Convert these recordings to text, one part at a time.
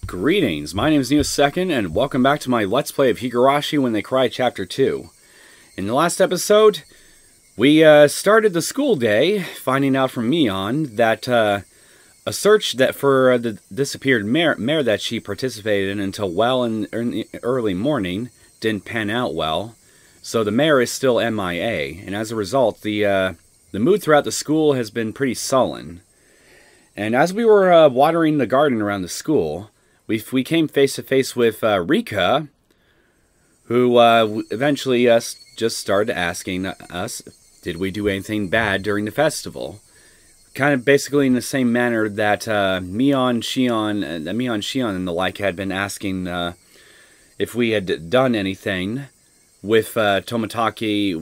Greetings, my name is Neo and welcome back to my Let's Play of Higurashi When They Cry Chapter 2. In the last episode, we started the school day finding out from Mion that a search for the disappeared mare that she participated in until well in the early morning didn't pan out well, so the mare is still MIA, and as a result, the mood throughout the school has been pretty sullen. And as we were watering the garden around the school, we came face to face with Rika, who eventually just started asking us, did we do anything bad during the festival? Kind of basically in the same manner that Mion, Shion, and the like had been asking if we had done anything with Tomotaki,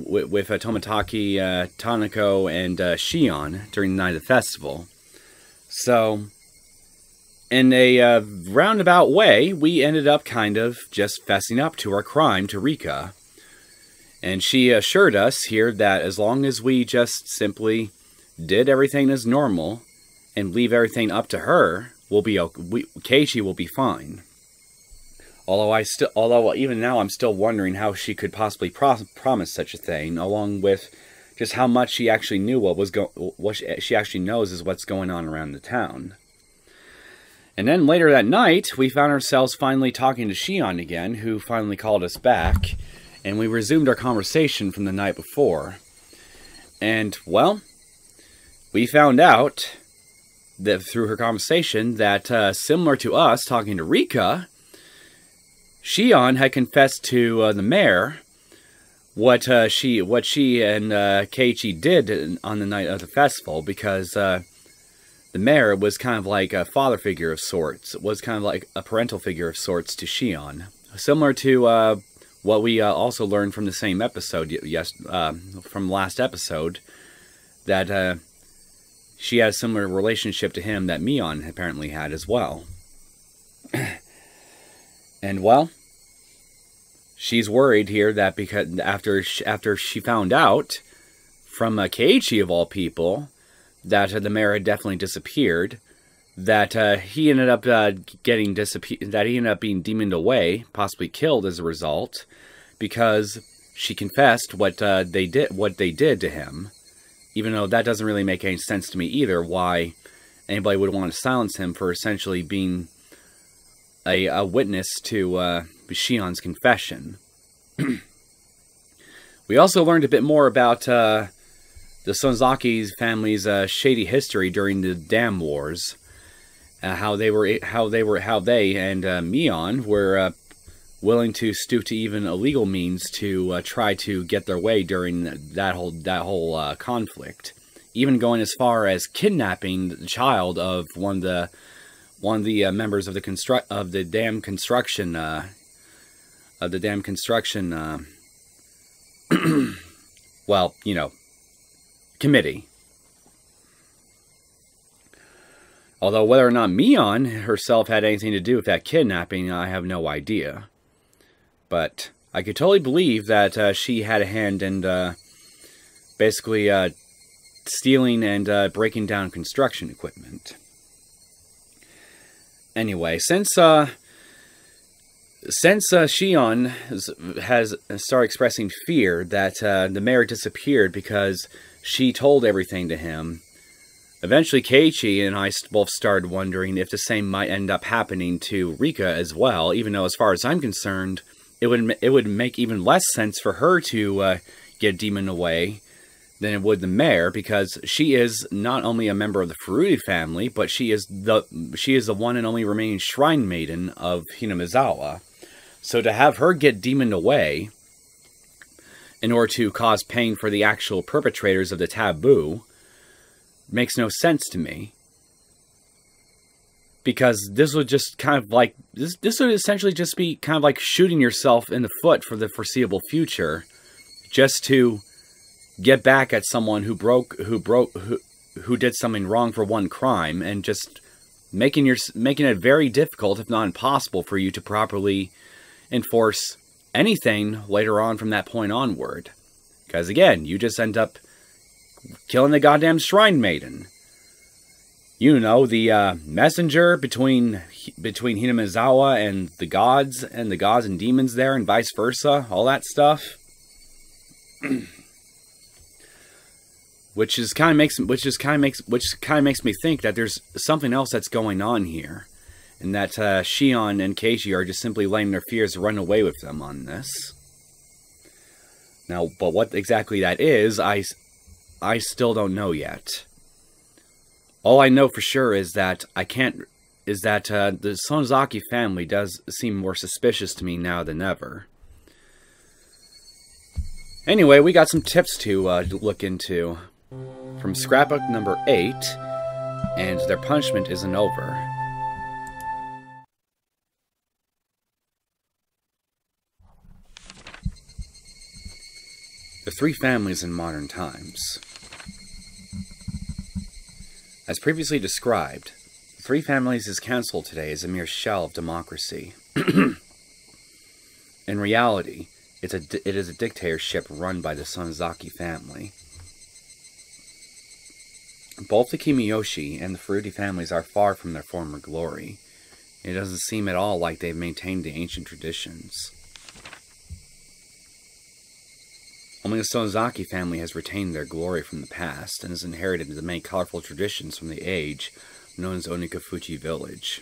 Tanako, and Shion during the night of the festival. So, in a roundabout way, we ended up kind of just fessing up to our crime to Rika. And she assured us here that as long as we just simply did everything as normal and leave everything up to her, Keiichi will be fine. Although even now I'm still wondering how she could possibly promise such a thing, along with just how much she actually knew what she actually knows is what's going on around the town. And then later that night, we found ourselves finally talking to Shion again, who finally called us back, and we resumed our conversation from the night before. And, well, we found out that through her conversation that, similar to us talking to Rika, Shion had confessed to the mayor what she and Keiichi did on the night of the festival, because the mayor was kind of like a father figure of sorts. It was kind of like a parental figure of sorts to Shion. Similar to what we also learned from the same episode, from last episode, that she had a similar relationship to him that Mion apparently had as well. And, well, she's worried here that because after she found out from Keiichi of all people that the mayor had definitely disappeared, that he ended up being demoned away, possibly killed as a result, because she confessed what they did to him. Even though that doesn't really make any sense to me either, why anybody would want to silence him for essentially being a witness to Shion's confession. We also learned a bit more about the Sonzaki family's shady history during the Dam Wars, how they and Mion were willing to stoop to even illegal means to try to get their way during that whole conflict, even going as far as kidnapping the child of one of the members of the dam construction well, you know, committee. Although whether or not Mion herself had anything to do with that kidnapping, I have no idea. But I could totally believe that she had a hand in basically stealing and breaking down construction equipment. Anyway, since Shion has started expressing fear that the mayor disappeared because she told everything to him, eventually Keiichi and I both started wondering if the same might end up happening to Rika as well, even though as far as I'm concerned, it would make even less sense for her to get demoned away than it would the mayor, because she is not only a member of the Furuta family, but she is the one and only remaining shrine maiden of Hinamizawa. So to have her get demoned away in order to cause pain for the actual perpetrators of the taboo makes no sense to me. Because this would just kind of like, this would essentially just be kind of like shooting yourself in the foot for the foreseeable future, just to get back at someone who did something wrong for one crime, and just making it very difficult, if not impossible, for you to properly enforce anything later on from that point onward. Because again, you just end up killing the goddamn shrine maiden. You know, the messenger between Hinamizawa and the gods and demons there, and vice versa, all that stuff. which kind of makes me think that there's something else that's going on here, and that Mion and Keiichi are just simply letting their fears run away with them on this. Now, but what exactly that is, I still don't know yet. All I know for sure is that the Sonozaki family does seem more suspicious to me now than ever. Anyway, we got some tips to look into from scrapbook number 8, and their punishment isn't over. The three families in modern times. As previously described, the three families' council today is a mere shell of democracy. In reality, it is a dictatorship run by the Sonozaki family. Both the Kimiyoshi and the Furuta families are far from their former glory. It doesn't seem at all like they've maintained the ancient traditions. Only the Sonozaki family has retained their glory from the past and has inherited the many colorful traditions from the age known as Onikafuchi village.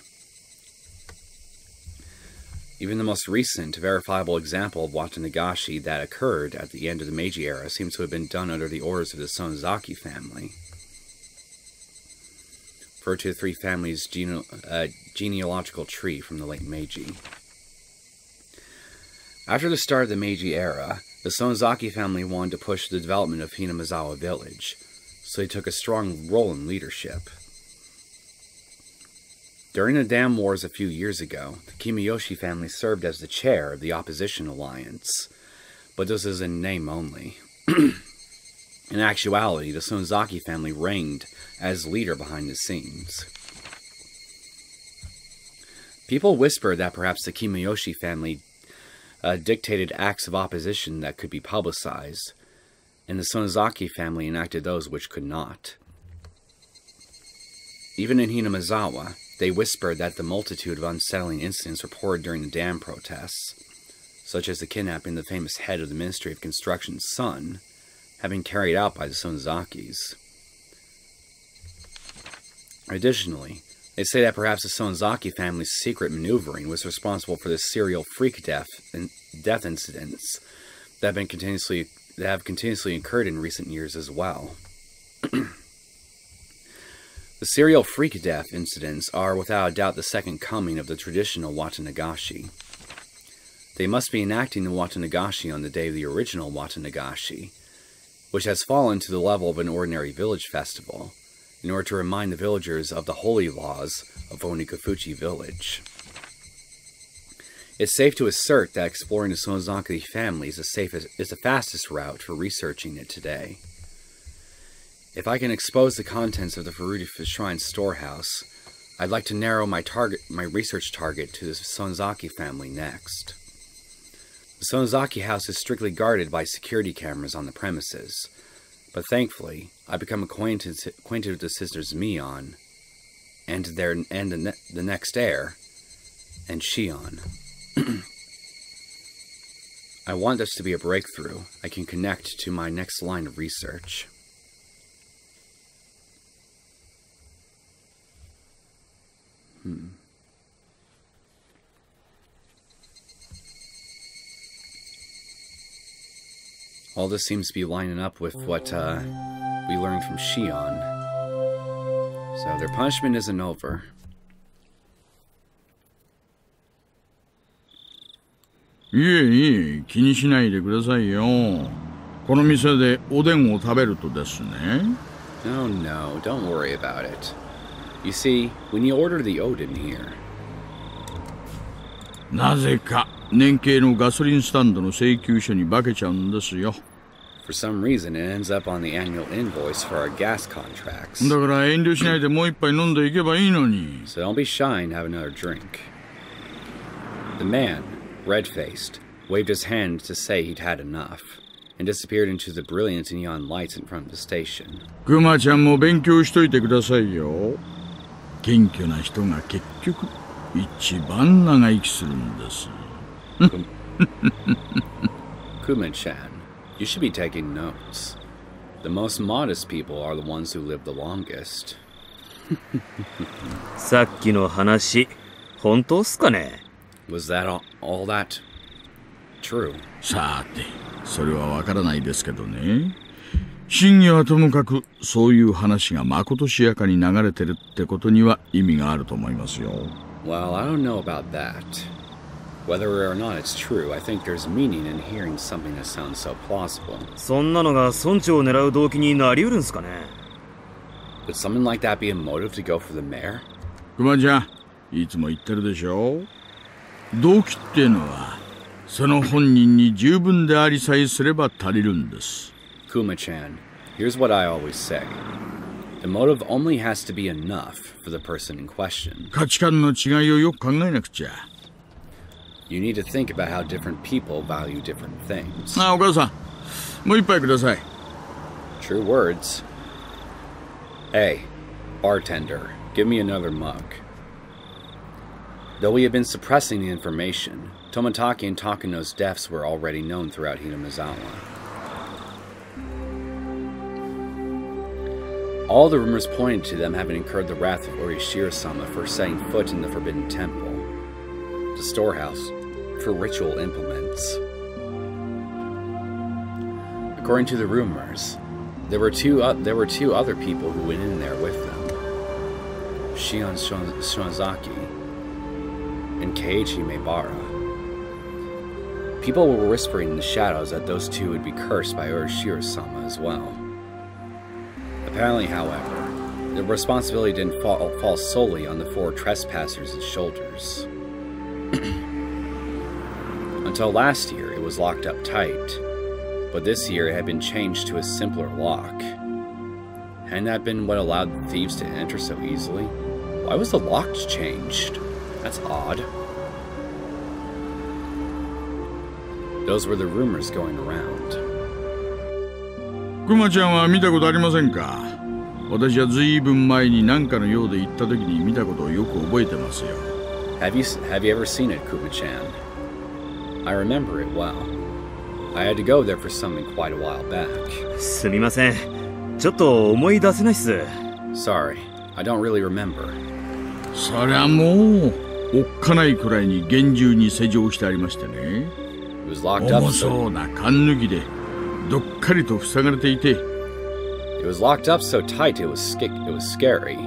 Even the most recent, verifiable example of Watanagashi that occurred at the end of the Meiji era seems to have been done under the orders of the Sonozaki family. Referred to the three families' genealogical tree from the late Meiji. After the start of the Meiji era, the Sonozaki family wanted to push the development of Hinamizawa village, so they took a strong role in leadership. During the Dam Wars a few years ago, the Kimiyoshi family served as the chair of the opposition alliance, but this is in name only. In actuality, the Sonozaki family reigned as leader behind the scenes. People whispered that perhaps the Kimiyoshi family dictated acts of opposition that could be publicized, and the Sonozaki family enacted those which could not. Even in Hinamizawa, they whispered that the multitude of unsettling incidents reported during the dam protests, such as the kidnapping of the famous head of the Ministry of Construction's son, have been carried out by the Sonozakis. Additionally, they say that perhaps the Sonozaki family's secret maneuvering was responsible for the serial freak death incidents that have continuously occurred in recent years as well. The serial freak death incidents are without a doubt the second coming of the traditional Watanagashi. They must be enacting the Watanagashi on the day of the original Watanagashi, which has fallen to the level of an ordinary village festival, in order to remind the villagers of the holy laws of Onikafuchi village. It's safe to assert that exploring the Sonozaki family is the fastest route for researching it today. If I can expose the contents of the Furuta Shrine storehouse, I'd like to narrow my research target to the Sonozaki family next. The Sonozaki house is strictly guarded by security cameras on the premises, but thankfully, I become acquainted with the sisters Mion, and the next heir, and Shion. I want this to be a breakthrough I can connect to my next line of research. All this seems to be lining up with what we learned from Shion. So their punishment isn't over. No, don't worry about it. You see, when you order the Odin here... For some reason, it ends up on the annual invoice for our gas contracts. So don't be shy and have another drink. The man, red-faced, waved his hand to say he'd had enough, and disappeared into the brilliant neon lights in front of the station. 謙虚な人が結局一番長生きするんです。Kuma-chan, you should be taking notes. The most modest people are the ones who live the longest. さっきの話、本当っすかね? Was that all that true? さて、それはわからないですけどね。真偽はともかく、そういう話がまことしやかに流れてるってことには意味があると思いますよ。Well, I don't know about that. Whether or not it's true, I think there's meaning in hearing something that sounds so plausible. そんなのが村長を狙う動機になりうるんすかね? Would something like that be a motive to go for the mayor? クマちゃん、いつも言ってるでしょ。動機っていうのは、その本人に十分でありさえすれば足りるんです。Kuma-chan, here's what I always say. The motive only has to be enough for the person in question. 価値観の違いをよく考えなくちゃ。You need to think about how different people value different things. お母さん、もう一杯ください。True words. Hey, bartender, give me another mug. Though we had been suppressing the information, Tomitaki and Takano's deaths were already known throughout Hinamizawa. All the rumors pointed to them having incurred the wrath of Orishiro-sama for setting foot in the Forbidden Temple, the storehouse for ritual implements. According to the rumors, there were two other people who went in there with them: Shion Shonzaki and Keiichi Maebara. People were whispering in the shadows that those two would be cursed by Orishiro-sama as well. Apparently, however, the responsibility didn't fall solely on the four trespassers' shoulders. Until last year, it was locked up tight, but this year it had been changed to a simpler lock. Hadn't that been what allowed the thieves to enter so easily? Why was the lock changed? That's odd. Those were the rumors going around. クマちゃんは見たことありませんか？私はずいぶん前に何かのようで行った時に見たことをよく覚えてますよ。Have you ever seen it, Kuma-chan? I remember it well. I had to go there for something quite a while back. すみません。ちょっと思い出せないっす。Sorry, I don't really remember. そりゃもう、おっかないくらいに厳重に施錠してありましてね。It was locked up. 重そうな缶抜きで、どっかりと塞がれていて。It was locked up so tight it was scary.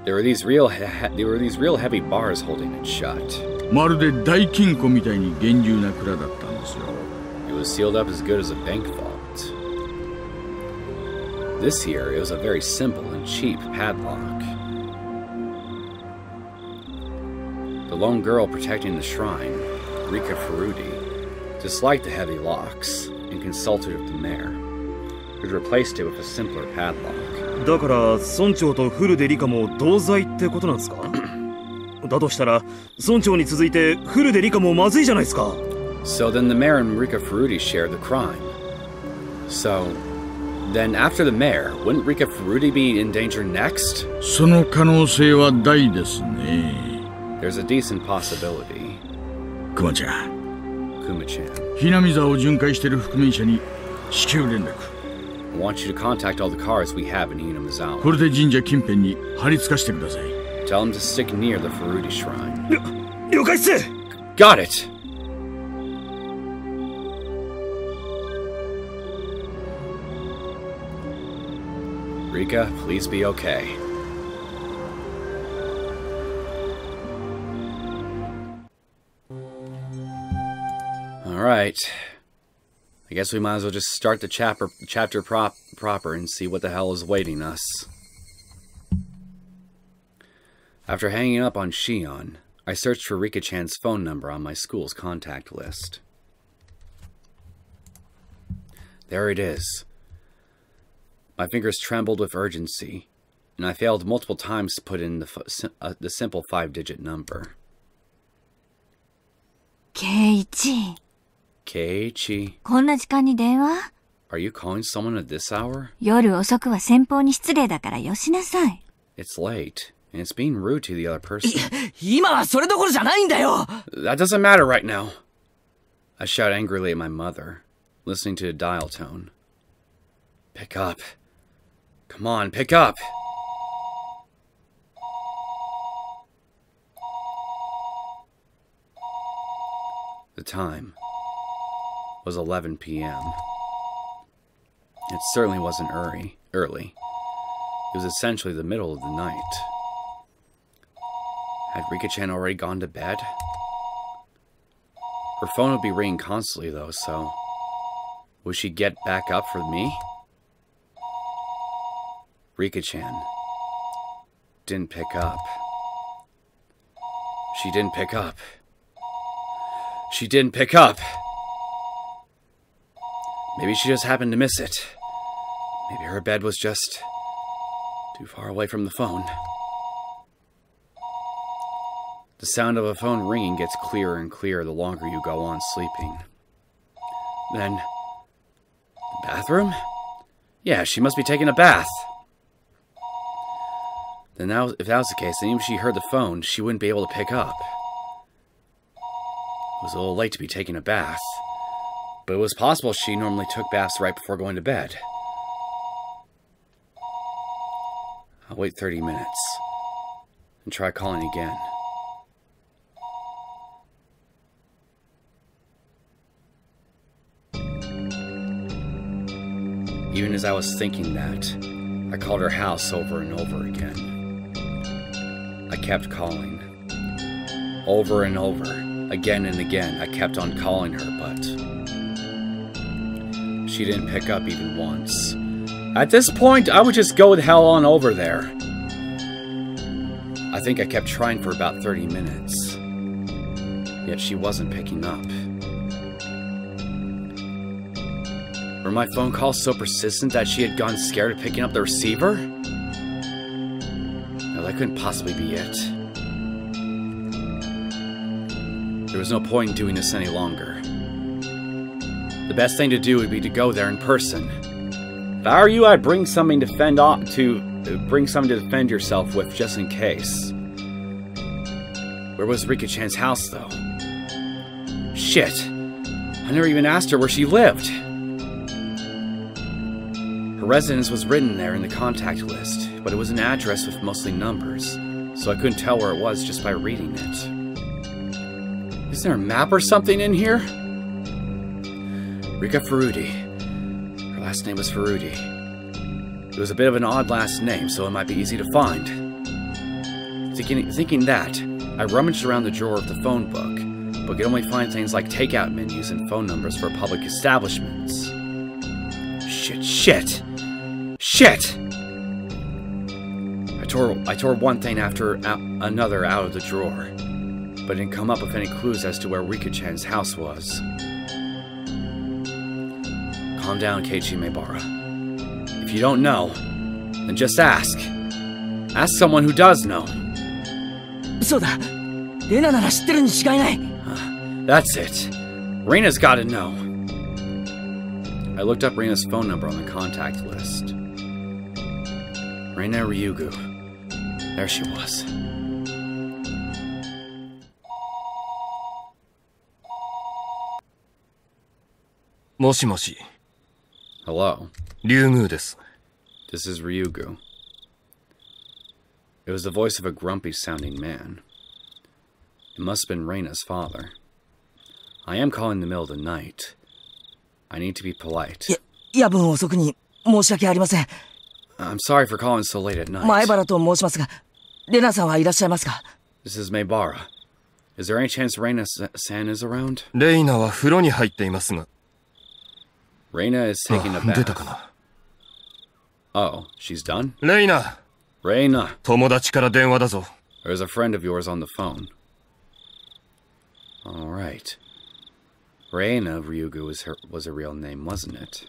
There were these real heavy bars holding it shut. まるで大金庫みたいに厳重な蔵だったんですよ。It was sealed up as good as a bank vault. This year, it was a very simple and cheap padlock. The lone girl protecting the shrine, Rika Furuti, disliked the heavy locks and consulted with the mayor, who'd replaced it with a simpler padlock. だから村長とフルでリカも同罪ってことなんですか？だとしたら村長に続いてフルでリカもまずいじゃないですか。So then the mayor and Rika Furuti share the crime. So then after the mayor, wouldn't Rika Furuti be in danger next? その可能性は大ですね。There's a decent possibility. クマちゃん、Kuma-chan, ひなみざを巡回している覆面者に至急連絡。I want you to contact all the cars we have in Hinamizawa. これで神社近辺に張り付かしてください。Tell them to stick near the Furuti shrine. 了解っす。 Got it! Rika, please be okay. Alright. I guess we might as well just start the chapter proper and see what the hell is awaiting us. After hanging up on Shion, I searched for Rika-chan's phone number on my school's contact list. There it is. My fingers trembled with urgency, and I failed multiple times to put in the simple 5-digit number. Keiichi. Keiichi. こんな時間に電話? Are you calling someone at this hour? 夜遅くは先方に失礼だからよしなさい。It's late. And it's being rude to the other person. 今はそれどころじゃないんだよ That doesn't matter right now. I shout angrily at my mother, listening to the dial tone. Pick up. Come on, pick up. The time was 11 p.m. It certainly wasn't early. It was essentially the middle of the night. Had Rika-chan already gone to bed? Her phone would be ringing constantly though, so... would she get back up for me? Rika-chan didn't pick up. She didn't pick up. She didn't pick up. Maybe she just happened to miss it. Maybe her bed was just too far away from the phone. The sound of a phone ringing gets clearer and clearer the longer you go on sleeping. Then, the bathroom? Yeah, she must be taking a bath. Then if that was the case, then even if she heard the phone, she wouldn't be able to pick up. It was a little late to be taking a bath, but it was possible she normally took baths right before going to bed. I'll wait 30 minutes and try calling again. Even as I was thinking that, I called her house over and over again. I kept calling. Over and over. Again and again, I kept on calling her, but she didn't pick up even once. At this point, I would just go the hell on over there. I think I kept trying for about 30 minutes. Yet she wasn't picking up. Were my phone calls so persistent that she had gone scared of picking up the receiver? No, that couldn't possibly be it. There was no point in doing this any longer. The best thing to do would be to go there in person. If I were you, I'd bring something to defend yourself with, just in case. Where was Rika-chan's house, though? Shit! I never even asked her where she lived. Her residence was written there in the contact list, but it was an address with mostly numbers, so I couldn't tell where it was just by reading it. Is there a map or something in here? Rika Ferudi. Her last name was Ferudi. It was a bit of an odd last name, so it might be easy to find. Thinking that, I rummaged around the drawer of the phone book, but could only find things like takeout menus and phone numbers for public establishments. Shit! I tore one thing after another out of the drawer, but didn't come up with any clues as to where Rika-chan's house was. Calm down, Keiichi Maebara. If you don't know, then just ask. Ask someone who does know. そうだレナなら知ってるに違いない That's it. Reina's gotta know. I looked up Reina's phone number on the contact list. Reina Ryugu. There she was. Moshi. Hello. Ryugu です。 This is Ryugu. It was the voice of a grumpy-sounding man. It must have been Reina's father. I am calling in the middle of the night. I need to be polite. 夜分遅くに申し訳ありません I'm sorry for calling so late at night. 前原と申しますがレナさんはいらっしゃいますか This is Maebara. Is there any chance Reina-san is around? レイナは風呂に入っていますが。 Reina is taking a 出た bath. かな Oh, she's done? レイナ Reina, 友達から電話だぞ。 there's a friend of yours on the phone. Alright. Reina Ryugu was her real name, wasn't it?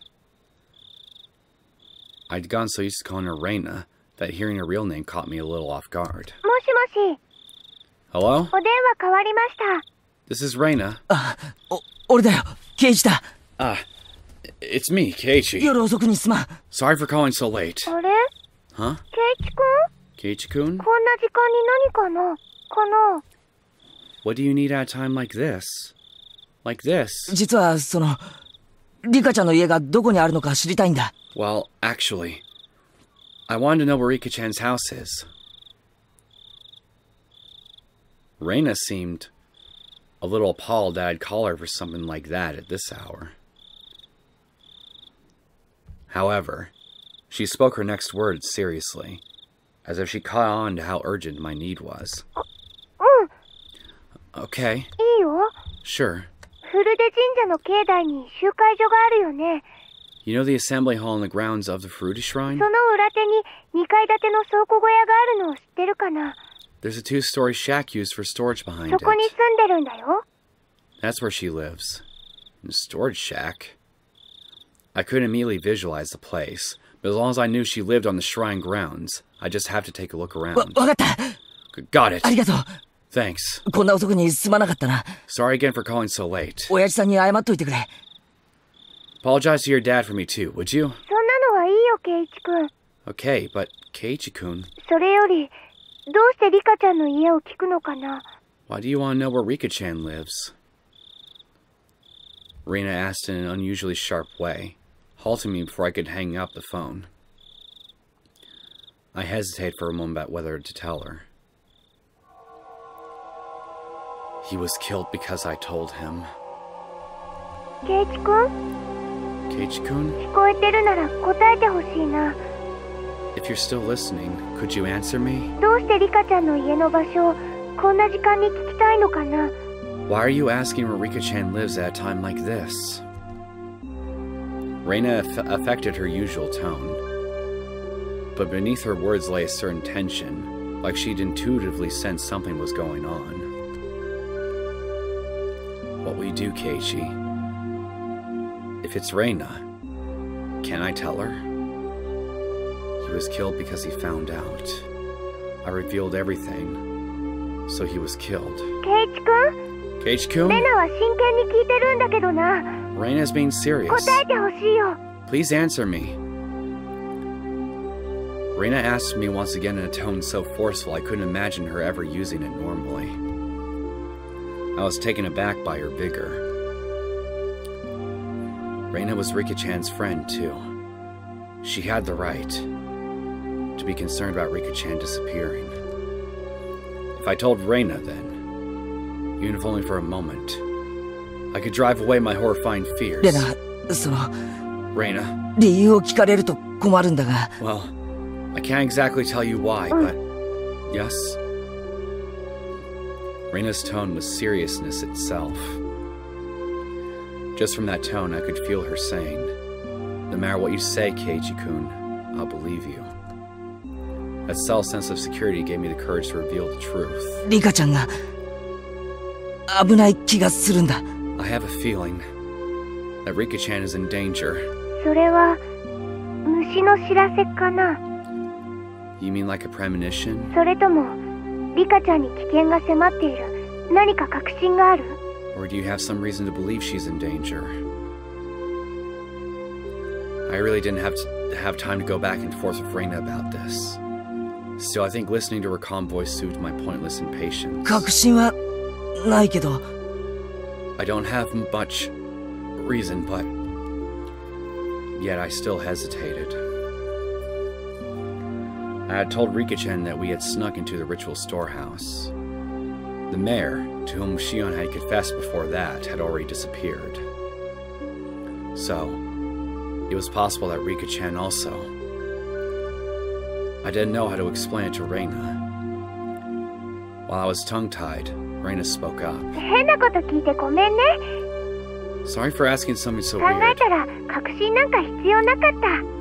I'd gone so used to calling her Reina that hearing her real name caught me a little off guard. もしもし Hello? お電話変わりました This is Reina. 俺だよケイジだ It's me, Keiichi. 夜遅くにすまん Sorry for calling so late. あれ Huh? ケイチ Keiichi-kun? こんな時間に何かなかな What do you need at a time like this? Like this? 実は、リカちゃんの家がどこにあるのか知りたいんだ。Well, actually, I wanted to know where Rika-chan's house is. Reina seemed a little appalled that I'd call her for something like that at this hour. However, she spoke her next words seriously, as if she caught on to how urgent my need was. うん。 Okay, いいよ。 sure. フルデ神社の境内に集会所があるよね。 You know the assembly hall in the grounds of the Fruity Shrine? その裏手に2階建ての倉庫小屋があるのを知ってるかな There's a 2-story shack used for storage behind そこに it. 住んでるんだよ。 That's where she lives. In a storage shack? I couldn't immediately visualize the place, but as long as I knew she lived on the shrine grounds, I just have to take a look わ around. かった。 Got it. ありがとう。 Thanks. こんな遅くにすまなかったな。 Sorry again for calling so late. 親父さんに謝っといてくれ。 Apologize to your dad for me too, would you? そんなのはいいよ、ケイイチ君。 Okay, but Keiichi-kun, それより、どうしてリカちゃんの家を聞くのかな why do you want to know where Rika-chan lives? Rina asked in an unusually sharp way, halting me before I could hang up the phone. I hesitated for a moment about whether to tell her. He was killed because I told him. ケイイチ君 Keiichi-kun, 聞こえてるなら答えてほしいな。 if you're still listening, could you answer me? どうしてリカちゃんの家の場所をこんな時間に聞きたいのかな Why are you asking where Rika-chan lives at a time like this? Reina affected her usual tone, but beneath her words lay a certain tension, like she'd intuitively sensed something was going on. What will you do, Keiichi? If it's Reina, can I tell her? He was killed because he found out. I revealed everything, so he was killed. ケイイチ君 Keiichi-kun? レナは真剣に聞いてるんだけどな。 Reina's being serious. 答えてほしいよ。 Please answer me. Reina asked me once again in a tone so forceful I couldn't imagine her ever using it normally. I was taken aback by her vigor. Reina was Rika-chan's friend, too. She had the right to be concerned about Rika-chan disappearing. If I told Reina, then, even if only for a moment, I could drive away my horrifying fears. レナ、Reina, 理由を聞かれると困るんだが。 well, I can't exactly tell you why, but yes. Reina's tone was seriousness itself. Just from that tone, I could feel her saying, no matter what you say, Keiichi-kun, I'll believe you. That subtle sense of security gave me the courage to reveal the truth. リカちゃんが危ない気がするんだ。 I have a feeling that Rika-chan is in danger. それは虫の知らせかな You mean like a premonition? それともリカちゃんに危険が迫っている何か確信がある Or do you have some reason to believe she's in danger? I really didn't have time to go back and forth with Reina about this. Still, I think listening to her calm voice soothed my pointless impatience. 確信はないけど。 I don't have much reason, but yet I still hesitated. I had told Rika-chan that we had snuck into the ritual storehouse. The mayor, to whom Mion had confessed before that, had already disappeared. So, it was possible that Rika-chan also. I didn't know how to explain it to Reina. While I was tongue-tied, Reina spoke up. 変なこと聞いてごめんね Sorry for asking something so 考え weird. たら確信なんか必要なかった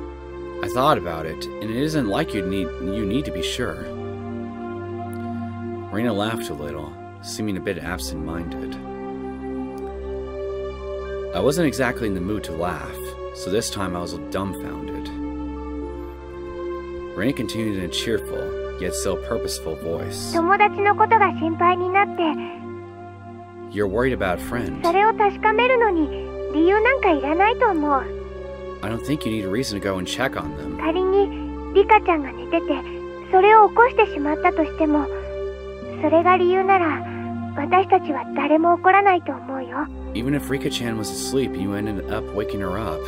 I thought about it, and it isn't like you need to be sure. Reina laughed a little, seeming a bit absent-minded. I wasn't exactly in the mood to laugh, so this time I was dumbfounded. Reina continued in a cheerful, yet still purposeful voice. 友達のことが心配になって You're worried about a friend. それを確かめるのに理由なんかいらないと思う I don't think you need a reason to go and check on them. 仮にリカちゃんが寝ててそれを起こしてしまったとしても、それが理由なら、私たちは誰も怒らないと思うよ。Even if Rika-chan was asleep, you ended up waking her up.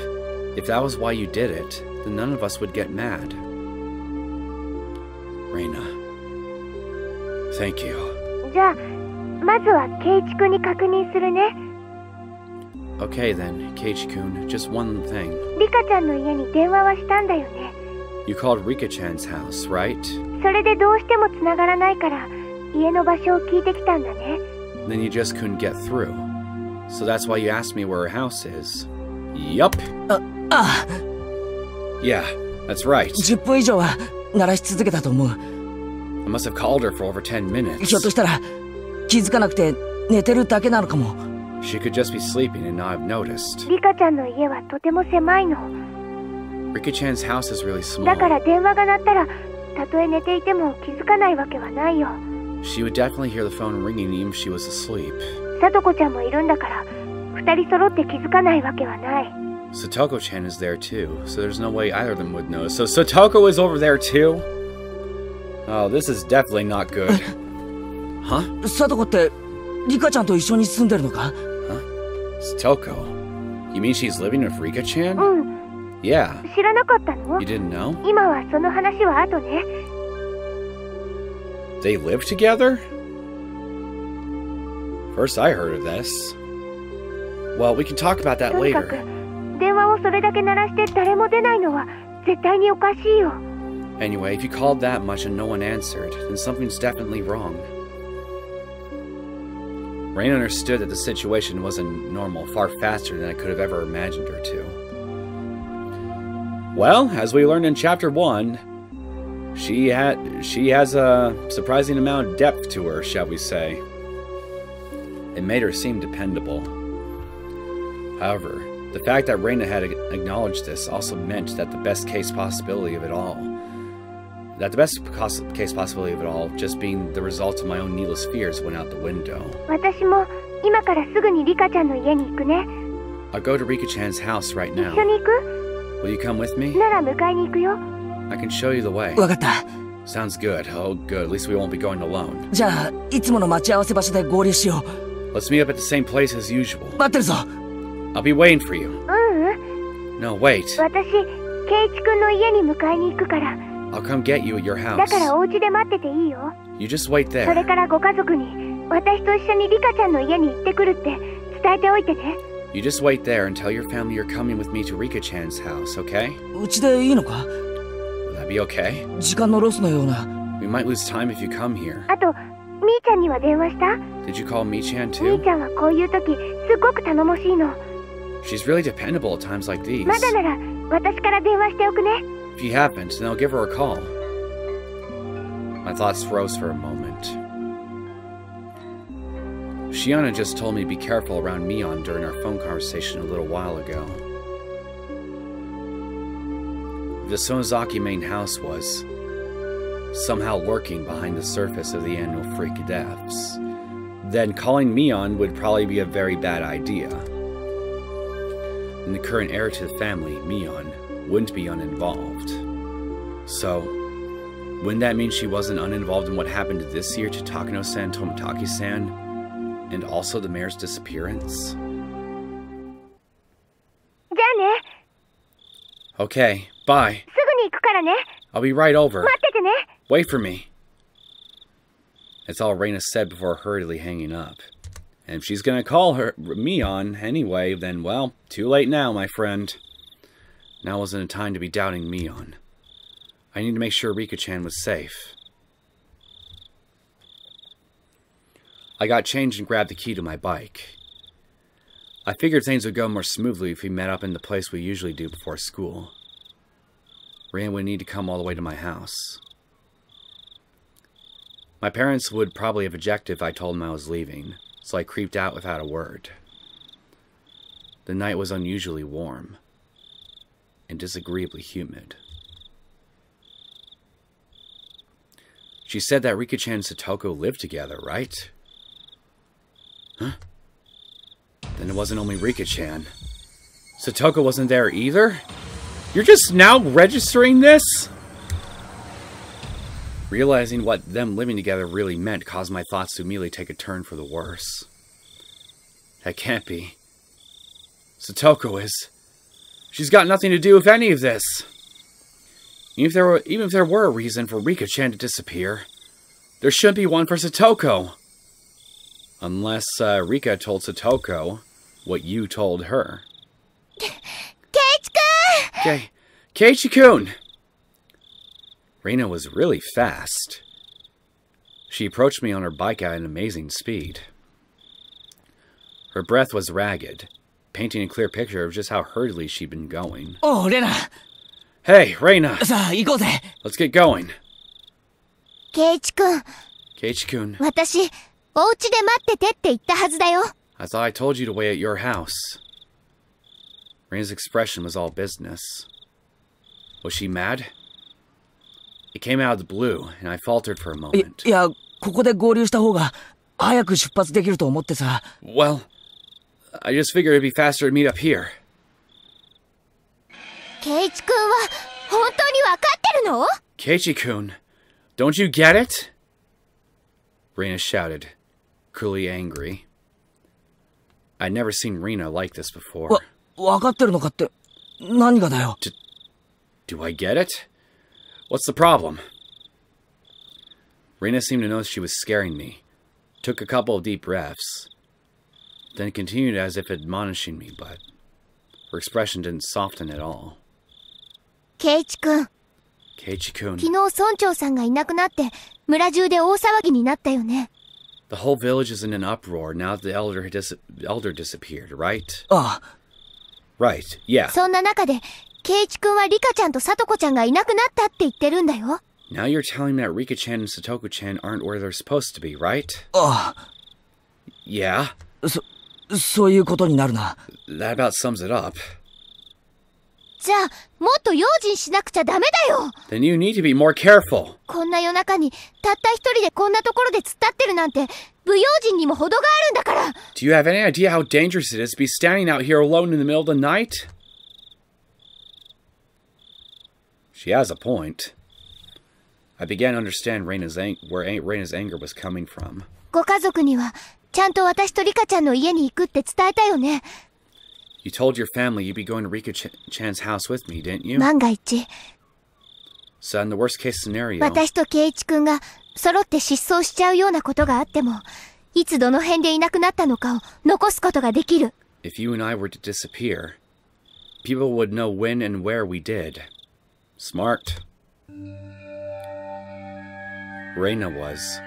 If that was why you did it, then none of us would get mad. Reina. Thank you. じゃあ、まずはケイチ君に確認するね。Okay then, Keiichi-kun, just one thing. リカちゃんの家に電話はしたんだよね。You called Rika-chan's house, right? それでどうしても繋がらないから、家の場所を聞いてきたんだね。Then you just couldn't get through. So that's why you asked me where her house is. Yup. Yeah, that's right. 10分以上は鳴らし続けたと思う。I must have called her for over 10 minutes. ひょっとしたら気づかなくて寝てるだけなのかも。She could just be sleeping and not have noticed. リカちゃんの家はとても狭いの。Rika-chan's house is really small. だから電話が鳴ったら、たとえ寝ていても気づかないわけはないよ。She would definitely hear the phone ringing even if she was asleep. さとこちゃんもいるんだから、二人揃って気づかないわけはない。Satoko-chan is there too, so there's no way either of them would know. So Satoko is over there too? Oh, this is definitely not good. Huh? さとこってリカちゃんと一緒に住んでるのか？ Satoko? You mean she's living with Rika-chan? うん。Yeah. 知らなかったの？ You didn't know? 今はその話は後ね。They live together? First I heard of this. Well, we can talk about that とにか later. く、電話をそれだけ鳴らして誰も出ないのは絶対におかしいよ。Anyway, if you called that much and no one answered, then something's definitely wrong. Rain understood that the situation wasn't normal far faster than I could have ever imagined her to. Well, as we learned in Chapter 1, she has a surprising amount of depth to her, shall we say. It made her seem dependable. However, the fact that Reina had acknowledged this also meant that the best case possibility of it all just being the result of my own needless fears went out the window. 私も今からすぐにリカちゃんの家に行くね。I'll go to Rika-chan's house right 一 now. 緒に行く？ Will you come with me? なら迎えに行くよ。I can show you the way. わかった。 Sounds good. Oh, good. At least we won't be going alone. じゃあいつもの待ち合わせ場所で合流しよ Let's meet up at the same place as usual. う。待ってるぞ。 I'll be waiting for you. ううん。 No, wait. 私、ケイチ君の家に迎えに行くから。 I'll come get you at your だ house. からお家で待ってていいよ。 You just wait それ there. からご家族に、私と一緒にリカちゃんの家に行ってくるって伝えておいてね。You just wait there and tell your family you're coming with me to Rika-chan's house, okay? うちでいいのか？ Will that be okay? 時間のロスのような。 We might lose time if you come here. あと、みーちゃんには電話した？ Did you call Mii-chan み too? ーちゃんはこういう時、すっごく頼もしいの。 She's really dependable at times like these. まだなら、私から電話しておくね。 If you haven't, then I'll give her a call. My thoughts froze for a moment. Shiona just told me to be careful around Mion during our phone conversation a little while ago. If the Sonozaki main house was somehow lurking behind the surface of the annual freak deaths, then calling Mion would probably be a very bad idea. And the current heir to the family, Mion, wouldn't be uninvolved. So, wouldn't that mean she wasn't uninvolved in what happened this year to Takano-san, Toмотaki-san, and also the mayor's disappearance? じゃあね。 Okay, bye. すぐに行くからね。 I'll be right over. 待っててね。 Wait for me. That's all Reina said before hurriedly hanging up. And if she's gonna call her Mion anyway, then, well, too late now, my friend. Now wasn't a time to be doubting Mion. I need to make sure Rika-chan was safe. I got changed and grabbed the key to my bike. I figured things would go more smoothly if we met up in the place we usually do before school. Reina would need to come all the way to my house. My parents would probably have objected if I told them I was leaving, so I creeped out without a word. The night was unusually warm and disagreeably humid. She said that Rika-chan and Satoko lived together, right? Huh? Then it wasn't only Rika-chan. Satoko wasn't there either? You're just now registering this? Realizing what them living together really meant caused my thoughts to immediately take a turn for the worse. That can't be. Satoko is... She's got nothing to do with any of this. Even if there were a reason for Rika-chan to disappear, there shouldn't be one for Satoko. Unless Rika told Satoko what you told her. Keiichi-kun! Keiichi-kun! Reina was really fast. She approached me on her bike at an amazing speed. Her breath was ragged, painting a clear picture of just how hurriedly she'd been going. Oh, Rena! Hey, Reina! さあ、行こうぜ Let's get going. Keiichi-kun、Keiichi-kun, 私、お家で待っててって言ったはずだよ。I thought I told you to wait at your house. Reina's expression was all business. Was she mad? It came out of the blue, and I faltered for a moment. いや、ここで合流した方が、早く出発できると思ってさ。Well, I just figured it'd be faster to meet up here. ケイイチ君は本当に分かってるの？ Keiichi-kun, don't you get it? Reina shouted, cruelly angry. I'd never seen Reina like this before. 分かってるのかって、何がだよ。Do I get it? What's the problem? Reina seemed to notice she was scaring me, took a couple of deep breaths, then continued as if admonishing me, but her expression didn't soften at all. ケイイチ君、 Keiichi-kun, 昨日村長さんがいなくなって村中で大騒ぎになったよね。the whole village is in an uproar now that the elder disappeared, right? ああ、 Right, yeah. そんな中でケイイチ君はリカちゃんとサトコちゃんがいなくなったって言ってるんだよ。Now you're telling me that Rika-chan and Satoko-chan aren't where they're supposed to be, right? ああ、 Yeah? そういうことになるな。That about sums it up. じゃあもっと用心しなくちゃダメだよ。 Then you need to be more careful. こんな夜中にたった一人でこんなところで突っ立ってるなんて不用心にも程があるんだから。 Do you have any idea how dangerous it is to be standing out here alone in the middle of the night? She has a point. I began to understand where Reina's anger was coming from. ご家族にはちゃんと私とリカちゃんの家に行くって伝えたよね。 You told your family you'd be going to Rika-chan's house with me, didn't you? 万が一 So in the worst case scenario, 私とケイイチ君が揃って失踪しちゃうようなことがあっても、いつどの辺でいなくなったのかを残すことができる。 if you and I were to disappear, people would know when and where we did. Smart. Reina was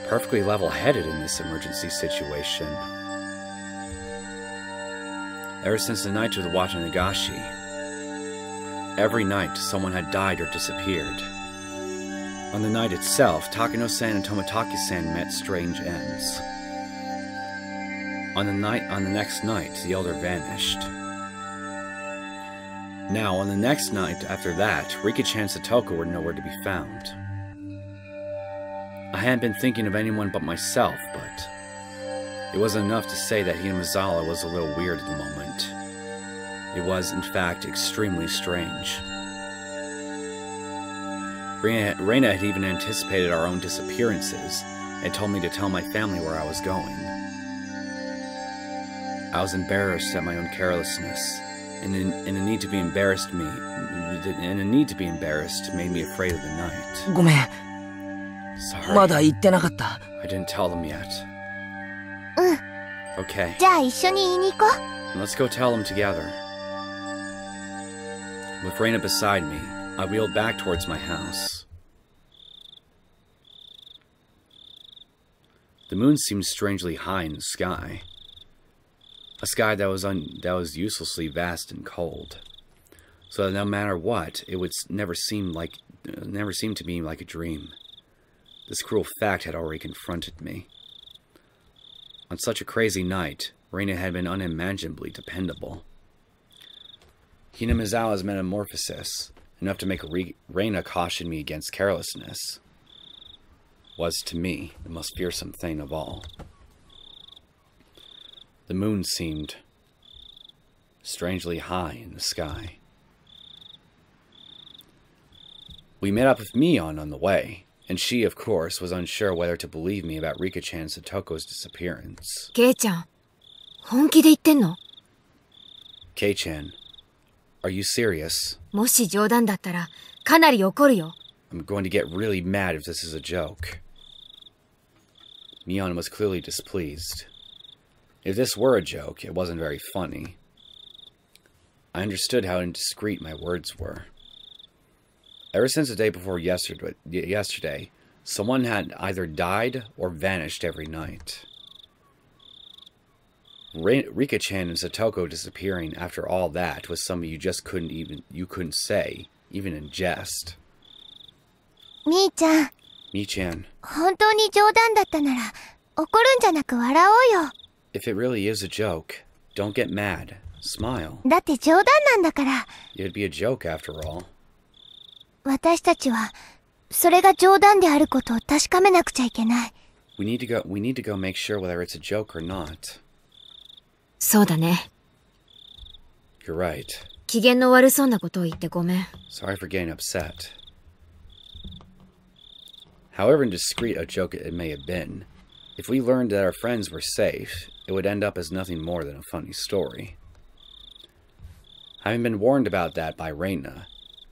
perfectly level-headed in this emergency situation. Ever since the night of the watch on Higurashi, every night someone had died or disappeared. On the night itself, Takano-san and Tomotaki-san met strange ends. On the next night, the elder vanished. Now, on the next night after that, Rika-chan and Satoko were nowhere to be found. I hadn't been thinking of anyone but myself, but it wasn't enough to say that Hinamizawa was a little weird at the moment. It was, in fact, extremely strange. Reina had even anticipated our own disappearances and told me to tell my family where I was going. I was embarrassed at my own carelessness, and a need to be embarrassed made me afraid of the night. ごめん、 Sorry, まだ言ってなかった。 I didn't tell them yet. うん。 Okay, じゃあ一緒に言いに行こう。 let's go tell them together. With Reina beside me, I wheeled back towards my house. The moon seemed strangely high in the sky. A sky that was uselessly vast and cold, so that no matter what, it would never seem to me like a dream. This cruel fact had already confronted me. On such a crazy night, Reina had been unimaginably dependable. Hinamizawa's metamorphosis, enough to make Reina caution me against carelessness, was to me the most fearsome thing of all. The moon seemed strangely high in the sky. We met up with Mion on the way, and she, of course, was unsure whether to believe me about Rika-chan and Satoko's disappearance. ケイちゃん、本気で言ってんの？ Kei-chan, are you serious? もし冗談だったら、かなり怒るよ。I'm going to get really mad if this is a joke. Mion was clearly displeased. If this were a joke, it wasn't very funny. I understood how indiscreet my words were. Ever since the day before yesterday, someone had either died or vanished every night. Rika-chan and Satoko disappearing after all that was something you just couldn't say, even in jest. みーちゃん。みーちゃん。本当に冗談だったなら、怒るんじゃなく笑おうよ。If it really is a joke, don't get mad. Smile. だって冗談なんだから。It'd be a joke after all. 私たちは、それが冗談であることを確かめなくちゃいけない。We need to go make sure whether it's a joke or not. そうだね。You're right. 機嫌の悪そうなことを言ってごめん。Sorry for getting upset. However indiscreet a joke it may have been, if we learned that our friends were safe, it would end up as nothing more than a funny story. Having been warned about that by Reina,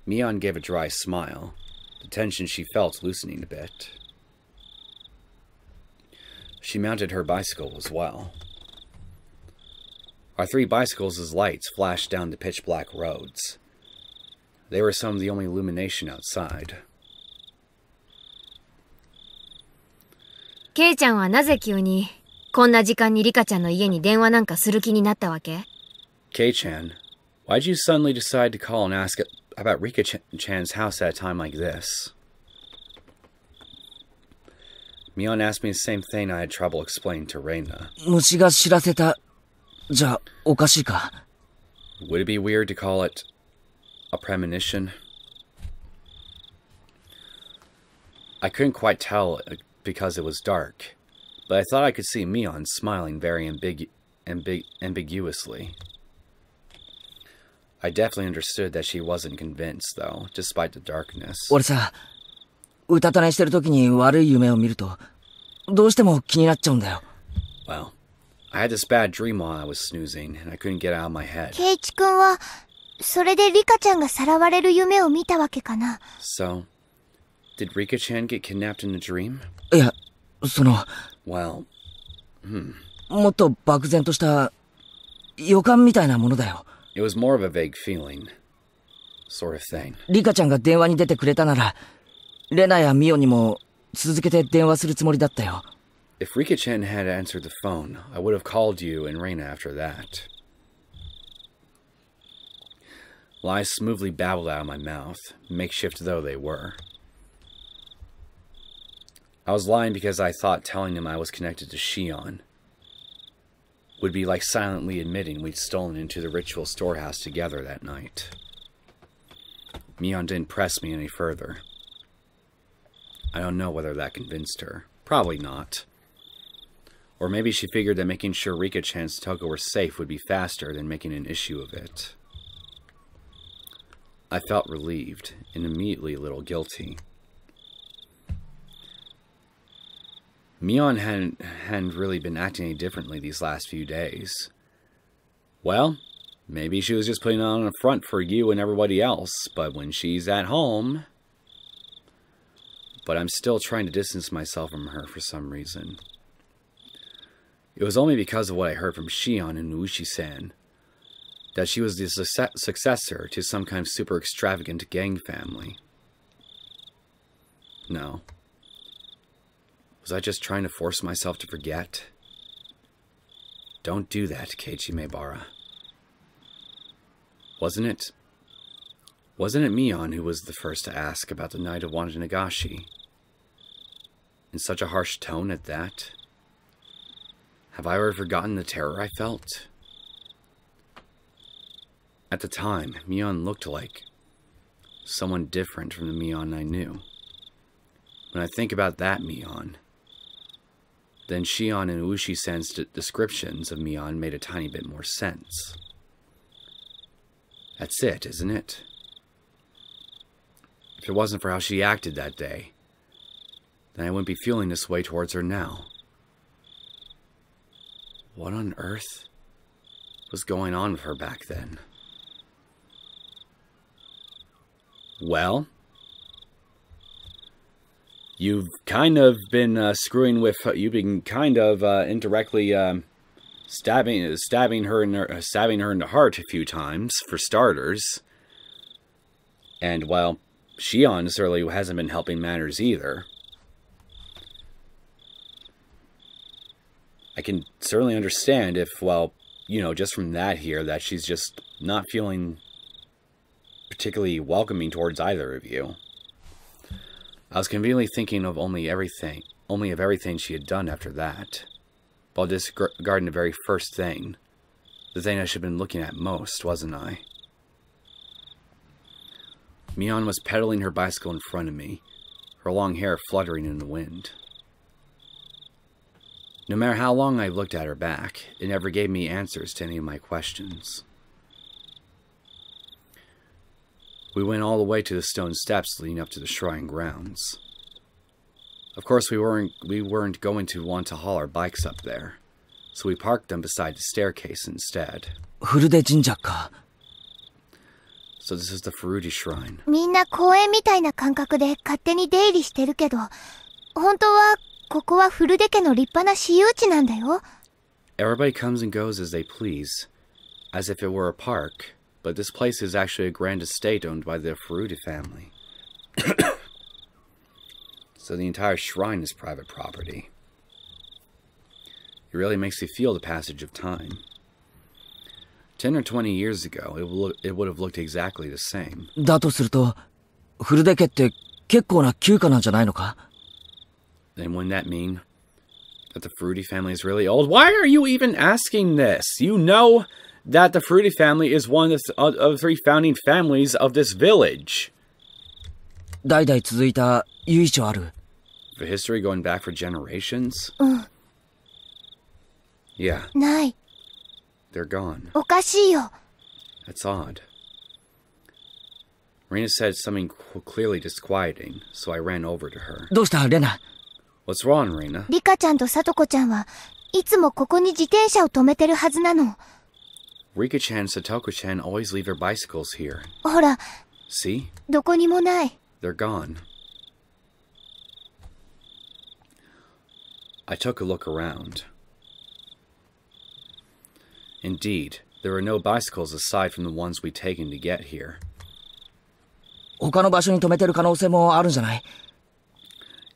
Mion gave a dry smile, the tension she felt loosening a bit. She mounted her bicycle as well. Our 3 bicycles' lights flashed down the pitch-black roads. They were some of the only illumination outside. ケイちゃんはなぜ急に、こんな時間にリカちゃんの家に電話なんかする気になったわけ？ Kei-chan, why'd you suddenly decide to call and ask about Rika-chan's house at a time like this? Mion asked me the same thing I had trouble explaining to Reina. 虫が知らせた、じゃおかしいか。Would it be weird to call it a premonition? I couldn't quite tell because it was dark, but I thought I could see Mion smiling very ambiguously. I definitely understood that she wasn't convinced, though, despite the darkness. 俺さ、うたた寝してる時に悪い夢を見ると、どうしても気になっちゃうんだよ。Well, I had this bad dream while I was snoozing, and I couldn't get it out of my head. ケイチ君は、それでリカちゃんがさらわれる夢を見たわけかな。So, did Rika-chan get kidnapped in a dream? いや、その、Well, もっと漠然とした予感みたいなものだよ。it was more of a vague feeling, sort of thing. リカちゃんが電話に出てくれたなら、レナやミオにも続けて電話するつもりだったよ。If Rika-chan had answered the phone, I would have called you and Reina after that. Lies smoothly babbled out of my mouth, makeshift though they were. I was lying because I thought telling him I was connected to Shion would be like silently admitting we'd stolen into the ritual storehouse together that night. Mion didn't press me any further. I don't know whether that convinced her. Probably not. Or maybe she figured that making sure Rika-chan and Satoko were safe would be faster than making an issue of it. I felt relieved, and immediately a little guilty. Mion hadn't really been acting any differently these last few days. Well, maybe she was just putting on a front for you and everybody else, but when she's at home... But I'm still trying to distance myself from her for some reason. It was only because of what I heard from Shion and Uchi-san that she was the successor to some kind of super extravagant gang family. No. Was I just trying to force myself to forget? Don't do that, Keiichi Maebara. Wasn't it Mion who was the first to ask about the night of Wandanagashi? In such a harsh tone at that? Have I ever forgotten the terror I felt? At the time, Mion looked like someone different from the Mion I knew. When I think about that Mion, then Shion and Uchi-san's descriptions of Mion made a tiny bit more sense. That's it, isn't it? If it wasn't for how she acted that day, then I wouldn't be feeling this way towards her now. What on earth was going on with her back then? Well, you've kind of been screwing with. You've been kind of indirectly stabbing her in the heart a few times, for starters. And well, she honestly hasn't been helping matters either. I can certainly understand if, well, you know, just from that here, that she's just not feeling particularly welcoming towards either of you. I was conveniently thinking of only of everything she had done after that, while disregarding the very first thing, the thing I should have been looking at most, wasn't I? Mion was pedaling her bicycle in front of me, her long hair fluttering in the wind. No matter how long I looked at her back, it never gave me answers to any of my questions. We went all the way to the stone steps leading up to the shrine grounds. Of course, we weren't going to want to haul our bikes up there, so we parked them beside the staircase instead. フルデ神社か。 So this is the Furude Shrine. みんな公園みたいな感覚で勝手に出入りしてるけど、本当はここはフルデ家の立派な私有地なんだよ。 Everybody comes and goes as they please, as if it were a park, but this place is actually a grand estate owned by the Furude family. So the entire shrine is private property. It really makes you feel the passage of time. 10 or 20 years ago, it would have looked exactly the same. だとすると、フルデ家って結構な旧家なんじゃないのか？ Then wouldn't that mean that the Furude family is really old? Why are you even asking this? You know that the Furude family is one of the 3 founding families of this village. 代々続いた由緒ある。 For history going back for generations? うん。 Yeah. ない。 They're gone. おかしいよ。 That's odd. Rina said something clearly disquieting, so I ran over to her. どうしたレナ？ What's wrong, Rina? リカちゃんとサトコちゃんはいつもここに自転車を止めてるはずなの。 Rika-chan and Satoko-chan always leave their bicycles here. ほら、 See? どこにもない。 They're gone. I took a look around. Indeed, there were no bicycles aside from the ones we'd taken to get here. 他の場所に止めてる可能性もあるんじゃない？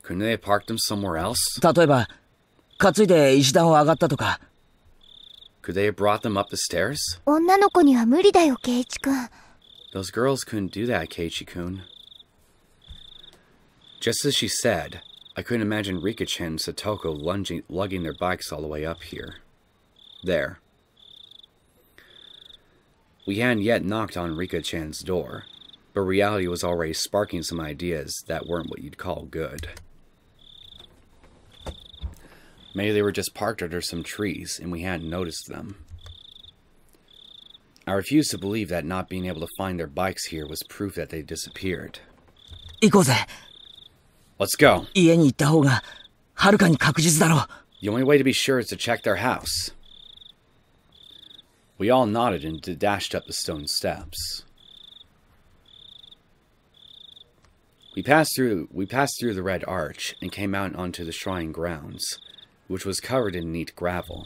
Couldn't they have parked them somewhere else? 例えば、担いで石段を上がったとか。 Could they have brought them up the stairs? 女の子には無理だよ、ケイチくん。 Those girls couldn't do that, Keiichi-kun. Just as she said, I couldn't imagine Rika-chan and Satoko lugging their bikes all the way up here. There. We hadn't yet knocked on Rika-chan's door, but reality was already sparking some ideas that weren't what you'd call good. Maybe they were just parked under some trees and we hadn't noticed them. I refused to believe that not being able to find their bikes here was proof that they disappeared. 行こうぜ。 Let's go. 家に行った方がはるかに確実だろう。 The only way to be sure is to check their house. We all nodded and dashed up the stone steps. We passed through the red arch and came out onto the shrine grounds, which was covered in neat gravel.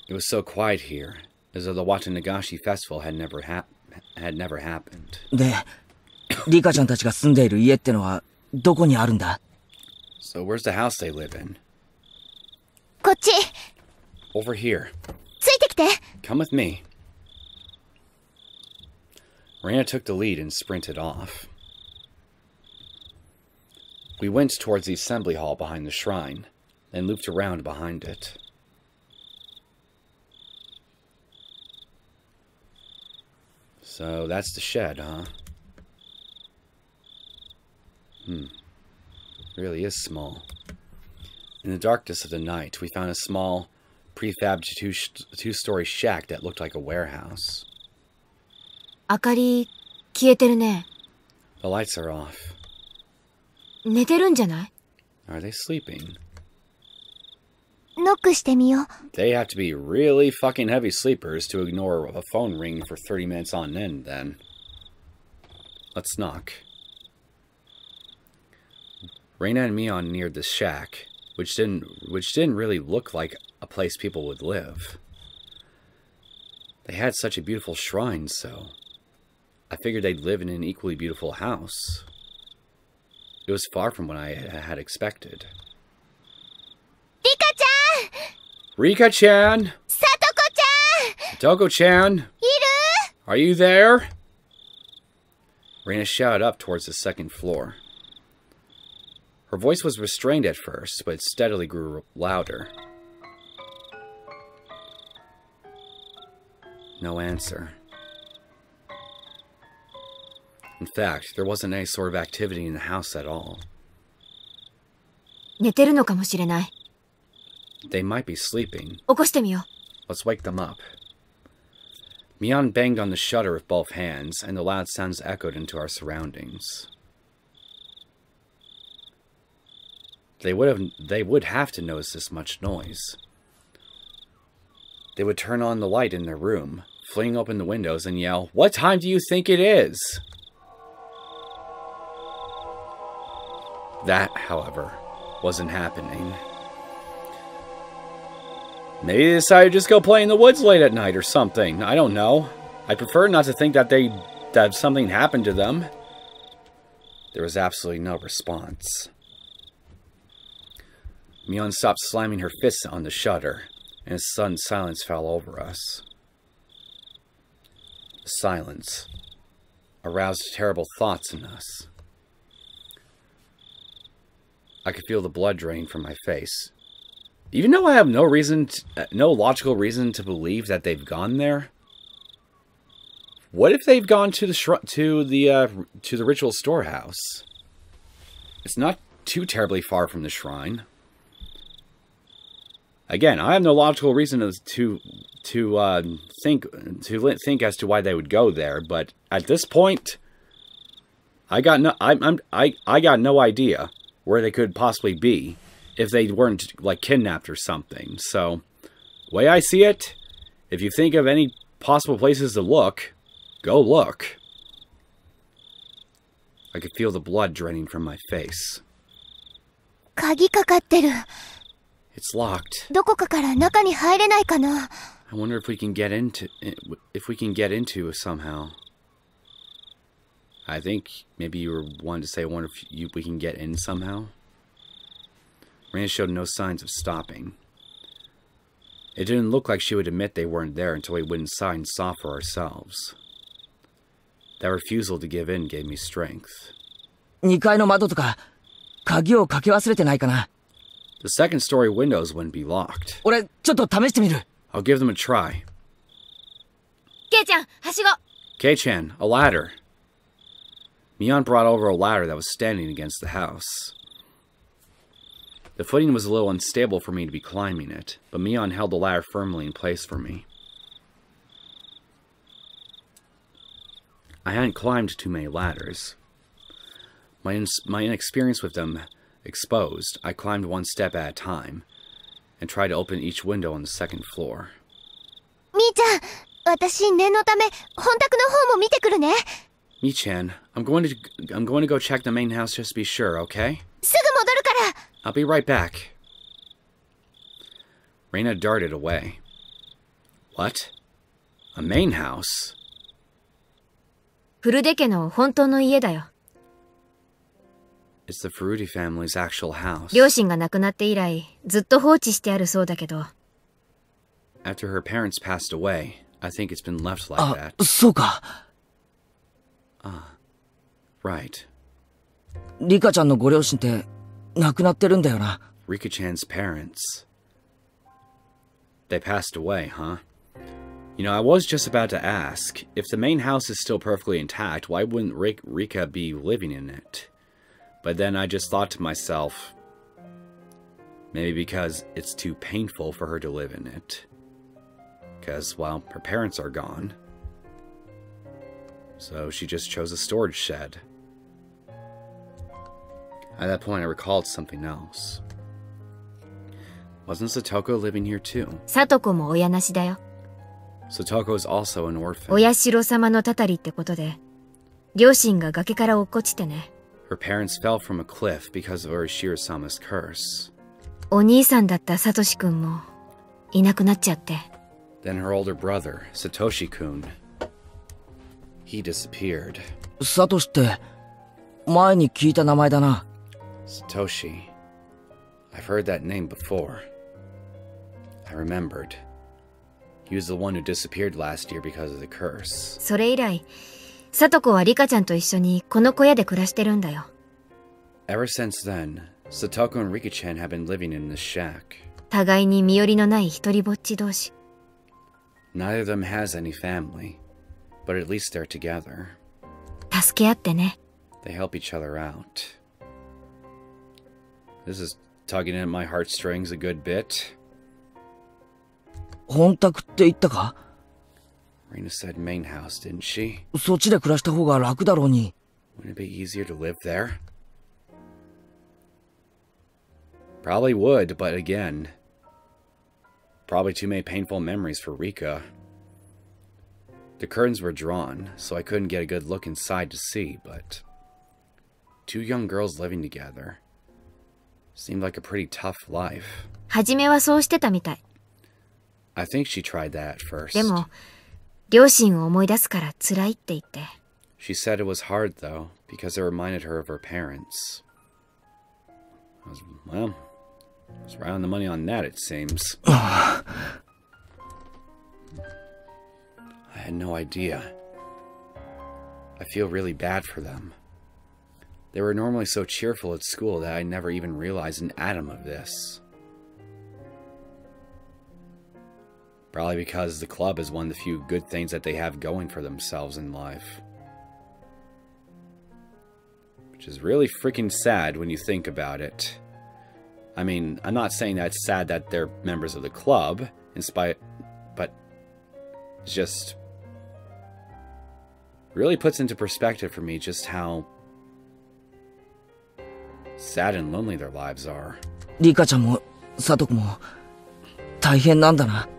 It was so quiet here, as though the Watanagashi festival had never happened. で、リカちゃんたちが住んでいる家ってのはどこにあるんだ？ So where's the house they live in? こっち。 Over here. ついてきて。 Come with me. Rina took the lead and sprinted off. We went towards the assembly hall behind the shrine, then looped around behind it. So that's the shed, huh? Really is small. In the darkness of the night, we found a small, prefabbed two-story shack that looked like a warehouse. 明かり消えてるね。 The lights are off. 寝てるんじゃない？ Are they sleeping? ノックしてみよう。 They have to be really fucking heavy sleepers to ignore a phone ring for 30 minutes on end, then. Let's knock. Reina and Mion neared the shack, which didn't really look like a place people would live. They had such a beautiful shrine, so I figured they'd live in an equally beautiful house. It was far from what I had expected. Rika-chan! Rika-chan! Satoko-chan! Satoko-chan! Iru? Are you there? Reina shouted up towards the second floor. Her voice was restrained at first, but it steadily grew louder. No answer. In fact, there wasn't any sort of activity in the house at all. 寝てるのかもしれない。 They might be sleeping. 起こしてみよう。 Let's wake them up. Mion banged on the shutter with both hands, and the loud sounds echoed into our surroundings. They would have to notice this much noise. They would turn on the light in their room, fling open the windows, and yell, "What time do you think it is?" That, however, wasn't happening. Maybe they decided to just go play in the woods late at night or something. I don't know. I prefer not to think that something happened to them. There was absolutely no response. Mion stopped slamming her fists on the shutter, and a sudden silence fell over us. The silence aroused terrible thoughts in us. I could feel the blood drain from my face. Even though I have no logical reason to believe that they've gone there. What if they've gone to the ritual storehouse? It's not too terribly far from the shrine. Again, I have no logical reason to think as to why they would go there, but at this point, I got no idea where they could possibly be if they weren't like kidnapped or something. So, the way I see it, if you think of any possible places to look, go look. I could feel the blood draining from my face. 鍵かかってる。 It's locked. どこかから中に入れないかな。 I wonder if we can get into it somehow. I think maybe you were wanting to say, I wonder if we can get in somehow. Reina showed no signs of stopping. It didn't look like she would admit they weren't there until we went inside and saw for ourselves. That refusal to give in gave me strength. 2階の窓とか、鍵をかけ忘れてないかな。 The second story windows wouldn't be locked. 俺、ちょっと試してみる。 I'll give them a try. ケイちゃん、はしご。 Kei-chan, a ladder. Mion brought over a ladder that was standing against the house. The footing was a little unstable for me to be climbing it, but Mion held the ladder firmly in place for me. I hadn't climbed too many ladders. My inexperience with them exposed, I climbed one step at a time, and tried to open each window on the second floor. みーちゃん、私念のため本宅の方も見てくるね。 Mi-chan, I'm going to go check the main house just to be sure, okay? すぐ戻るから。 I'll be right back. Reina darted away. What? A main house? フルデ家の本当の家だよ。 It's the Ferruti family's actual house. 両親が亡くなって以来、ずっと放置してあるそうだけど。 After her parents passed away, I think it's been left like あ、 that. そうか。 Right. リカちゃんのご両親って亡くなってるんだよな。 Rika-chan's parents. They passed away, huh? You know, I was just about to ask, if the main house is still perfectly intact, why wouldn't Rika be living in it? But then I just thought to myself, maybe because it's too painful for her to live in it. Because, well, her parents are gone. So she just chose a storage shed. At that point, I recalled something else. Wasn't Satoko living here too? サトコも親なしだよ。 Satoko is also an orphan. お社様のたたりってことで、両親が崖から落っこちてね。 Her parents fell from a cliff because of Urashiro-sama's curse. お兄さんだったサトシ君もいなくなっちゃって。 Then her older brother, Satoshi-kun, he disappeared. サトシって前に聞いた名前だな。 Satoshi. I've heard that name before. I remembered. He was the one who disappeared last year because of the curse. それ以来、サトコはリカちゃんと一緒にこの小屋で暮らしてるんだよ。 Ever since then, Satoko and Rika-chan have been living in this shack. 互いに身寄りのない一人ぼっち同士。 Neither of them has any family, but at least they're together. 助け合ってね。 They help each other out. This is tugging at my heartstrings a good bit. 本宅って言ったか？ Rina said main house, didn't she? そっちで暮らした方が楽だろうに。 Wouldn't it be easier to live there? Probably would, but again, probably too many painful memories for Rika. The curtains were drawn, so I couldn't get a good look inside to see, but two young girls living together seemed like a pretty tough life. 初めはそうしてたみたい。 I think she tried that at first. でも、両親を思い出すから辛いって言って。 She said it was hard, though, because it reminded her of her parents. I was right on the money on that, it seems. I had no idea. I feel really bad for them. They were normally so cheerful at school that I never even realized an atom of this. Probably because the club is one of the few good things that they have going for themselves in life. Which is really freaking sad when you think about it. I mean, I'm not saying that it's sad that they're members of the club, but it's just really puts into perspective for me just how sad and lonely their lives are. リカちゃんもサトコも大変なんだな。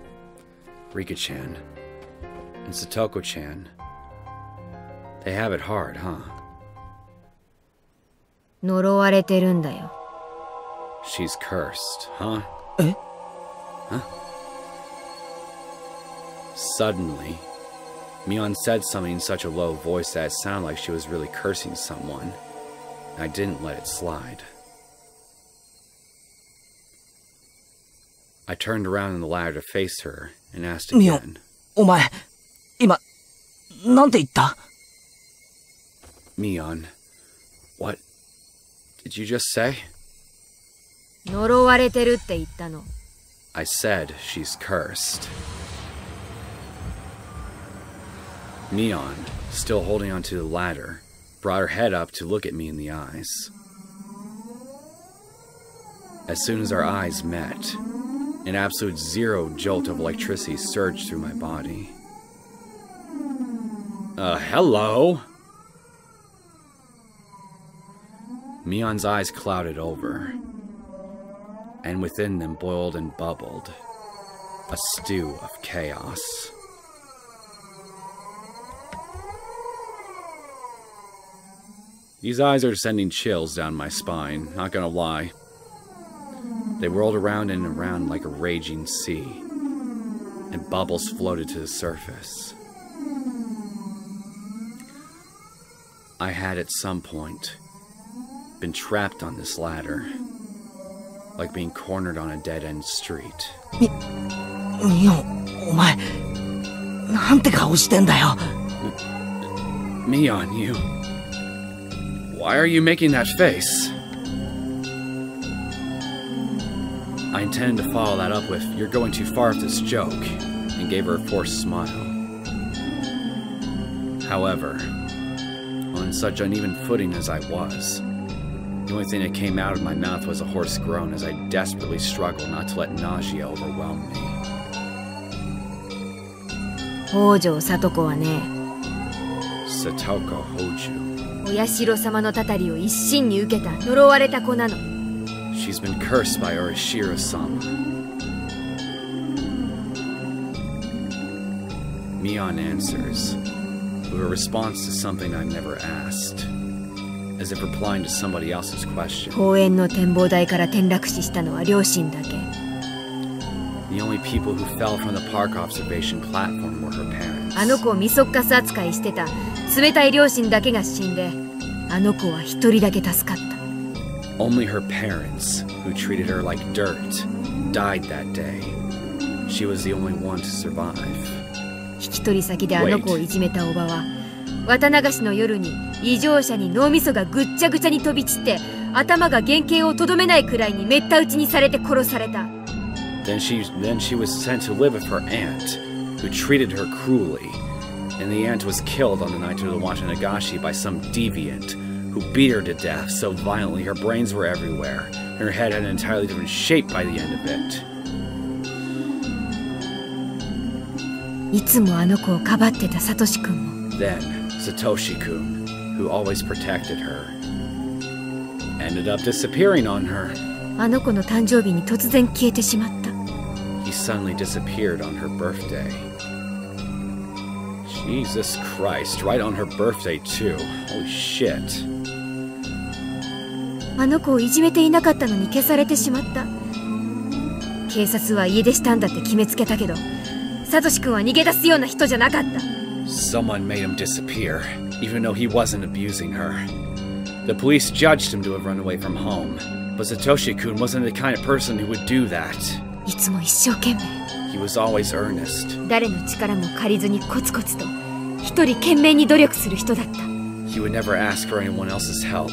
Rika-chan and Satoko-chan, they have it hard, huh? 呪われてるんだよ。 She's cursed, huh? え？ Huh? Suddenly, Mion said something in such a low voice that it sounded like she was really cursing someone. I didn't let it slide. I turned around in the ladder to face her and asked again. ミオン、お前、今、なんて言った？ Mion, what did you just say? 呪われてるって言ったの。 I said she's cursed. Mion, still holding onto the ladder, brought her head up to look at me in the eyes. As soon as our eyes met, an absolute zero jolt of electricity surged through my body. Hello? Mion's eyes clouded over, and within them boiled and bubbled a stew of chaos. These eyes are sending chills down my spine, not gonna lie. They whirled around and around like a raging sea, and bubbles floated to the surface. I had at some point been trapped on this ladder, like being cornered on a dead-end street. ミオン、お前、なんて顔してんだよ。 Mion, you... Why are you making that face? I intended to follow that up with, "You're going too far with this joke," and gave her a forced smile. However, on such uneven footing as I was, the only thing that came out of my mouth was a hoarse groan as I desperately struggled not to let nausea overwhelm me. 北条サトコはね、Satoko Hoju. お社様のたたりを一身に受けた呪われた子なの。 She's been cursed by Urashiro-sama. Mion answers, with a response to something I've never asked, as if replying to somebody else's question. 公園の展望台から転落死したのは両親だけ。 The only people who fell from the park observation platform were her parents. あの子をミソッカス扱いしてた冷たい両親だけが死んで、あの子は一人だけ助かった。 Only her parents, who treated her like dirt, died that day. She was the only one to survive. 引き取り先であの子をいじめたおばは、綿流しの夜に異常者に脳みそがぐっちゃぐちゃに飛び散って頭が原型をとどめないくらいにめった打ちにされて殺された。 Then she was sent to live with her aunt, who treated her cruelly, and the aunt was killed on the night of the Watanagashi by some deviant, who beat her to death so violently her brains were everywhere, and her head had an entirely different shape by the end of it. いつもあの子をかばってたサトシ君も。 Then, Satoshi-kun, who always protected her, ended up disappearing on her. あの子の誕生日に突然消えてしまった。 He suddenly disappeared on her birthday. Jesus Christ, right on her birthday too. Holy shit. あの子をいじめていなかったのに消されてしまった。警察は家出したんだって決めつけたけど、サトシ君は逃げ出すような人じゃなかった。 Someone made him disappear, even though he wasn't abusing her. The police judged him to have run away from home, but Satoshi-kun wasn't the kind of person who would do that. いつも一生懸命。 He was always earnest. 誰の力も借りずにコツコツと一人懸命に努力する人だった。 He would never ask for anyone else's help.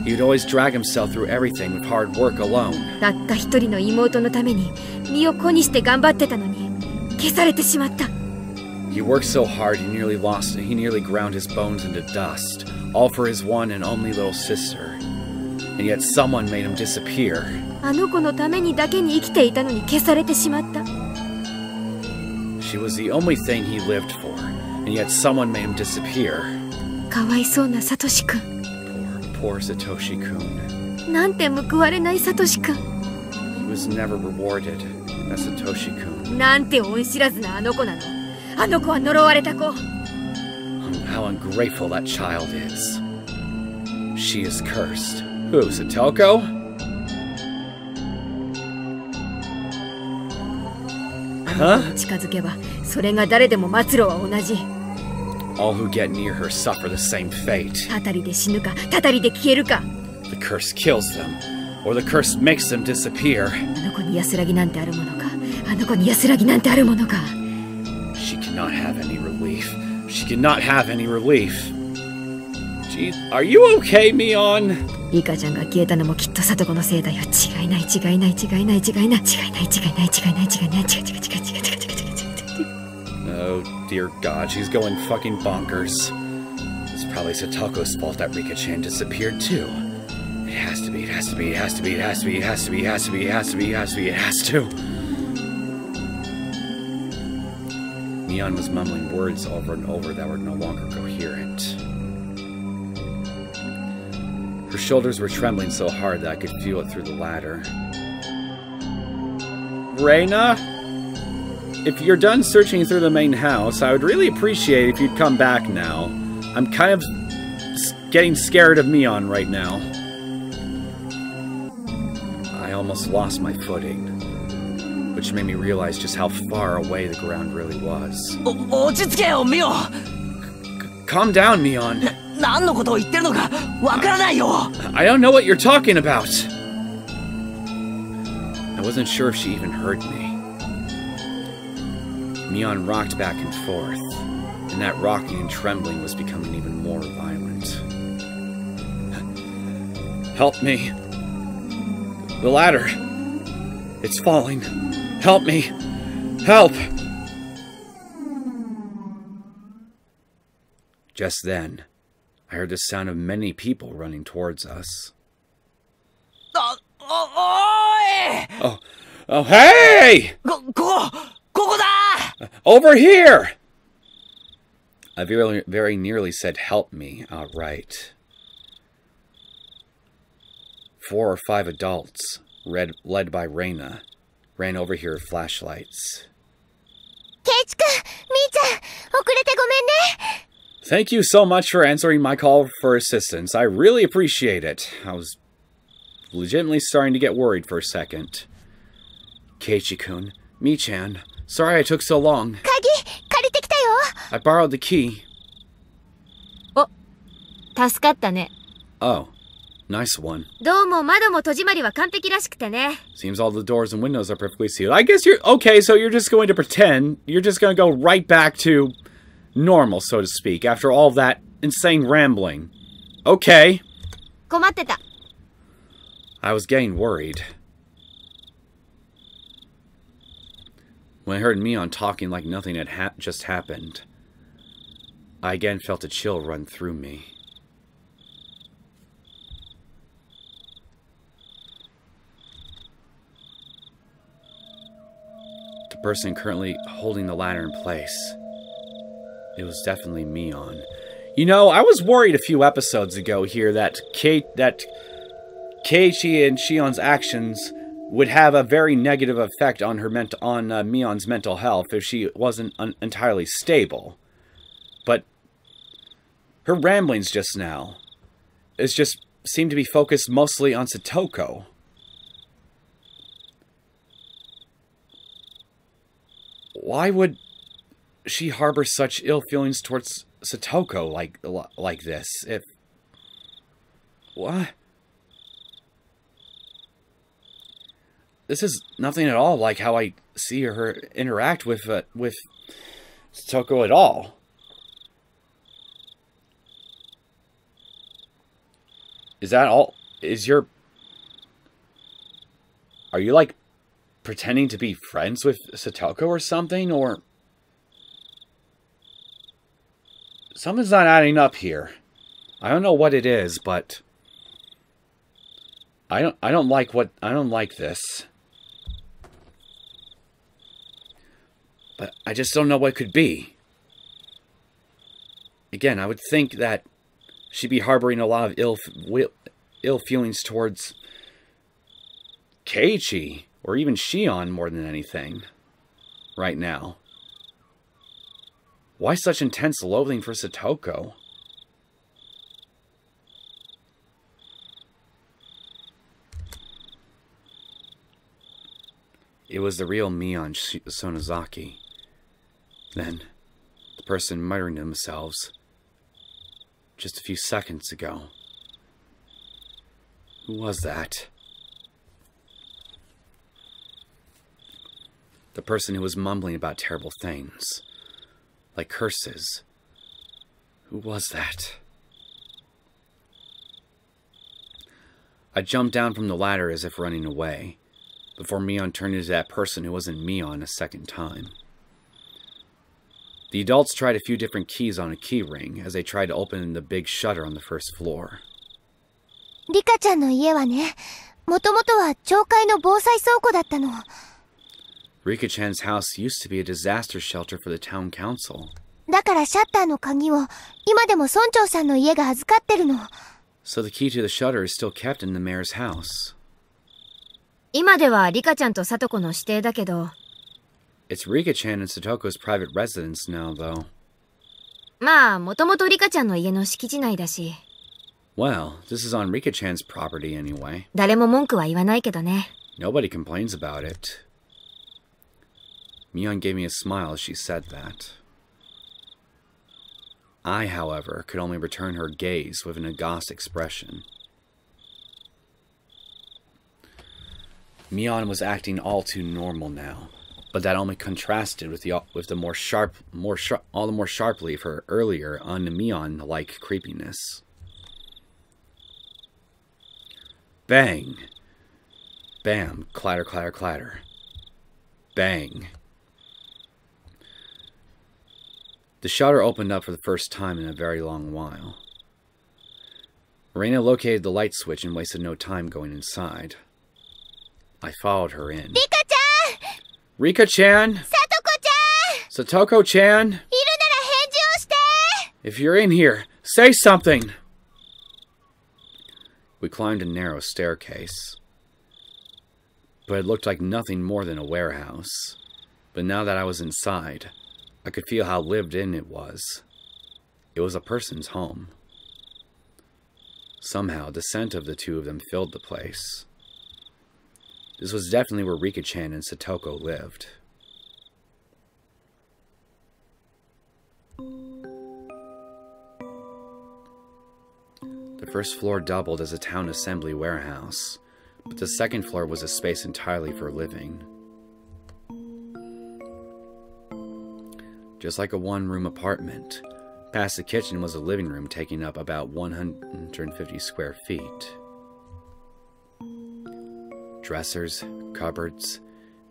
He would always drag himself through everything with hard work alone. たった一人の妹のために身を粉にして頑張ってたのに消されてしまった。 He worked so hard he nearly ground his bones into dust, all for his one and only little sister. And yet someone made him disappear. あの子のためにだけに生きていたのに消されてしまった。 She was the only thing he lived for, and yet someone made him disappear. かわいそうなサトシ君。 Poor Satoshi-kun. なんて報われないサトシ君。 He was never rewarded as Satoshi-kun. なんて恩知らずなあの子なの。あの子は呪われた子。 How ungrateful that child is. She is cursed. Who, Satoko? Huh? 近づけばそれが誰でも末路は同じ。 All who get near her suffer the same fate. たたりで死ぬか、たたりで消えるか。 The curse kills them, or the curse makes them disappear. あの子に安らぎなんてあるものか。あの子に安らぎなんてあるものか。 She cannot have any relief. She cannot have any relief. Jeez, are you okay, Mion? リカちゃんが消えたのもきっとサトコのせいだよ。違いない違いない違いない違いない違いない違いない違いない違いない違いない違う違う違う違う違う違う違う違う違う。 Oh dear God, she's going fucking bonkers. It's probably Satoko's fault that Rika-chan disappeared too. It has to be, it has to be, it has to be, it has to be, it has to be, it has to be, it has to be, it has to be, it has to. Mion was mumbling words over and over that were no longer coherent. Her shoulders were trembling so hard that I could feel it through the ladder. Reina? If you're done searching through the main house, I would really appreciate if you'd come back now. I'm kind of getting scared of Mion right now. I almost lost my footing, which made me realize just how far away the ground really was. 落ち着けよ、ミオ。 Calm down, Mion. 何のことを言ってるのかわからないよ。 I don't know what you're talking about. I wasn't sure if she even heard me. Mion rocked back and forth, and that rocking and trembling was becoming even more violent. Help me. The ladder. It's falling. Help me. Help! Just then, I heard the sound of many people running towards us. おい！ Oh, hey! ここだ！ Over here! I very nearly said help me outright. 4 or 5 adults, led by Reina, ran over here with flashlights. Keiichi-kun, Mii-chan, 遅れてごめんね. Thank you so much for answering my call for assistance. I really appreciate it. I was legitimately starting to get worried for a second. Keiichi-kun, Mii-chan, sorry I took so long. 鍵、借りてきたよ. I borrowed the key. お、助かったね。 Oh, nice one. どうも窓も戸締まりは完璧らしくてね。 Seems all the doors and windows are perfectly sealed. I guess you're... Okay, so you're just going to pretend. You're just going to go right back to normal, so to speak, after all that insane rambling. Okay. 困ってた。 I was getting worried. When I heard Mion talking like nothing had just happened, I again felt a chill run through me. The person currently holding the ladder in place. It was definitely Mion. You know, I was worried a few episodes ago here that Keiichi and Shion's actions would have a very negative effect on her Mion's mental health if she wasn't entirely stable. But her ramblings just now seemed to be focused mostly on Satoko. Why would she harbor such ill feelings towards Satoko like this? If... What? This is nothing at all like how I see her interact with Satoko at all. Is that all? Are you like pretending to be friends with Satoko or something, or something's not adding up here. I don't know what it is, but I don't like this. But I just don't know what it could be. Again, I would think that she'd be harboring a lot of ill feelings towards Keiichi, or even Shion more than anything, right now. Why such intense loathing for Satoko? It was the real Mion Sonozaki. Then, the person muttering to themselves just a few seconds ago. Who was that? The person who was mumbling about terrible things, like curses. Who was that? I jumped down from the ladder as if running away, before Mion turned into that person who wasn't Mion a second time. The adults tried a few different keys on a key ring as they tried to open the big shutter on the first floor. Rika-chanの家はね、もともとは町会の防災倉庫だったの。Rika-chan's house used to be a disaster shelter for the town council. だからシャッターの鍵を今でも村長さんの家が預かってるの。So the key to the shutter is still kept in the mayor's house. 今ではリカちゃんとサトコの指定だけど。It's Rika-chan and Satoko's private residence now, though. まあ、もともとリカちゃんの家の敷地内だし。Well, this is on Rika-chan's property anyway. 誰も文句は言わないけどね。Nobody complains about it. Mion gave me a smile as she said that. I, however, could only return her gaze with an aghast expression. Mion was acting all too normal now, but that only contrasted with the more sharply of her earlier un-Mion-like creepiness. Bang! Bam! Clatter, clatter, clatter. Bang! The shutter opened up for the first time in a very long while. Reina located the light switch and wasted no time going inside. I followed her in. Rika-chan! Rika-chan! Satoko-chan! Satoko-chan! いるなら返事をして! If you're in here, say something! We climbed a narrow staircase, but it looked like nothing more than a warehouse. But now that I was inside, I could feel how lived in it was. It was a person's home. Somehow, the scent of the two of them filled the place. This was definitely where Rika-chan and Satoko lived. The first floor doubled as a town assembly warehouse, but the second floor was a space entirely for living. Just like a one-room apartment, past the kitchen was a living room taking up about 150 square feet. Dressers, cupboards,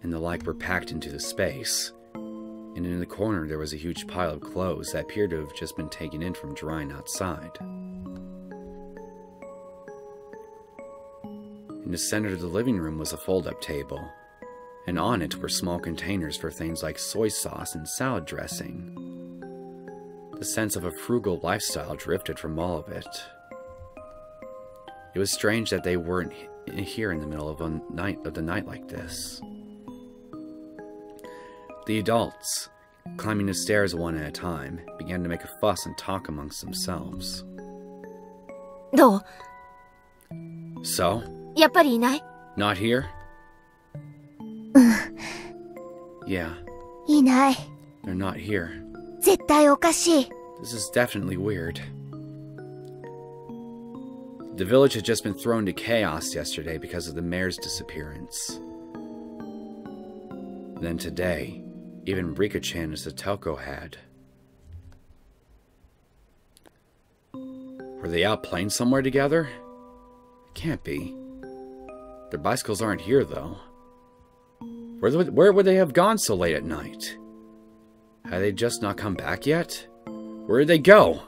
and the like were packed into the space, and in the corner there was a huge pile of clothes that appeared to have just been taken in from drying outside. In the center of the living room was a fold-up table, and on it were small containers for things like soy sauce and salad dressing. The sense of a frugal lifestyle drifted from all of it. It was strange that they weren't here in the middle of the night like this. The adults, climbing the stairs one at a time, began to make a fuss and talk amongst themselves. どう? So? やっぱりいない? Not here? Yeah. いない。 They're not here. 絶対おかしい。 This is definitely weird. The village had just been thrown to chaos yesterday because of the mayor's disappearance. Then today, even Rika-chan and Satoko had. Were they out playing somewhere together? Can't be. Their bicycles aren't here, though. Where would they have gone so late at night? Had they just not come back yet? Where did they go?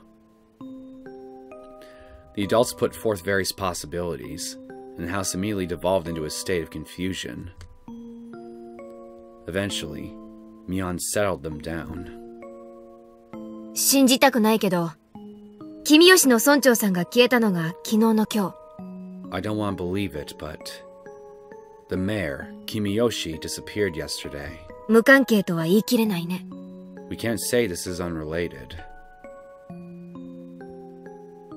The adults put forth various possibilities, and the house immediately devolved into a state of confusion. Eventually, Mion settled them down. 信じたくないけど、君吉の村長さんが消えたのが昨日の今日。I don't want to believe it, but the mayor, Kimiyoshi, disappeared yesterday. 無関係とは言い切れないね。We can't say this is unrelated.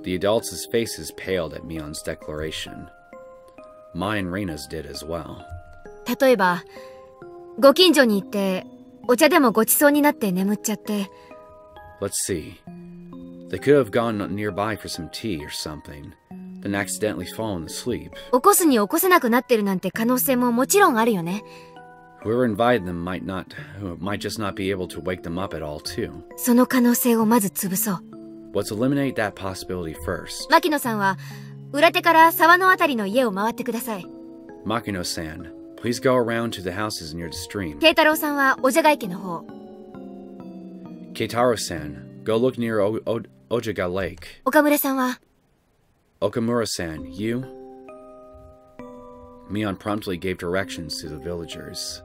The adults' faces paled at Mion's declaration. Mine and Reina's did as well. 例えば、ご近所に行って、お茶でもごちそうになって眠っちゃって。Let's see. They could have gone nearby for some tea or something, then accidentally fallen asleep. 起こすに起こせなくなってるなんて可能性ももちろんあるよね。Whoever invited them might just not be able to wake them up at all, too. その可能性をまず潰そう。Let's eliminate that possibility first. 牧野さんは、裏手から沢のあたりの家を回ってください。Makino-san, please go around to the houses near the stream. 慶太郎さんは、おじゃが池の方。Keitaro-san, go look near Ojaga Lake. 岡村さんは、Okamura-san, you? Mion promptly gave directions to the villagers.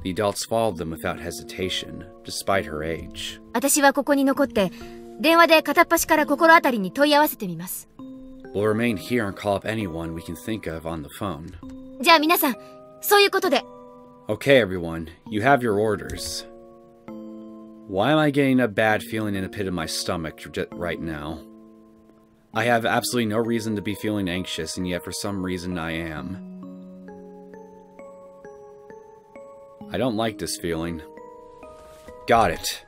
The adults followed them without hesitation, despite her age. 私はここに残って、電話で片っ端から心当たりに問い合わせてみます。We'll remain here and call up anyone we can think of on the phone. じゃあ皆さん、そういうことで。Okay, everyone, you have your orders. Why am I getting a bad feeling in the pit of my stomach right now? I have absolutely no reason to be feeling anxious, and yet for some reason I am. I don't like this feeling. Got it.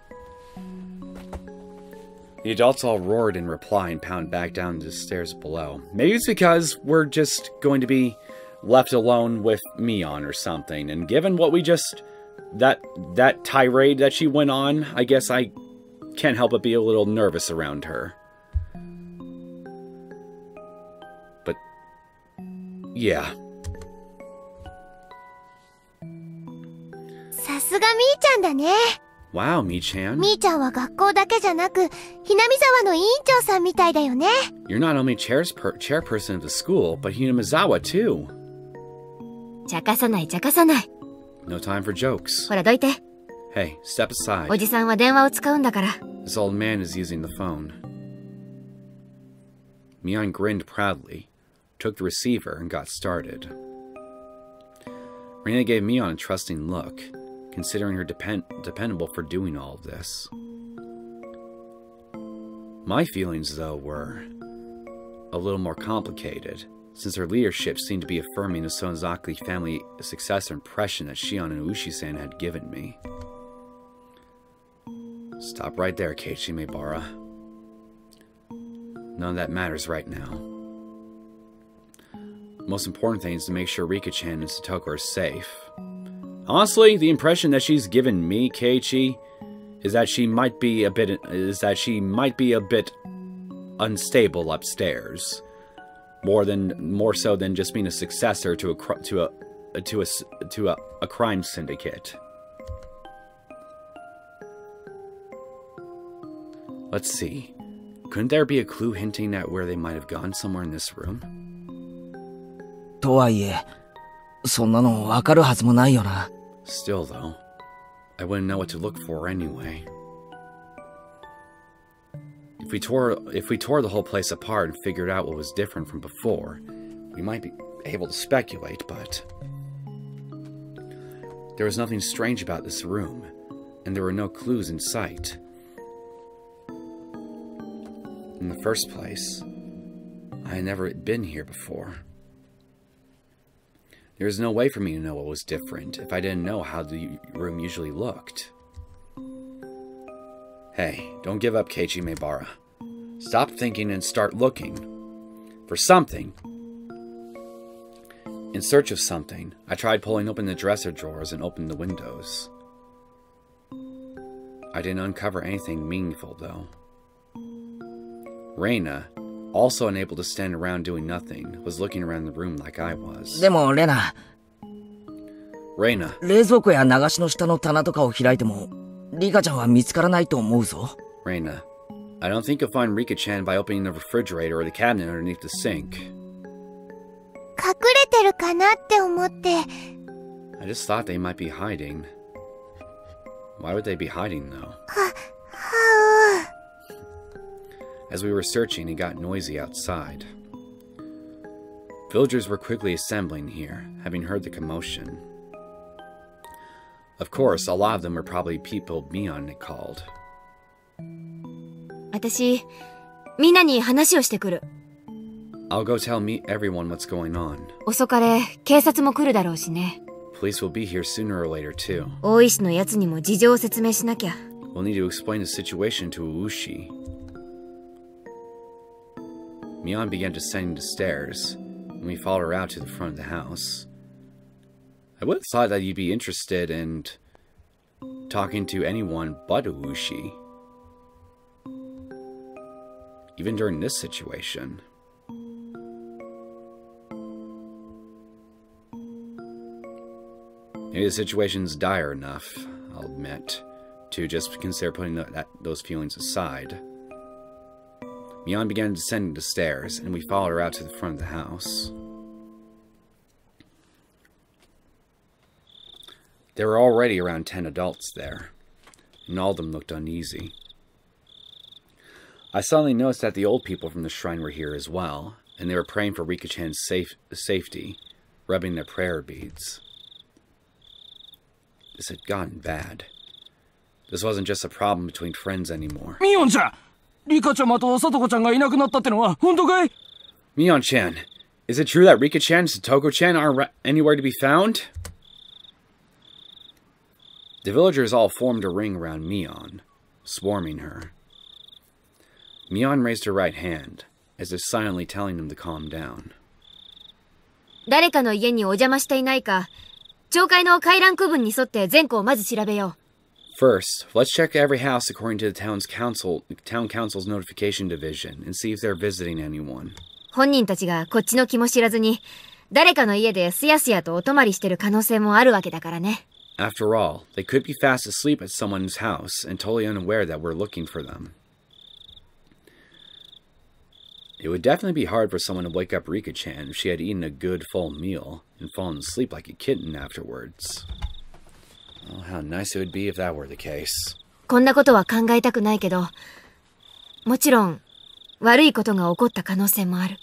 The adults all roared in reply and pounded back down the stairs below. Maybe it's because we're just going to be left alone with Mion or something. And given what we just... That tirade that she went on, I guess I can't help but be a little nervous around her. But... yeah. さすがみーちゃんだね。Wow, Mi-chan. みーちゃんは学校だけじゃなく、ひなみ沢の委員長さんみたいだよね。You're not only chairperson of the school, but Hinamizawa too. 茶化さない茶化さない。 No time for jokes. ほらどいて。Hey, step aside. おじさんは電話を使うんだから。This old man is using the phone. Mion grinned proudly, took the receiver, and got started. Rina gave Mion a trusting look, considering her dependable for doing all of this. My feelings, though, were a little more complicated, since her leadership seemed to be affirming the Sonozaki family successor impression that Shion and Ushi-san had given me. Stop right there, Keiichi Maebara. None of that matters right now. The most important thing is to make sure Rika-chan and Satoko are safe. Honestly, the impression that she's given me, Keiichi, is that she might be a bit unstable upstairs, more so than just being a successor to a crime syndicate. Let's see. Couldn't there be a clue hinting at where they might have gone somewhere in this room? とはいえ、そんなのわかるはずもないよな。 Still, though, I wouldn't know what to look for anyway. If we tore the whole place apart and figured out what was different from before, we might be able to speculate, but there was nothing strange about this room, and there were no clues in sight. In the first place, I had never been here before. There was no way for me to know what was different if I didn't know how the room usually looked. Hey, don't give up, Keiichi Maebara. Stop thinking and start looking for something. In search of something, I tried pulling open the dresser drawers and opened the windows. I didn't uncover anything meaningful, though. Reina, also unable to stand around doing nothing, was looking around the room like I was. でも、レナ。 Reina. 冷蔵庫や流しの下の棚とかを開いても、リカちゃんは見つからないと思うぞ。 Reina, I don't think you'll find Rika-chan by opening the refrigerator or the cabinet underneath the sink. 隠れてるかなって思って。 I just thought they might be hiding. Why would they be hiding, though? As we were searching, it got noisy outside. Villagers were quickly assembling here, having heard the commotion. Of course, a lot of them were probably people Mion had called. 私、みんなに話をしてくる。 I'll go tell everyone what's going on. 遅かれ、警察も来るだろうしね。 Police will be here sooner or later, too. 大石のやつにも事情を説明しなきゃ。 We'll need to explain the situation to Ushi. Mion began descending the stairs, and we followed her out to the front of the house. I would have thought that you'd be interested in talking to anyone but Ushi. Even during this situation. Maybe the situation's dire enough, I'll admit, to just consider putting those feelings aside. Mion began descending the stairs, and we followed her out to the front of the house. There were already around 10 adults there, and all of them looked uneasy. I suddenly noticed that the old people from the shrine were here as well, and they were praying for Rika-chan's safety, rubbing their prayer beads. This had gotten bad. This wasn't just a problem between friends anymore. Mion-chan! Rika-chanとSatoko-chanがいなくなったってのは本当かい? Mion-chan, is it true that Rika-chan and Satoko-chan aren't anywhere to be found? The villagers all formed a ring around Mion, swarming her. Mion raised her right hand, as if silently telling them to calm down. 誰かの家にお邪魔していないか、町会の回覧区分に沿って全校をまず調べよう。 First, let's check every house according to the town council's notification division and see if they're visiting anyone. 本人たちがこっちの気も知らずに、誰かの家ですやすやとお泊まりしてる可能性もあるわけだからね。 After all, they could be fast asleep at someone's house and totally unaware that we're looking for them. It would definitely be hard for someone to wake up Rika-chan if she had eaten a good full meal and fallen asleep like a kitten afterwards. Oh, how nice it would be if that were the case. こんなことは考えたくないけど、もちろん悪いことが起こった可能性もある。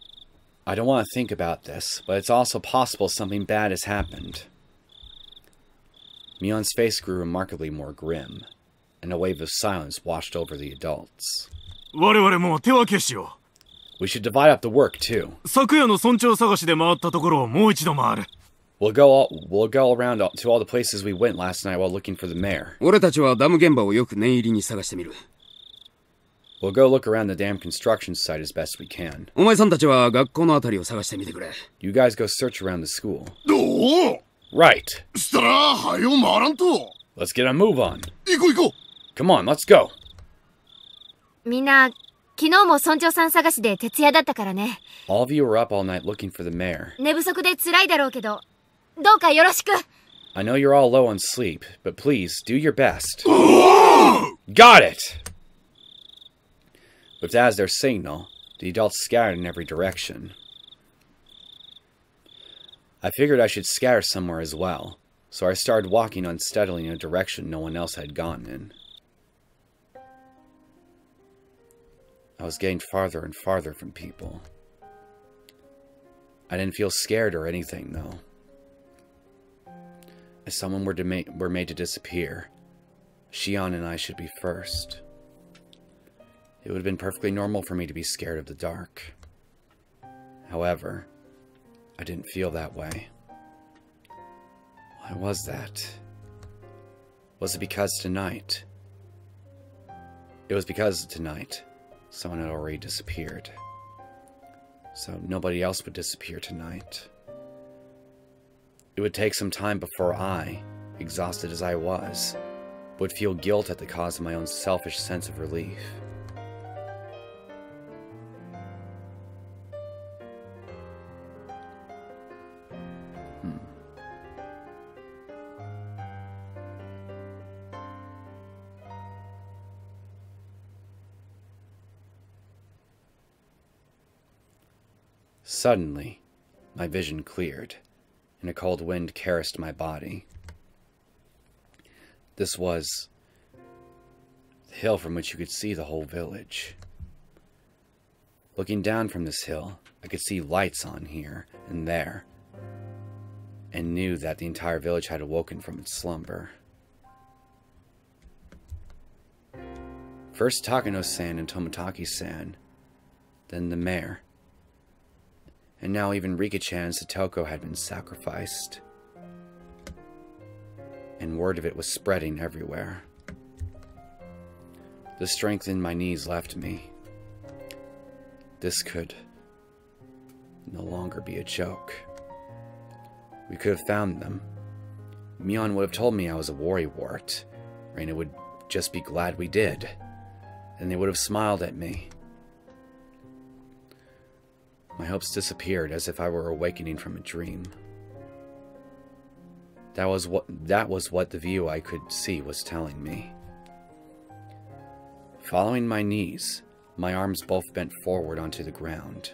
I don't want to think about this, but it's also possible something bad has happened. Mion's face grew remarkably more grim, and a wave of silence washed over the adults. 我々も手分けしよ We should divide up the work, too. う。昨夜の村長探しで回ったところをもう一度回る。We'll go around to all the places we went last night while looking for the mayor. 俺たちはダム現場をよく念入りに探してみる。We'll go look around the dam construction site as best we can. お前さんたちは学校のあたりを探してみてくれ。You guys go search around the school. どう Right. したら、はよ回らんと。Let's get a move on. 行こう行こ Come on, let's go. みんな、昨日も村長さん探しで徹夜だったからね。All of you were up all night looking for the mayor. 寝不足で辛いだろうけど、どうかよろしく。I know you're all low on sleep, but please do your best. Got it! With that as their signal, the adults scattered in every direction. I figured I should scatter somewhere as well, so I started walking unsteadily in a direction no one else had gone in. I was getting farther and farther from people. I didn't feel scared or anything, though. If someone were made to disappear, Shion and I should be first. It would have been perfectly normal for me to be scared of the dark. However, I didn't feel that way. Why was that? Was it because tonight? It was because tonight, someone had already disappeared. So nobody else would disappear tonight. It would take some time before I, exhausted as I was, would feel guilt at the cause of my own selfish sense of relief. Suddenly, my vision cleared, and a cold wind caressed my body. This was the hill from which you could see the whole village. Looking down from this hill, I could see lights on here and there, and knew that the entire village had awoken from its slumber. First Takano-san and Tomotaki-san, then the mayor. And now even Rika-chan and Satoko had been sacrificed. And word of it was spreading everywhere. The strength in my knees left me. This could no longer be a joke. We could have found them. Mion would have told me I was a worrywart. Reina would just be glad we did. And they would have smiled at me. My hopes disappeared as if I were awakening from a dream. That was what the view I could see was telling me. Following my knees, my arms both bent forward onto the ground,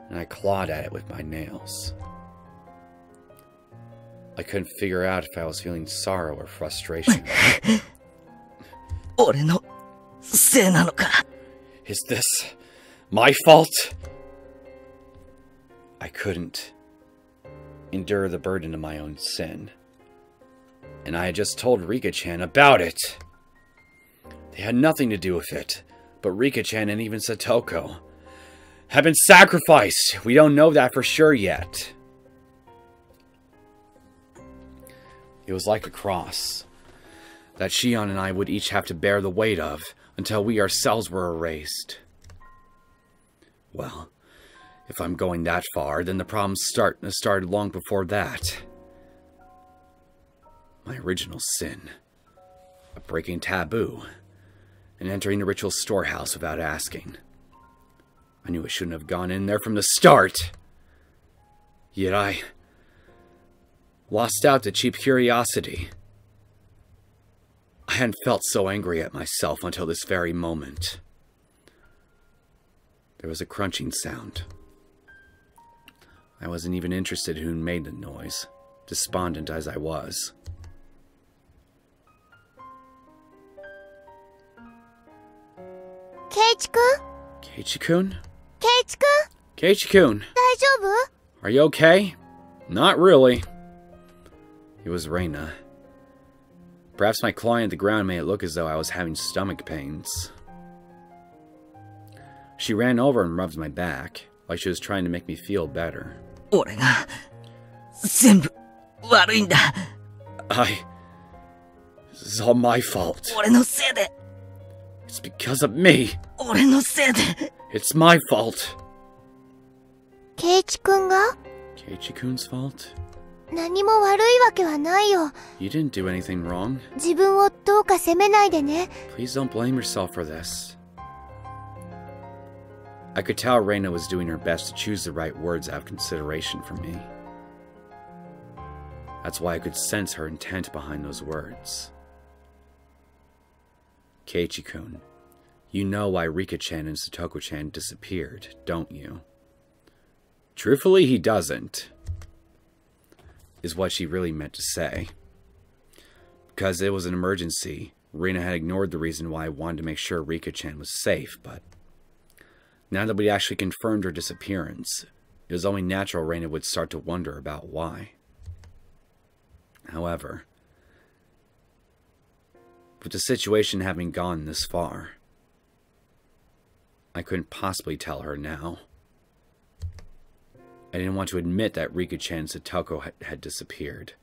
and I clawed at it with my nails. I couldn't figure out if I was feeling sorrow or frustration. 俺のせいなのか? Is this my fault? I couldn't endure the burden of my own sin. And I had just told Rika-chan about it. They had nothing to do with it, but Rika-chan and even Satoko have been sacrificed. We don't know that for sure yet. It was like a cross that Shion and I would each have to bear the weight of until we ourselves were erased. Well, if I'm going that far, then the problems started long before that. My original sin of breaking taboo and entering the ritual storehouse without asking. I knew I shouldn't have gone in there from the start. Yet I lost out to cheap curiosity. I hadn't felt so angry at myself until this very moment. There was a crunching sound. I wasn't even interested in who made the noise, despondent as I was. Keiichi-kun? Keiichi-kun? Keiichi-kun? Keiichi-kun! 大丈夫? Are you okay? Not really. It was Reina. Perhaps my clawing at the ground made it look as though I was having stomach pains. She ran over and rubbed my back, like she was trying to make me feel better. 俺が全部悪いんだ。This is all my fault. 俺のせいで。It's because of me. 俺のせいで。It's my fault. ケイチ君が? Keiichi-kun's fault? 何も悪いわけはないよ。You didn't do anything wrong. 自分をどうか責めないでね。Please don't blame yourself for this. I could tell Reina was doing her best to choose the right words out of consideration for me. That's why I could sense her intent behind those words. Keiichi-kun, you know why Rika-chan and Satoko-chan disappeared, don't you? Truthfully, he doesn't, is what she really meant to say. Because it was an emergency, Reina had ignored the reason why I wanted to make sure Rika-chan was safe, but now that we actually confirmed her disappearance, it was only natural Reina would start to wonder about why. However, with the situation having gone this far, I couldn't possibly tell her now. I didn't want to admit that Rika-chan and Satoko had disappeared.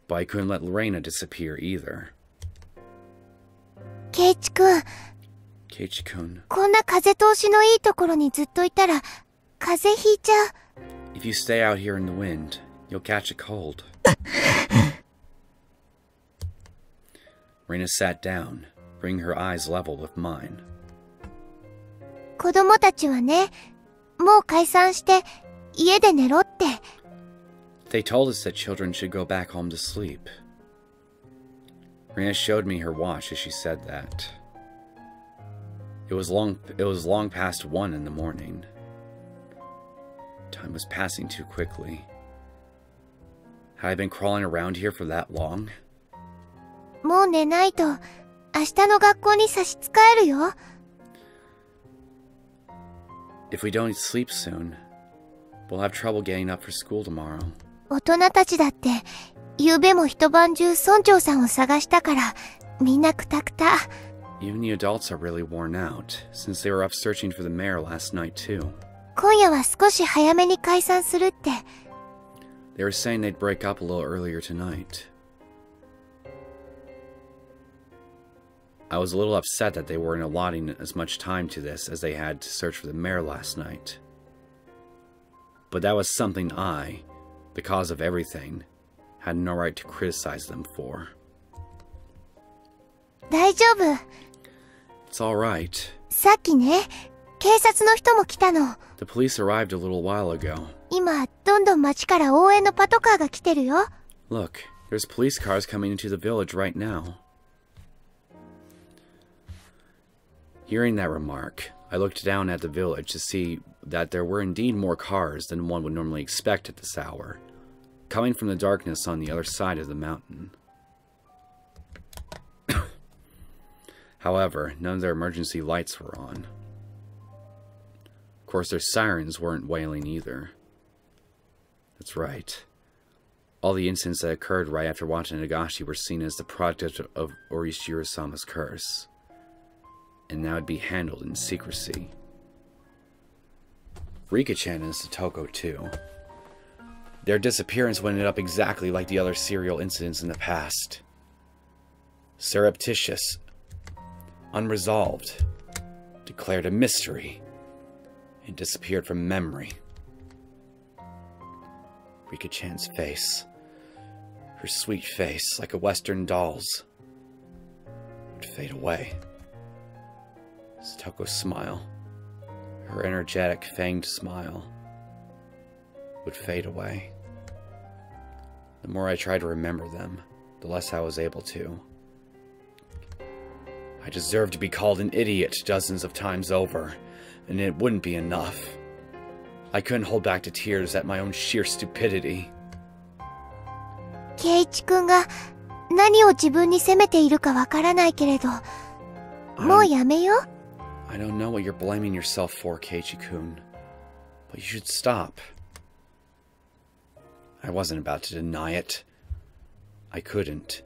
But I couldn't let Reina disappear either. Keiichi-kun. Keiichi-kun. こんな風通しのいいところにずっといたら、風邪ひいちゃう。If you stay out here in the wind, you'll catch a cold. Reina sat down, bringing her eyes level with mine. 子供たちはね、もう解散して家で寝ろって。They told us that children should go back home to sleep. Reina showed me her watch as she said that. It was long past 1 in the morning. Time was passing too quickly. Had I been crawling around here for that long? もう寝ないと、明日の学校に差し支えるよ。If we don't sleep soon, we'll have trouble getting up for school tomorrow. 大人たちだって、昨べも一晩中村長さんを探したから、みんなクタクタ。Even the adults are really worn out, since they were up searching for the mayor last night too. 今夜は少し早めに解散するって。They were saying they'd break up a little earlier tonight. I was a little upset that they weren't allotting as much time to this as they had to search for the mayor last night. But that was something I, the cause of everything, had no right to criticize them for. 大丈夫。It's alright. さっきね、警察の人も来たの。The police arrived a little while ago. 今、どんどん街から応援のパトカーが来てるよ。Look, there's police cars coming into the village right now. Hearing that remark, I looked down at the village to see that there were indeed more cars than one would normally expect at this hour, coming from the darkness on the other side of the mountain. However, none of their emergency lights were on. Of course, their sirens weren't wailing either. That's right. All the incidents that occurred right after Watanabe were seen as the product of Orishiro-sama's curse, and now would be handled in secrecy. Rika-chan and Satoko too. Their disappearance ended up exactly like the other serial incidents in the past. Surreptitious, unresolved, declared a mystery, and disappeared from memory. Rika-chan's face, her sweet face like a Western doll's, would fade away. Satoko's smile, her energetic, fanged smile, would fade away. The more I tried to remember them, the less I was able to. I deserved to be called an idiot dozens of times over, and it wouldn't be enough. I couldn't hold back to tears at my own sheer stupidity. ケイイチ君が何を自分に責めているかわからないけれど、もうやめよう。I don't know what you're blaming yourself for, Keiichi-kun, but you should stop. I wasn't about to deny it. I couldn't.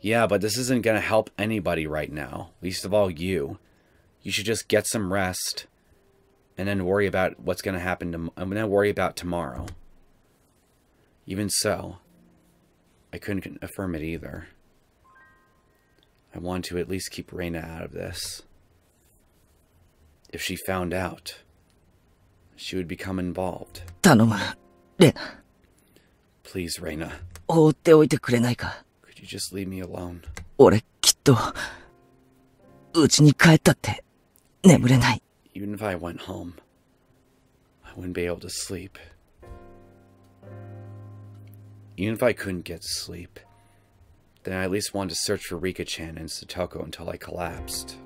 Yeah, but this isn't gonna help anybody right now, least of all you. You should just get some rest, and then worry about what's gonna happen and then worry about tomorrow. Even so, I couldn't affirm it either. I wanted to at least keep Reina out of this. If she found out, she would become involved. 頼む、レナ。 Please, Reina. 放っておいてくれないか。 Could you just leave me alone? 俺、きっと、家に帰ったって、眠れない。 Even if I went home, I wouldn't be able to sleep. Even if I couldn't get to sleep, then I at least wanted to search for Rika-chan and Satoko until I collapsed.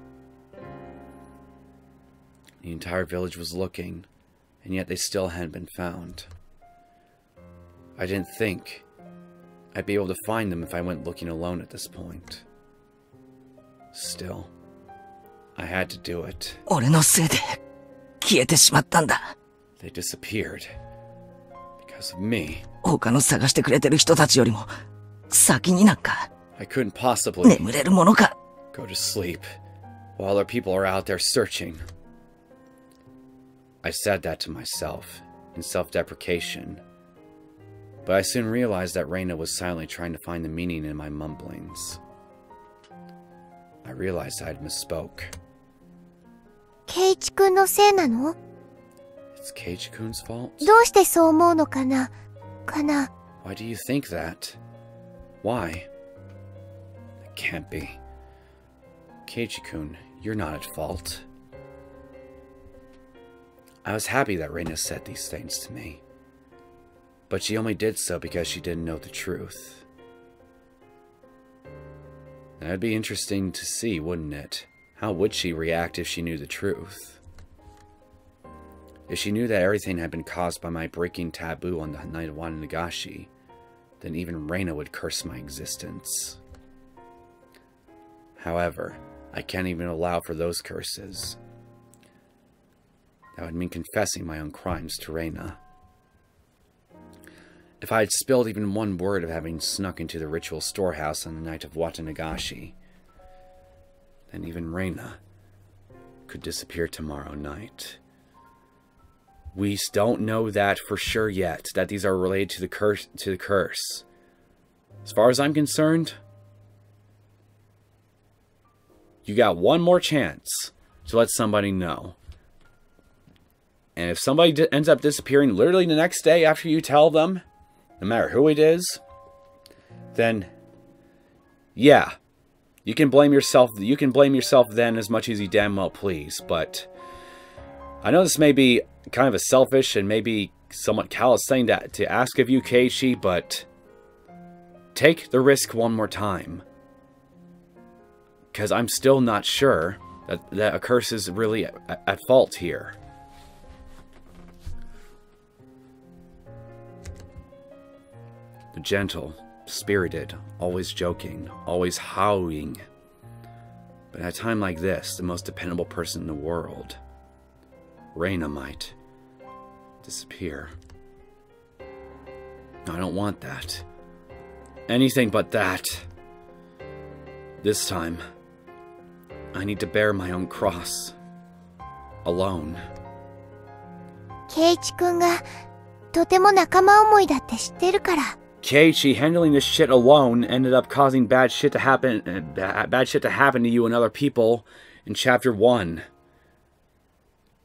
The entire village was looking, and yet they still hadn't been found. I didn't think I'd be able to find them if I went looking alone at this point. Still, I had to do it. 俺のせいで、消えてしまったんだ。 They disappeared. Because of me. 他の探してくれてる人たちよりも、先になんか、 I couldn't possibly 眠れるものか。 go to sleep while other people are out there searching. I said that to myself in self-deprecation, but I soon realized that Reina was silently trying to find the meaning in my mumblings. I realized I had misspoke. ケイチ君のせいなの？ It's Keiichi-kun's fault? どうしてそう思うのかな？ Why do you think that? Why? It can't be. Keiichi-kun, you're not at fault. I was happy that Reina said these things to me, but she only did so because she didn't know the truth. That'd be interesting to see, wouldn't it? How would she react if she knew the truth? If she knew that everything had been caused by my breaking taboo on the night of Wanagashi, then even Reina would curse my existence. However, I can't even allow for those curses. That would mean confessing my own crimes to Reina. If I had spilled even one word of having snuck into the ritual storehouse on the night of Watanagashi, then even Reina could disappear tomorrow night. We don't know that for sure yet, that these are related to the curse. As far as I'm concerned, you got one more chance to let somebody know. And if somebody ends up disappearing literally the next day after you tell them, no matter who it is, then yeah, you can blame yourself. You can blame yourself then as much as you damn well please. But I know this may be kind of a selfish and maybe somewhat callous thing to ask of you, Keiichi, but take the risk one more time. Because I'm still not sure that a curse is really at fault here. The gentle, spirited, always joking, always howling. But at a time like this, the most dependable person in the world, Reina, might disappear. I don't want that. Anything but that. This time, I need to bear my own cross. Alone. ケイチ君がとても仲間思いだって知ってるから。 Keiichi, handling this shit alone ended up causing bad shit to happen to you and other people in Chapter 1.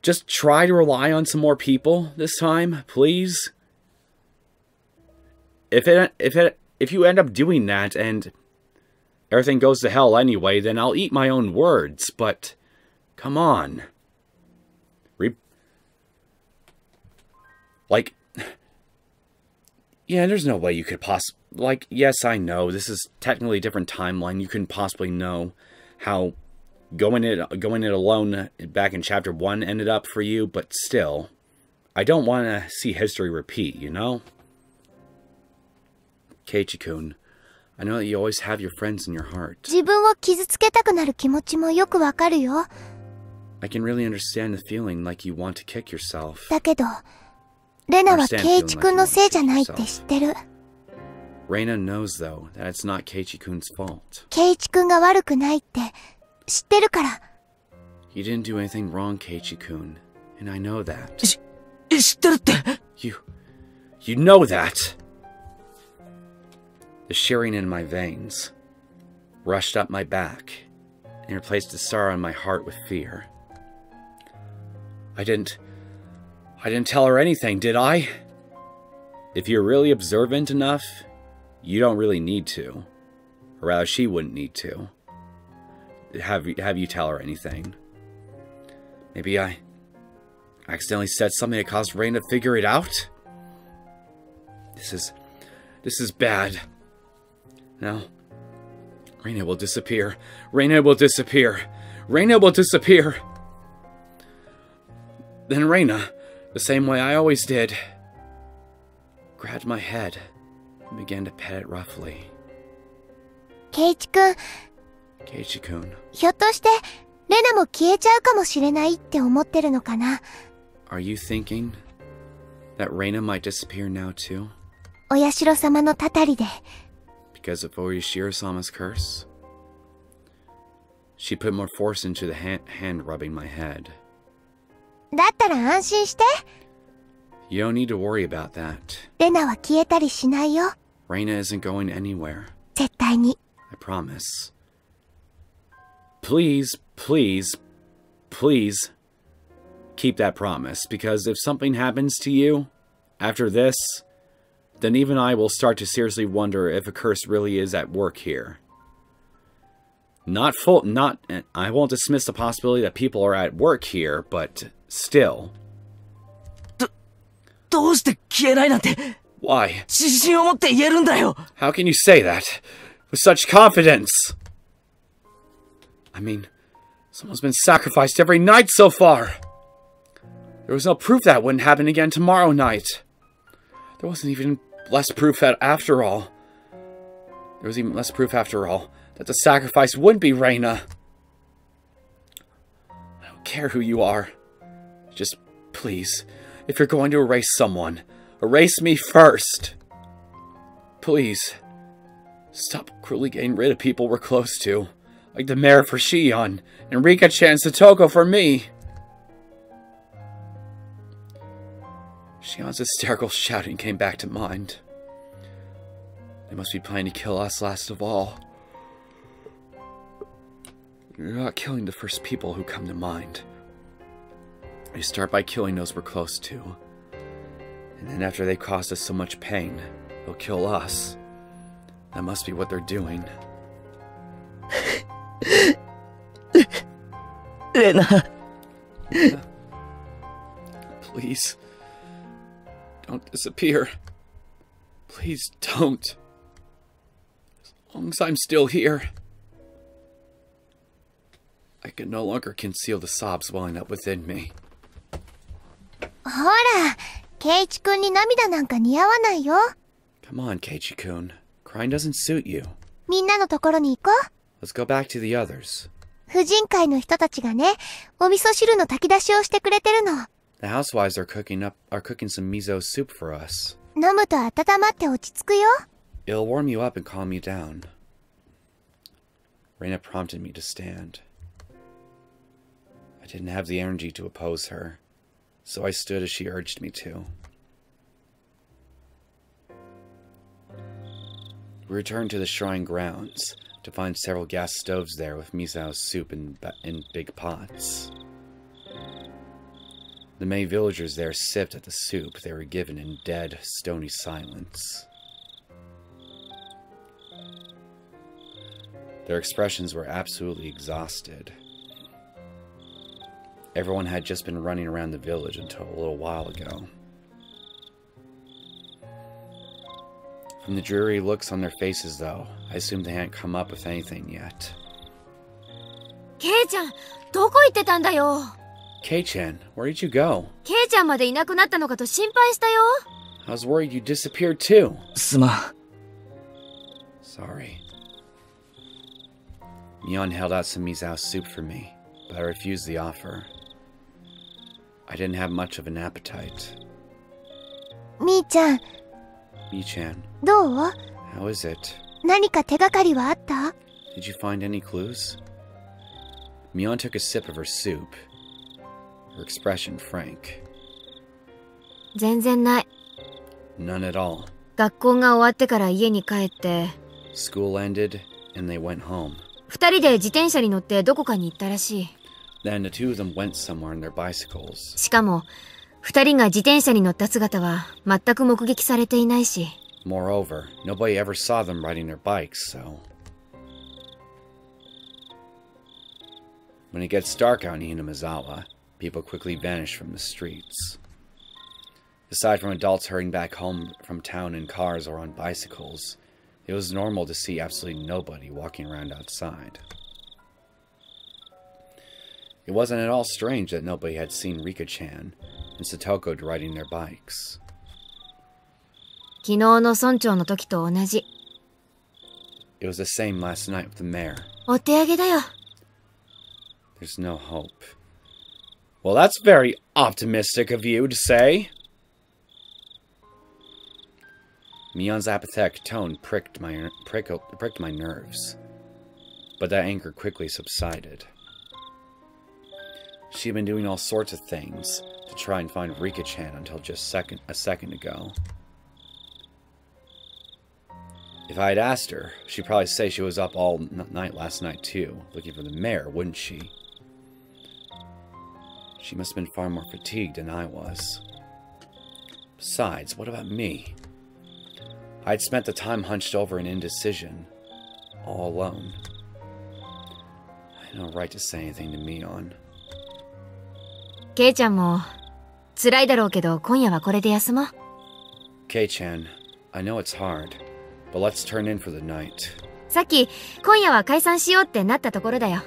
Just try to rely on some more people this time, please. If you end up doing that and everything goes to hell anyway, then I'll eat my own words, but come on. Yeah, there's no way you could possibly... yes, I know, this is technically a different timeline. You couldn't possibly know how going it alone back in Chapter 1 ended up for you, but still, I don't want to see history repeat, you know? Keiichi-kun, I know that you always have your friends in your heart. 自分を傷つけたくなる気持ちもよくわかるよ。I can really understand the feeling like you want to kick yourself. だけど、レナはケイチ君のせいじゃないって知ってる。Reina knows, though, that it's not Keiichi-kun's fault. ケイチ君が悪くないって知ってるから。You didn't do anything wrong, Keiichi-kun, and I know that. 知ってるって。You know that! The shivering in my veins rushed up my back and replaced the sorrow in my heart with fear. I didn't tell her anything, did I? If you're really observant enough, you don't really need to. Or rather, she wouldn't need to. Have you tell her anything. Maybe I accidentally said something that caused Reina to figure it out? This is bad. Now, Reina will disappear. Reina will disappear. Reina will disappear. Then Reina, the same way I always did, grabbed my head and began to pet it roughly. ケイチ君、Keiichi-kun, ひょっとしてレナも消えちゃうかもしれないって思ってるのかな。 are you thinking that Reina might disappear now too? お社様のたたりで。 Because of Oyashiro-sama's curse? She put more force into the hand rubbing my head. だったら安心して。 You don't need to worry about that. レナは消えたりしないよ。 Reina isn't going anywhere. 絶対に。 I promise. Please, please, please keep that promise, because if something happens to you after this, then even I will start to seriously wonder if a curse really is at work here. I won't dismiss the possibility that people are at work here, but still. どうして消えないなんて。 Why? 自信を持って言えるんだよ。 How can you say that with such confidence? I mean, someone's been sacrificed every night so far. There was no proof that wouldn't happen again tomorrow night. There wasn't even less proof after all. There was even less proof after all that the sacrifice wouldn't be Reina. I don't care who you are. Just, please, if you're going to erase someone, erase me first. Please, stop cruelly getting rid of people we're close to, like the mayor for Shion, and Rika and Satoko for me. Shion's hysterical shouting came back to mind. They must be planning to kill us last of all. You're not killing the first people who come to mind. You start by killing those we're close to. And then after they caused us so much pain, they'll kill us. That must be what they're doing. レナ。 Please. Don't disappear. Please don't. As long as I'm still here. I can no longer conceal the sobs welling up within me. ほら、ケイチ君に涙なんか似合わないよ。 Come on, Keiichi-kun. Crying doesn't suit you. みんなのところに行こう。 Let's go back to the others. 婦人会の人たちがね、お味噌汁の炊き出しをしてくれてるの。 The housewives are cooking some miso soup for us. 飲むと温まって落ち着くよ。 It'll warm you up and calm you down. Reina prompted me to stand. I didn't have the energy to oppose her, so I stood as she urged me to. We returned to the shrine grounds to find several gas stoves there with miso soup in big pots. The many villagers there sipped at the soup they were given in dead, stony silence. Their expressions were absolutely exhausted. Everyone had just been running around the village until a little while ago. From the dreary looks on their faces, though, I assumed they hadn't come up with anything yet. ケイちゃん、どこ行ってたんだよ。 Kei-chan, where did you go? ケイちゃんまでいなくなったのかと心配したよ。 I was worried you disappeared too. すまん。 Sorry. Mion held out some miso soup for me, but I refused the offer. I didn't have much of an appetite. みーちゃん、 Mi-chan, どう？ how is it? 何か手がかりはあった？ Did you find any clues? Mion took a sip of her soup, her expression frank. 全然ない。 None at all. 学校が終わってから家に帰って、 School ended, and they went home. 二人で自転車に乗ってどこかに行ったらしい。 Then the two of them went somewhere on their bicycles. しかも、二人が自転車に乗った姿は全く目撃されていないし。 Moreover, nobody ever saw them riding their bikes, so... When it gets dark out in Hinamizawa, people quickly vanish from the streets. Aside from adults hurrying back home from town in cars or on bicycles, it was normal to see absolutely nobody walking around outside. It wasn't at all strange that nobody had seen Rika-chan and Satoko riding their bikes. 昨日の村長の時と同じ。 It was the same last night with the mayor. お手上げだよ。 There's no hope. Well, that's very optimistic of you to say. Mion's apathetic tone pricked my nerves, but that anger quickly subsided. She'd been doing all sorts of things to try and find Rika-chan until just a second ago. If I had asked her, she'd probably say she was up all night last night too, looking for the mayor, wouldn't she? She must have been far more fatigued than I was. Besides, what about me? I'd spent the time hunched over in indecision, all alone. I had no right to say anything to Mion. ケイちゃんも辛いだろうけど今夜はこれで休もう。 Kei-chan, I know it's hard, but let's turn in for the night. さっき今夜は解散しようってなったところだよ。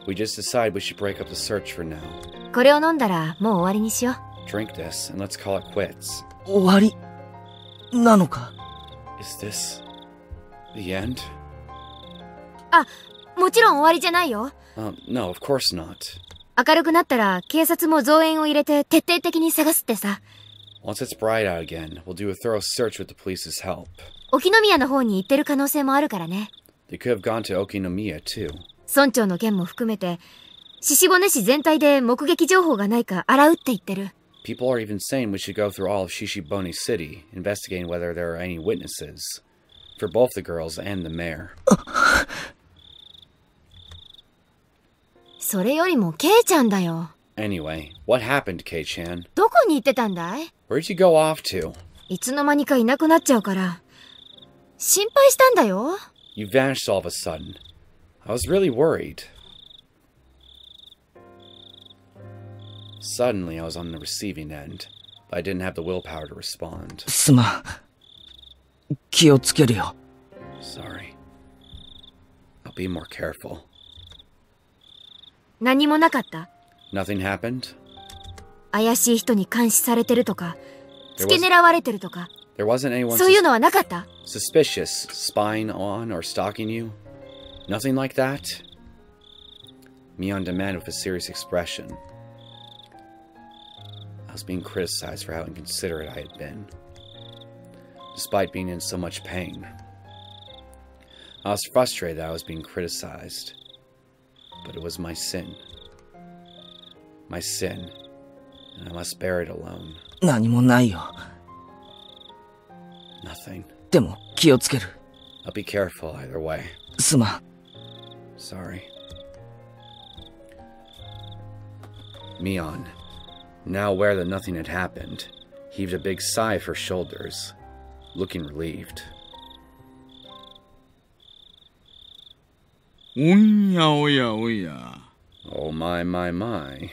We just decided we should break up the search for now. これを飲んだらもう終わりにしよう。 Drink this and let's call it quits. 終わりなのか？ Is this the end? あ、もちろん終わりじゃないよ。 No, of course not. 明るくなったら警察も増援を入れて徹底的に探すってさ。 Once it's bright out again, we'll do a thorough search with the police's help. 沖宮の方に行ってる可能性もあるからね。 They could have gone to Okinomiya too. 村長の件も含めて、獅子骨市全体で目撃情報がないか洗うって言ってる。 People are even saying we should go through all of Shishibone City, investigating whether there are any witnesses. For both the girls and the mayor. それよりもケイちゃんだよ。 Anyway, what happened, Kei-chan? どこに行ってたんだい？ Where'd you go off to? いつの間にかいなくなっちゃうから。心配したんだよ。 You vanished all of a sudden. I was really worried. Suddenly, I was on the receiving end, but I didn't have the willpower to respond. すまん。気をつけるよ。 Sorry. I'll be more careful. 何もなかった？ Nothing happened? 怪しい人に監視されてるとか、付け狙われてるとか、 There wasn't anyone そういうのはなかった？ suspicious spying on or stalking you? Nothing like that? Mion demanded with a serious expression. I was being criticized for how inconsiderate I had been, despite being in so much pain. I was frustrated that I was being criticized, but it was my sin. My sin, and I must bear it alone. 何もないよ。 Nothing. でも気をつける。 I'll be careful either way. すまん。 Sorry. Mion, now aware that nothing had happened, heaved a big sigh of her shoulders, looking relieved. おやおやおや。 Oh my my my.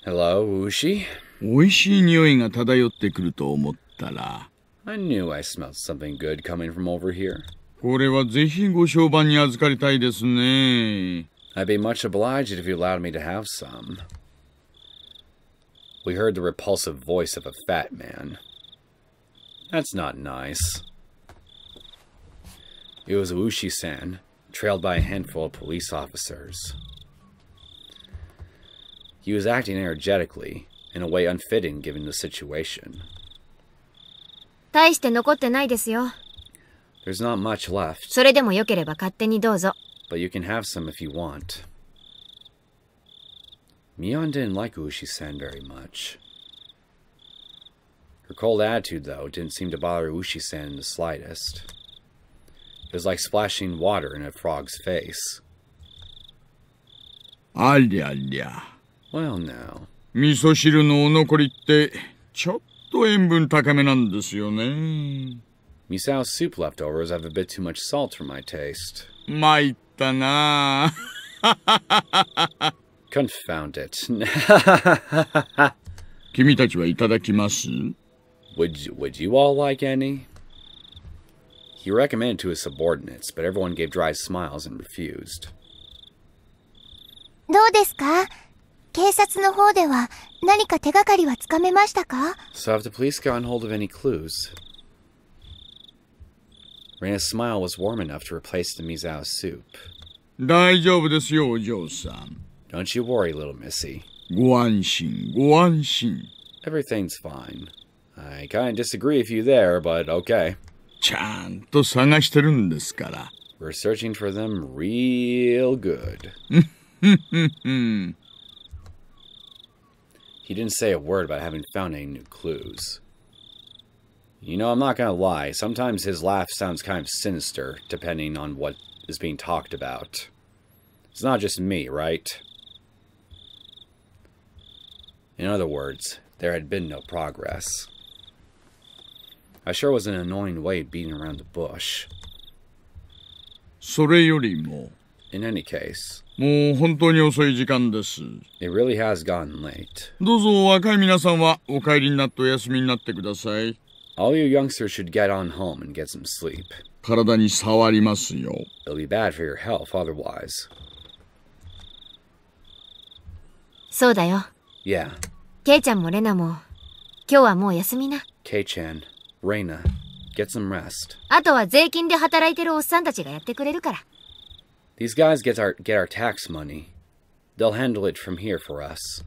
Hello, Wushi? おいしい匂いが漂ってくると思ったら。 I knew I smelled something good coming from over here. これはぜひご評判に預かりたいですね。 I'd be much obliged if you allowed me to have some. We heard the repulsive voice of a fat man. That's not nice. It was Wushi-san, trailed by a handful of police officers. He was acting energetically, in a way unfitting given the situation. 大して残ってないですよ。 There's not much left, それでもよければ勝手にどうぞ。 but you can have some if you want. Mion didn't like Ushi-san very much. Her cold attitude, though, didn't seem to bother Ushi-san in the slightest. It was like splashing water in a frog's face. ありゃりゃ。 Well, now. 味噌汁のお残りってちょっと塩分高めなんですよね。Misao's soup leftovers have a bit too much salt for my taste. 参ったなあ。Confound it. 君たちはいただきます？ Would you all like any? He recommended to his subordinates, but everyone gave dry smiles and refused. どうですか？警察の方では何か手がかりはつかめましたか？ So have the police gotten hold of any clues? Reina's smile was warm enough to replace the Misao soup. 大丈夫ですよ、お嬢さん。 Don't you worry, little missy. ご安心、ご安心。 Everything's fine. I kinda disagree with you there, but okay. ちゃんと探してるんですから。We're searching for them real good. He didn't say a word about having found any new clues. You know, I'm not gonna lie, sometimes his laugh sounds kind of sinister, depending on what is being talked about. It's not just me, right? In other words, there had been no progress. I sure was an annoying way beating around the bush. それよりも、 In any case, もう本当に遅い時間です。 it really has gotten late. どうぞ若い皆さんはお帰りになってお休みになってください。 All you youngsters should get on home and get some sleep. 体に触りますよ。 It'll be bad for your health otherwise. そうだよ。 Yeah, ケイちゃんもレナも、今日はもう休みな。 Kei-chan, Reina, get some rest. あとは税金で働いてるおっさんたちがやってくれるから。 These guys get our tax money. They'll handle it from here for us.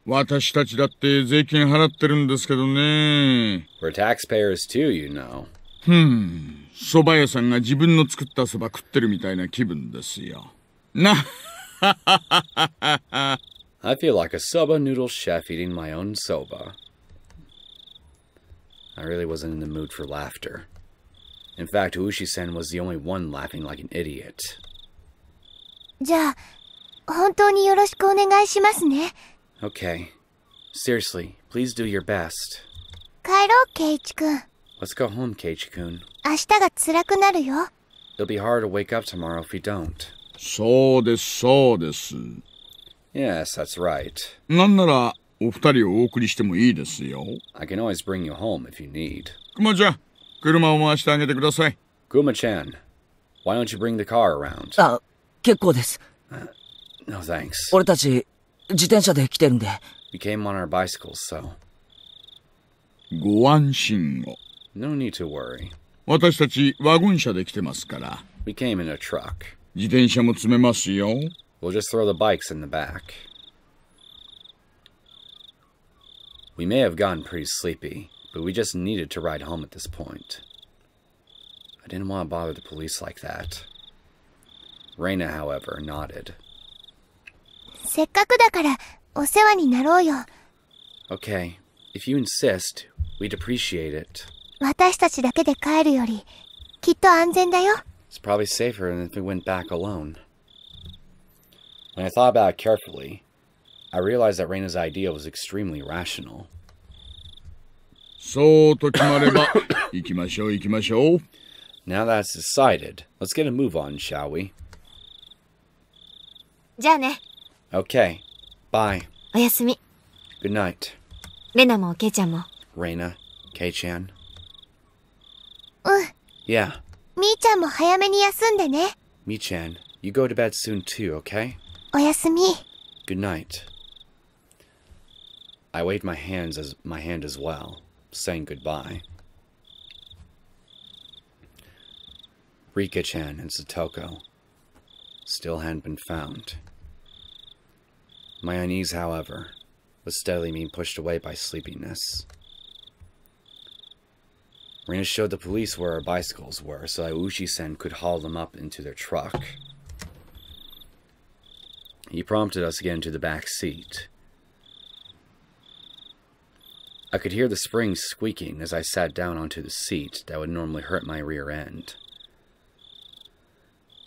私たちだって税金払ってるんですけどね。 We're taxpayers too, you know. 蕎麦屋さんが自分の作った蕎麦食ってるみたいな気分ですよ。なI feel like a soba noodle chef eating my own soba. I really wasn't in the mood for laughter. In fact, Ushi-sen was the only one laughing like an idiot. じゃあ、本当によろしくお願いしますね。Okay. Seriously, please do your best. 帰ろう、ケイチくん。 Let's go home, Keiichi-kun. 明日が辛くなるよ。 It'll be hard to wake up tomorrow if we don't. そうです、そうです。 Yes, that's right. なんなら、お二人をお送りしてもいいですよ。I can always bring you home if you need. くまちゃん、車を回してあげてください。Kuma-chan, why don't you bring the car around? あ、結構です。No thanks. 俺たち、自転車で来てるんで。We came on our bicycles, so... ご安心を。No need to worry. 私たちワゴン車で来てますから。We came in a truck. 自転車も積めますよ。We'll just throw the bikes in the back. We may have gotten pretty sleepy, but we just needed to ride home at this point. I didn't want to bother the police like that. Reina, however, nodded. せっかくだからお世話になろうよ。Okay, if you insist, we'd appreciate it. 私たちだけで帰るよりきっと安全だよ。 It's probably safer than if we went back alone. When I thought about it carefully, I realized that Reina's idea was extremely rational. そうと決まれば行きましょう行きましょう。 Now that it's decided, let's get a move on, shall we? じゃあね。 Okay, bye. おやすみ。 Good night. レナもケイちゃんも。 Reina, Kei-chan. うん。Yeah, みーちゃんも早めに休んでね。 Mi-chan, you go to bed soon too, okay? おやすみ。 Good night. I waved my hand as well, saying goodbye. Rika-chan and Satoko still hadn't been found. My unease, however, was steadily being pushed away by sleepiness. Rina showed the police where our bicycles were so that Ushi-sen could haul them up into their truck. He prompted us to get into the back seat. I could hear the springs squeaking as I sat down onto the seat that would normally hurt my rear end.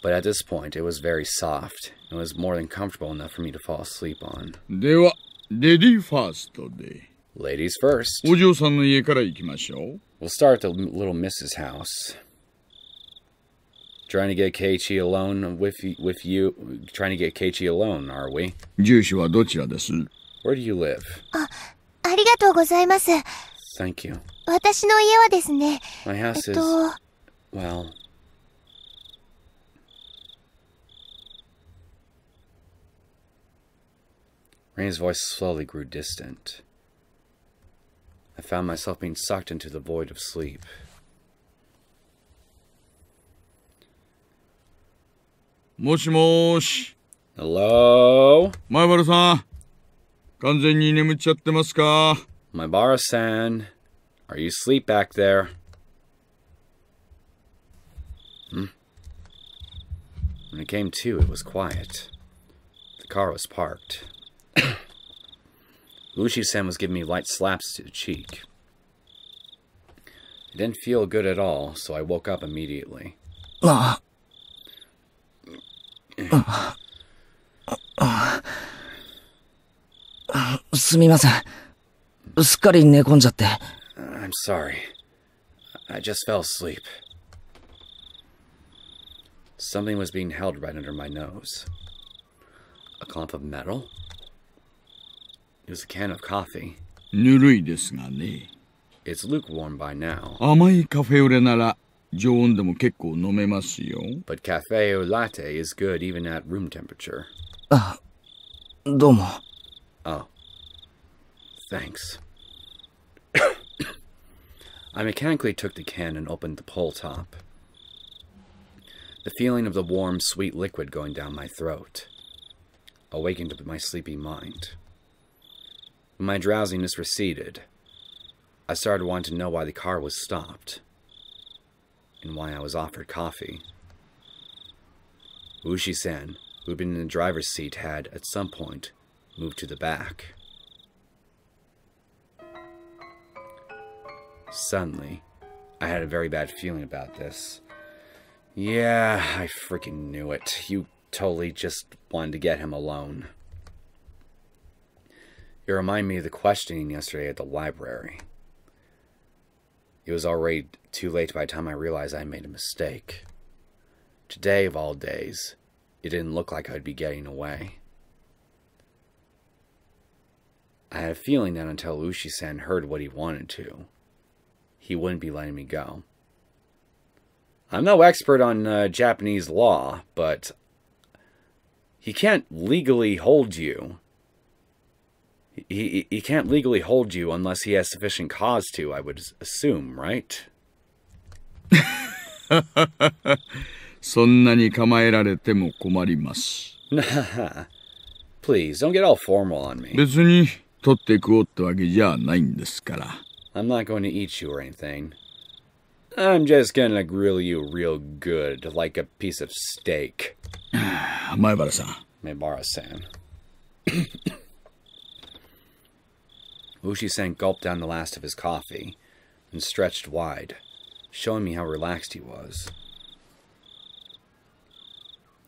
But at this point, it was very soft and was more than comfortable enough for me to fall asleep on. では、レディーファーストで。 Ladies first. お嬢さんの家から行きましょう。 We'll start at the little Mrs. house. Trying to get Keiichi alone with you. Trying to get Keiichi alone, are we? 住所はどちらです？ Where do you live? ありがとうございます。 Thank you. 私の家はですね、My house is... well... Rain's voice slowly grew distant. I found myself being sucked into the void of sleep. Moshi. Hello? Maibara-san, 完全に眠っちゃってますか? Maibara-san, are you asleep back there? When it came to, it was quiet. The car was parked. Ushi-san was giving me light slaps to the cheek. It didn't feel good at all, so I woke up immediately. すみません。すっかり寝込んじゃって。I'm sorry. I just fell asleep. Something was being held right under my nose. A clump of metal? It was a can of coffee. ぬるいですがね。 It's lukewarm by now. 甘いカフェオレなら常温でも結構飲めますよ。 But cafe au latte is good even at room temperature. あ、どうも。 Oh. Thanks. I mechanically took the can and opened the pull top. The feeling of the warm, sweet liquid going down my throat awakened my sleepy mind. When my drowsiness receded, I started wanting to know why the car was stopped, and why I was offered coffee. Ushi-san, who had been in the driver's seat, had, at some point, moved to the back. Suddenly, I had a very bad feeling about this. Yeah, I freaking knew it. You totally just wanted to get him alone. It reminded me of the questioning yesterday at the library. It was already too late by the time I realized I made a mistake. Today, of all days, it didn't look like I'd be getting away. I had a feeling that until Ushi-san heard what he wanted to, he wouldn't be letting me go. I'm no expert on Japanese law, but he can't legally hold you. He can't legally hold you unless he has sufficient cause to, I would assume, right? そんなに構えられても困ります。Please, don't get all formal on me. 別に取って食おうってわけじゃないんですから。I'm not going to eat you or anything. I'm just gonna grill you real good, like a piece of steak. 前原さん。Maibara-san. Ushi-san gulped down the last of his coffee and stretched wide, showing me how relaxed he was.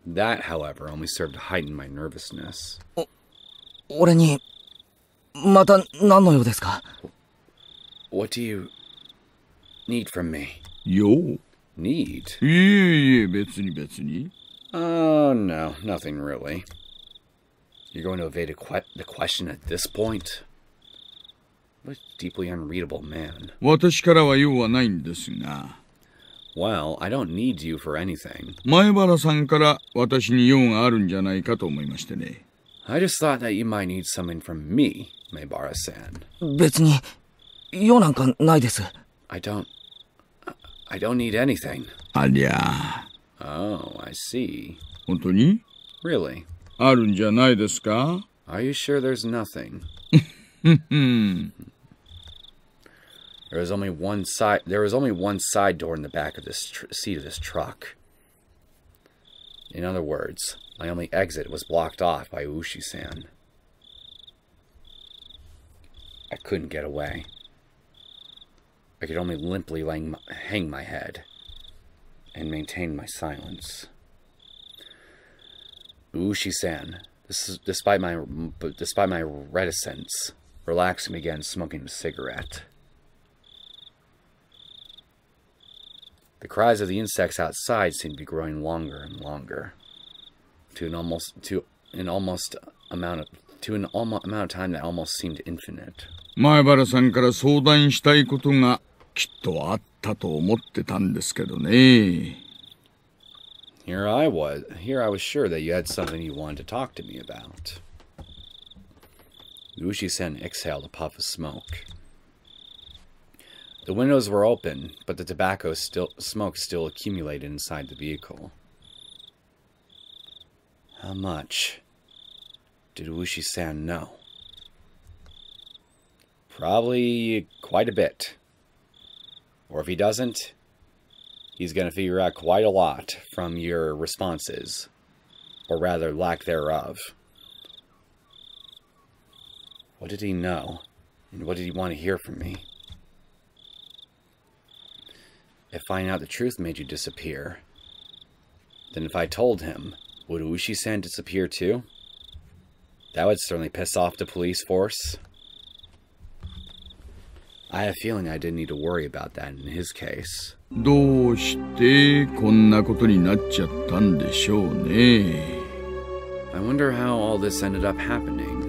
That, however, only served to heighten my nervousness. 俺に、また何の用ですか? What do you need from me? よ? Need? いえいえ、別に別に。Oh, no, nothing really. You're going to evade the question at this point? What a deeply unreadable man. 私からは用はないんですが。Well, I don't need you for anything. 前原さんから私に用があるんじゃないかと思いましてね。I just thought that you might need something from me, Maibara-san. 別に、用なんかないです。I don't need anything. ありゃ。Oh, I see. 本当に? Really? あるんじゃないですか? Are you sure there's nothing? There was only one side door in the back of this seat of this truck. In other words, my only exit was blocked off by Ushi-san. I couldn't get away. I could only limply hang my head and maintain my silence. Ushi-san, despite my reticence, relaxed and began smoking a cigarette. The cries of the insects outside seemed to be growing longer and longer, to an amount of time that almost seemed infinite. 前原さんから相談したいことがきっとあったと思ってたんですけどね。Here I was sure that you had something you wanted to talk to me about. Ushi-san exhaled a puff of smoke. The windows were open, but the smoke still accumulated inside the vehicle. How much did Ushi-san know? Probably quite a bit. Or if he doesn't, he's going to figure out quite a lot from your responses. Or rather, lack thereof. What did he know? And what did he want to hear from me? If finding out the truth made you disappear, then if I told him, would Ushi-san disappear too? That would certainly piss off the police force. I have a feeling I didn't need to worry about that in his case. どうしてこんなことになっちゃったんでしょうね。I wonder how all this ended up happening.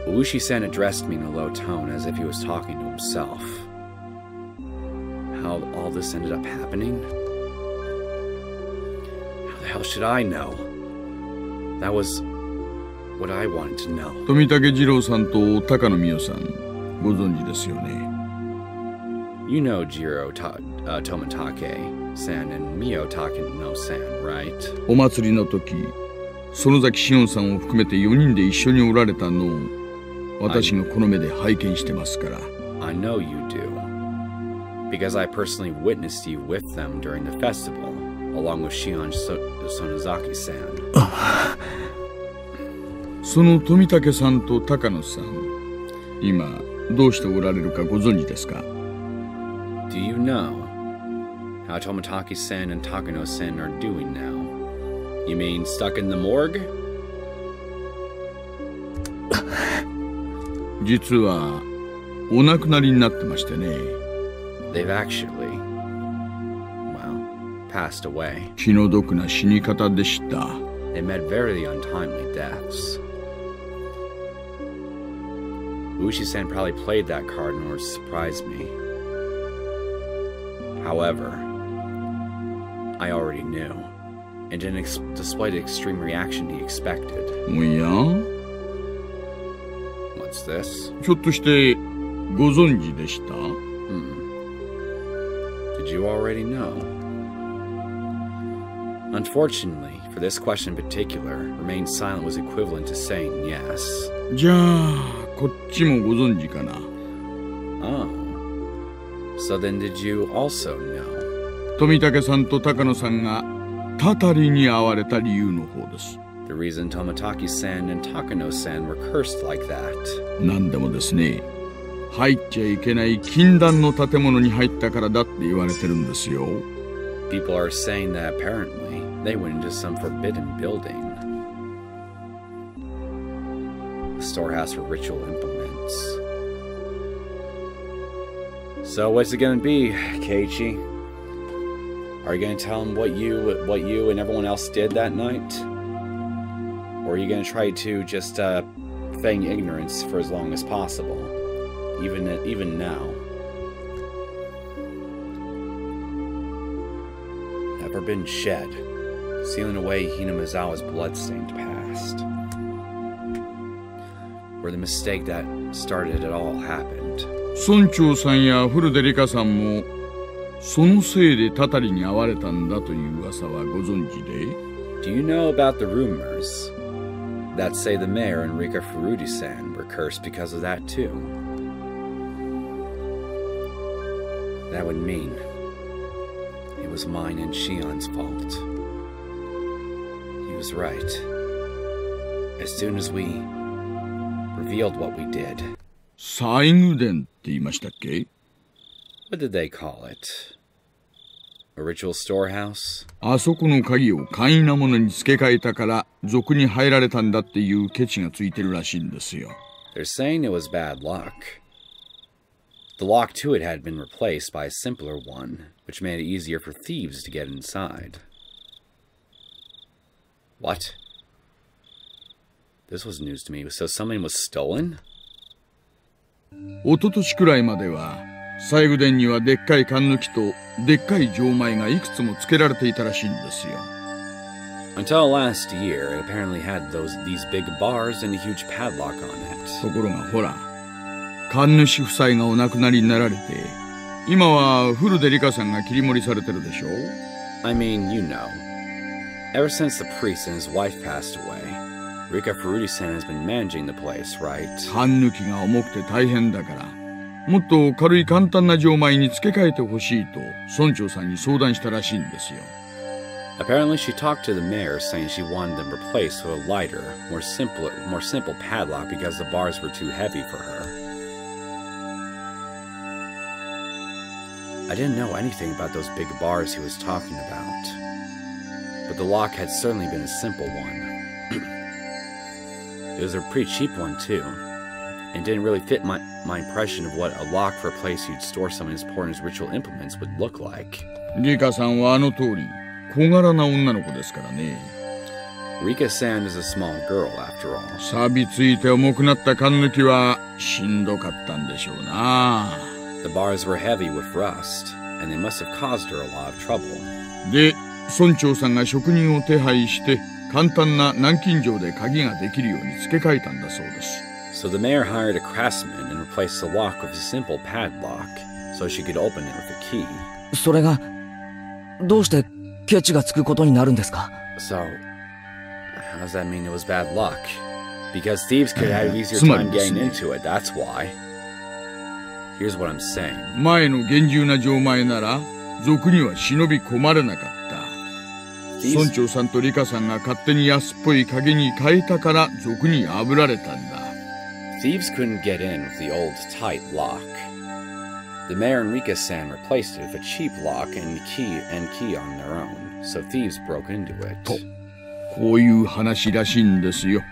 Ushi-san addressed me in a low tone as if he was talking to himself. How all this ended up happening? How the hell should I know? That was what I wanted to know. 富武二郎さんと高野美代さん、ご存知ですよね。You know Jiro Tomitake-san and Mio Takano-san, right? お祭りの時、園崎紫音さんを含めて4人で一緒におられたのを私がこの目で拝見してますから。I know you do, because I personally witnessed you with them during the festival, along with Shion Sonozaki-san. その富武さんと高野さん、今どうしておられるかご存知ですか？ Do you know how Tomitake-san and Takano-san are doing now? You mean stuck in the morgue? 実はお亡くなりになってましてね。They've actually, well, passed away. 気の毒な死に方でした。They met very untimely deaths. Ushi-san probably played that card in order to surprise me. However, I already knew, and didn't display the extreme reaction he expected. おや？ What's this? ひょっとしてご存知でした？ Did you already know? Unfortunately, for this question in particular, remaining silent was equivalent to saying yes. じゃあこっちもご存知かな。 Oh. So then did you also know? 富武さんと高野さんがたたりに遭われた理由の方です。 The reason Tomitake-san and Takano-san were cursed like that. なんでもですね、入っちゃいけない禁断の建物に入ったからだって言われてるんですよ。 People are saying that apparently they went into some forbidden building. A storehouse for ritual implements. So what's it gonna be, Keiichi? Are you gonna tell him what you and everyone else did that night? Or are you gonna try to just feign ignorance for as long as possible? Even now. Never been shed, sealing away Hinamizawa's blood-stained past. Where the mistake that started it all happened. 村長さんや古出里香さんもそのせいでたたりに遭われたんだという噂はご存知で？ Do you know about the rumors that say the mayor and Rika Furuji-san were cursed because of that too? That would mean it was mine and Shion's fault. He was right. As soon as we revealed what we did. 最宮殿って言いましたっけ？ What did they call it? A ritual storehouse? あそこの鍵を簡易なものに付け替えたから賊に入られたんだっていうケチがついてるらしいんですよ。They're saying it was bad luck. The lock to it had been replaced by a simpler one, which made it easier for thieves to get inside. What? This was news to me. So something was stolen? 一昨年くらいまでは西宮殿にはでっかい缶抜きとでっかい錠前がいくつも付けられていたらしいんですよ。Until last year, it apparently had these big bars and a huge padlock on it. ところがほら、神主夫妻がお亡くなりになられて、今はフルでリカさんが切り盛りされてるでしょ？ I mean, you know. Ever since the priest and his wife passed away, Rika Furuji-san has been managing the place, right? 缶抜きが重くて大変だから、もっと軽い簡単な錠前に付け替えてほしいと村長さんに相談したらしいんですよ。Apparently, she talked to the mayor, saying she wanted them replaced with a lighter, more simple padlock because the bars were too heavy for her. I didn't know anything about those big bars he was talking about, but the lock had certainly been a simple one. It was a pretty cheap one too, and didn't really fit my impression of what a lock for a place you'd store some as important as ritual implements would look like. リカさんはあの通り小柄な女の子ですからね。Rika-san is a small girl, after all. 錆びついて重くなった缶抜きはしんどかったんでしょうな。The bars were heavy with rust, and they must have caused her a lot of trouble. で、村長さんが職人を手配して簡単な南京錠で鍵ができるように付け替えたんだそうです。So the mayor hired a craftsman and replaced the lock with a simple padlock, so she could open it with a key. それがどうしてケチがつくことになるんですか？ So, how does that mean it was bad luck? Because thieves could have easier time getting into it, that's why. Here's what I'm saying. 前の厳重な錠前なら賊には忍び込まれなかった。村長さんとリカさんが勝手に安っぽい鍵に変えたから賊に破られたんだ。Thieves couldn't get in with the old, tight lock. The mayor and Rika-san replaced it with a cheap lock and key on their own, so thieves broke into it. と、こういう話らしいんですよ。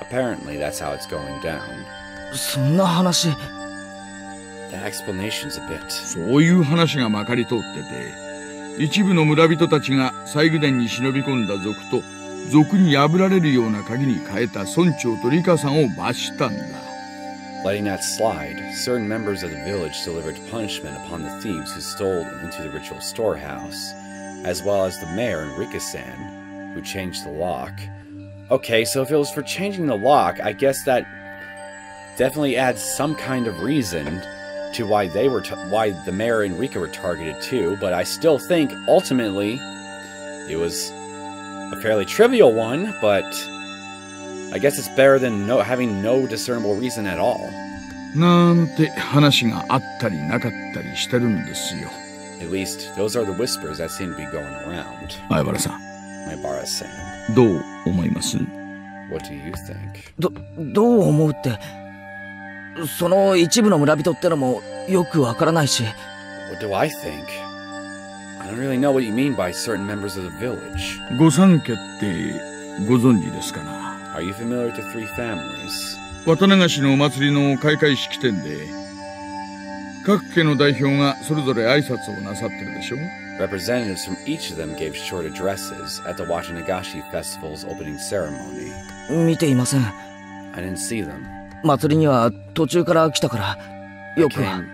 Apparently, that's how it's going down. そんな話。That explanation's a bit. そういう話がまかり通ってて、一部の村人たちが西宮殿に忍び込んだ賊と、賊に破られるような鍵に変えた村長とリカさんを罰したんだ。Letting that slide, certain members of the village delivered punishment upon the thieves who stole into the ritual storehouse, as well as the mayor and Rika-san, who changed the lock. Okay, so if it was for changing the lock, I guess that definitely adds some kind of reason to why why the mayor and Rika were targeted too, but I still think ultimately it was a fairly trivial one, but I guess it's better than having no discernible reason at all. なんて話があったりなかったりしてるんですよ。At least those are the whispers that seem to be going around. 相原さん、Maibara-san, どう思います？ what do you think? どう思うって、その一部の村人ってのもよくわからないし。What do I think? I don't really know what you mean by certain members of the village. 御三家ってご存知ですかな？ Are you familiar with the three families? 綿流しのお祭りの開会式典で各家の代表がそれぞれ挨拶をなさってるでしょ？ Representatives from each of them gave short addresses at the Wachinagashi Festival's opening ceremony. 見ていません。I didn't see them. 祭りには途中から来たからよくは。 I came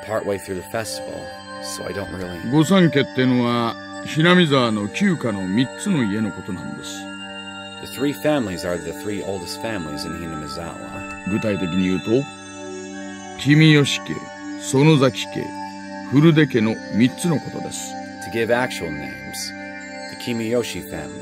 partway through the festival, so I don't really. 御三家ってのはHinamizawaの旧家の3つの家のことなんです。 The three families are the three oldest families in Hinamizawa. 具体的に言うと君吉家、園崎家、古出家の3つのことです。 To give actual names, the Kimiyoshi family,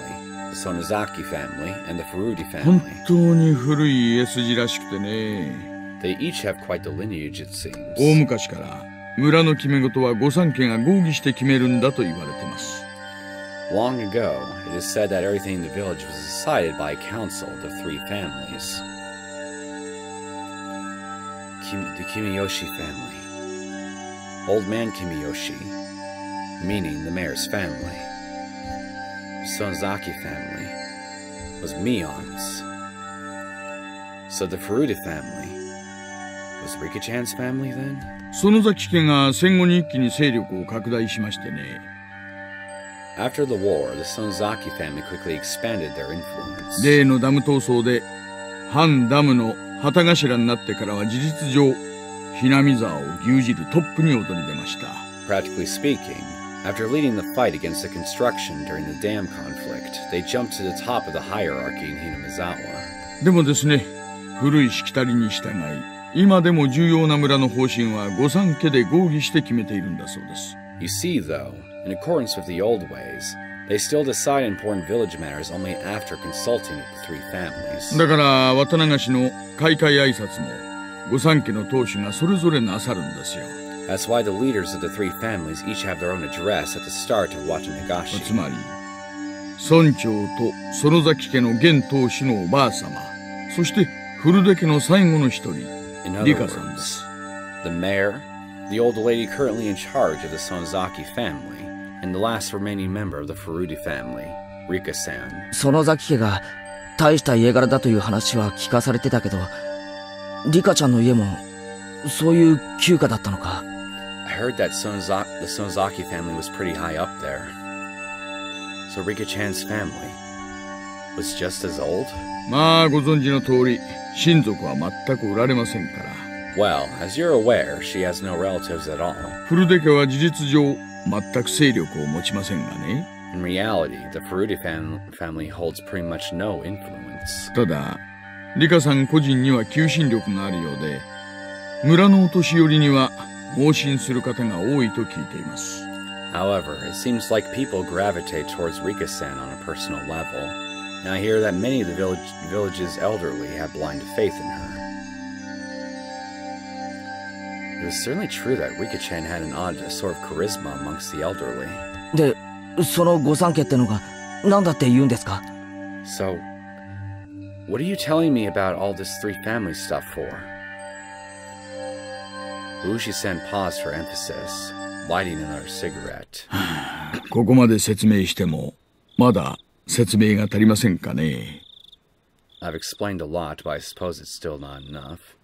the Sonozaki family, and the Furude 本 family. 当に古い家筋らしくてね。 They each have quite the lineage, it seems. 大昔から村の決め事は御三家が合議して決めるんだと言われてます。 Long ago, it is said that everything in the village was decided by a council of the three families. The Kimiyoshi family. Old man Kimiyoshi, meaning the mayor's family. Sonozaki family was Mion's. So the Furude family was Rika-chan's family then? 園崎家が戦後に一気に勢力を拡大しましてね。 After the war, the Sonozaki family quickly expanded their influence. 例のダム闘争で反ダムの旗頭になってからは事実上Hinamizawaを牛耳るトップに躍り出ました。 Practically speaking, after leading the fight against the construction during the dam conflict, they jumped to the top of the hierarchy in Hinamizawa. でもですね、古いしきたりに従い、今でも重要な村の方針は御三家で合議して決めているんだそうです。 You see, though, in accordance with the old ways, they still decide important village matters only after consulting with the three families. だから渡流しの開会挨拶も御三家の当主がそれぞれなさるんですよ。 That's why the leaders of the three families each have their own address at the start of Watanagashi. つまり村長と園崎家の現当主のおばあ様、そして古出家の最後の一人、 In other リカさんです。 words, the mayor, the old lady currently in charge of the Sonozaki family, and the last remaining member of the Furude family, Rika-san. 園崎家が大した家柄だという話は聞かされてたけど、リカちゃんの家もそういう旧家だったのか。 I heard that the Sonozaki family was pretty high up there. So Rika-chan's family was just as old? まあご存知の通り、親族は全くおられませんから。 Well, as you're aware, she has no relatives at all. 古出家は事実上全く勢力を持ちませんがね。 In reality, the Furude family holds pretty much no influence. ただ、リカさん個人には求心力があるようで、村のお年寄りには盲信する方が多いと聞いています。 However, it seems like people gravitate towards Rika-san on a personal level, and I hear that many of the village's elderly have blind faith in her. It was certainly true that Rika-chan had an odd sort of charisma amongst the elderly. で、その御三家ってのが何だって言うんですか？ So, what are you telling me about all this three family stuff for? Ushi-san paused for emphasis, lighting another cigarette. ここまで説明しても、まだ説明が足りませんかね。 I've explained a lot, but I suppose it's still not enough.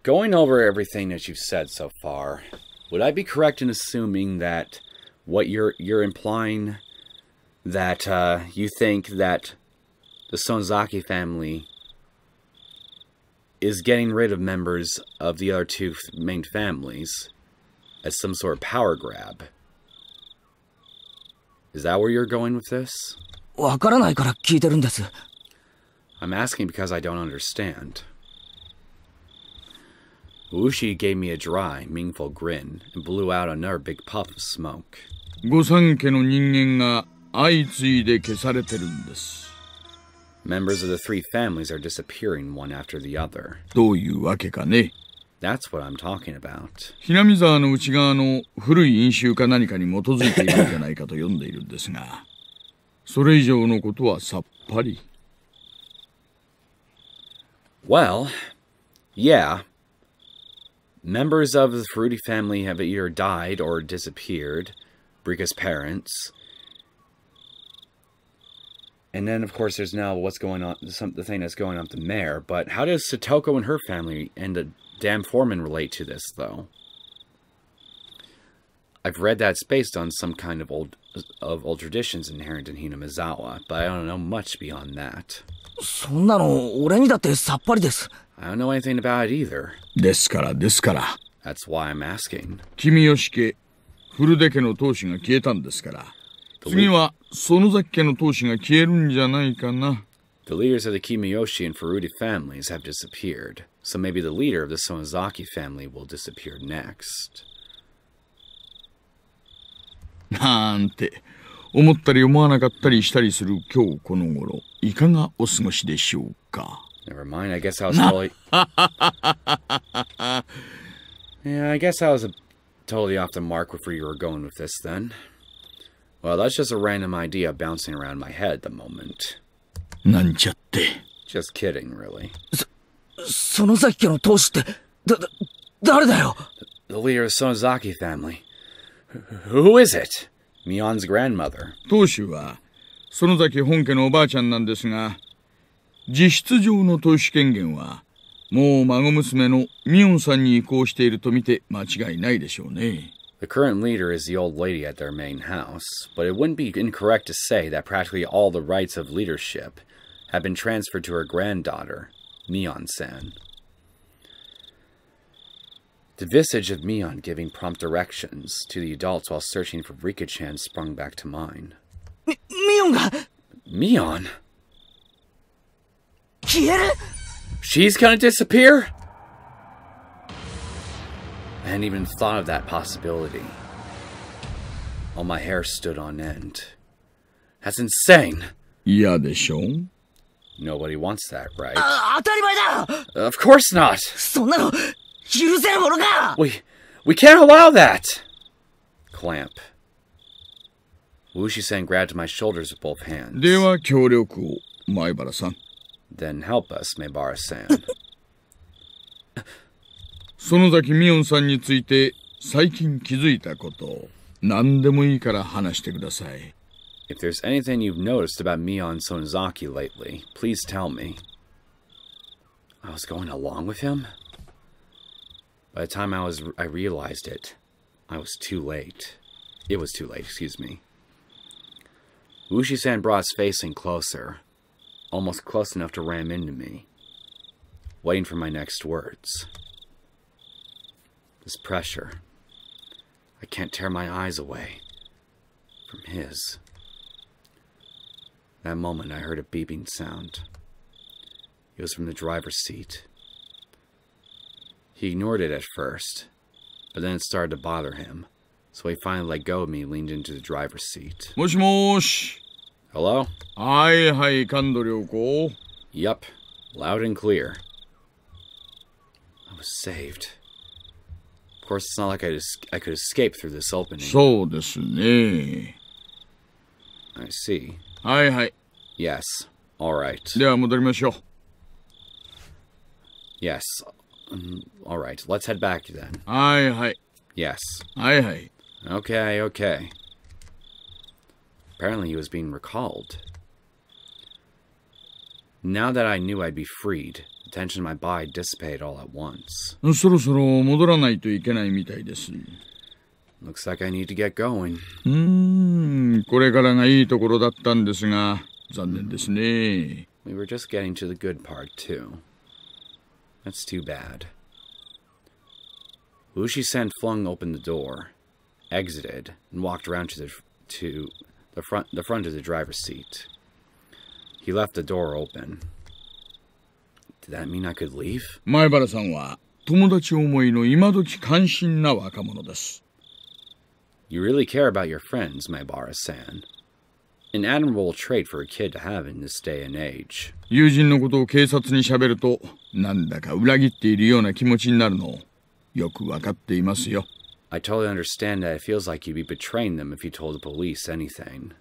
Going over everything that you've said so far, would I be correct in assuming that what you're implying that you think that the Sonozaki family is getting rid of members of the other two main families as some sort of power grab? Is that where you're going with this? わからないから聞いてるんです。 I'm asking because I don't understand. Ushi gave me a dry, meaningful grin and blew out another big puff of smoke. 御三家の人間が相次いで消されてるんです。 Members of the three families are disappearing one after the other. どういうわけかね。 That's what I'm talking about. 南沢の内側の古い因習か何かに基づいているんじゃないかと読んでいるんですが、それ以上のことはさっぱり。Well, yeah. Members of the Furude family have either died or disappeared. Rika's parents. And then, of course, there's now what's going on, the thing that's going on with the mayor. But how does Satoko and her family and the damn foreman relate to this, though? I've read that it's based on some kind of old traditions inherent in Hinamizawa, but I don't know much beyond that. そんなの俺にだってさっぱりです。 I don't know anything about it either. ですから。That's why I'm asking. 君吉家、古出家の当主が消えたんですから。次は園崎家の当主が消えるんじゃないかな。The leaders of the Kimiyoshi and Furude families have disappeared, so maybe the leader of the Sonozaki family will disappear next. なんて思ったり思わなかったりしたりする今日この頃、いかがお過ごしでしょうか。 Never mind, I guess I was totally... Yeah, I guess I was totally off the mark with where you were going with this then. Well, that's just a random idea bouncing around my head at the moment. なんちゃって。 Just kidding, really. その崎家の当主って、誰だよ The leader of Sonozaki family. Who is it? Mion's grandmother. 当主は園崎本家のおばあちゃんなんですが、実質上の当主権限はもう孫娘のミオンさんに移行していると見て間違いないでしょうね。The current leader is the old lady at their main house, but it wouldn't be incorrect to say that practically all the rights of leadership have been transferred to her granddaughter, Mion-san. The visage of Mion giving prompt directions to the adults while searching for Rika-chan sprung back to mind. Mion が Mion? 消える She's gonna disappear? I hadn't even thought of that possibility. All my hair stood on end. That's insane. 嫌でしょ Nobody wants that, right? 当たり前だ Of course not. そんなの許せるものか We can't allow that. Clamp. Wushi-san grabbed my shoulders with both hands. では協力を、前原さん。 Then help us, Maibara-san. 園崎ミオンさんについて最近気づいたことを何でもいいから話してください。 If there's anything you've noticed about Mion Sonozaki lately, please tell me. I was going along with him? By the time I realized it, I was too late. It was too late, excuse me. Wushi-san brought his face in closer, almost close enough to ram into me, waiting for my next words. This pressure. I can't tear my eyes away from his. That moment I heard a beeping sound. It was from the driver's seat. He ignored it at first, but then it started to bother him, so he finally let go of me and leaned into the driver's seat. もしもーし。 Hello? はいはい、感度良子。 Yup, loud and clear. I was saved. Of course, it's not like I could escape through this opening. そうですね。 I see. はいはい。 Yes, alright. では戻りましょう。 Yes, alright. Let's head back then. はいはい。 Yes. はいはい。 Okay, okay. Apparently he was being recalled. Now that I knew I'd be freed, the tension in my body dissipated all at once. そろそろ戻らないといけないみたいです。 Looks like I need to get going. これからがいいところだったんですが、残念ですね。 We were just getting to the good part, too. That's too bad. Wushi-san flung open the door, exited, and walked around to the front of the driver's seat. He left the door open. Did that mean I could leave? 前原さんは友達思いの今時関心な若者です。 You really care about your friends, Maibara-san. An admirable trait for a kid to have in this day and age. 友人のことを警察に喋ると、なんだか裏切っているような気持ちになるのをよくわかっていますよ。 I totally understand that it feels like you'd be betraying them if you told the police anything.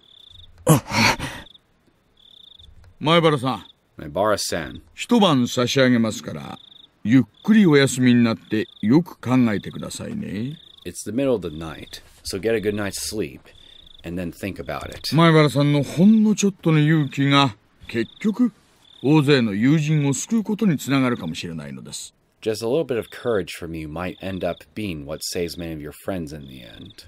前原さん、 Maibara-san. 一晩差し上げますから、ゆっくりお休みになってよく考えてくださいね。 It's the middle of the night, so get a good night's sleep, and then think about it. 前原さんのほんのちょっとの勇気が結局大勢の友人を救うことにつながるかもしれないのです。 Just a little bit of courage from you might end up being what saves many of your friends in the end.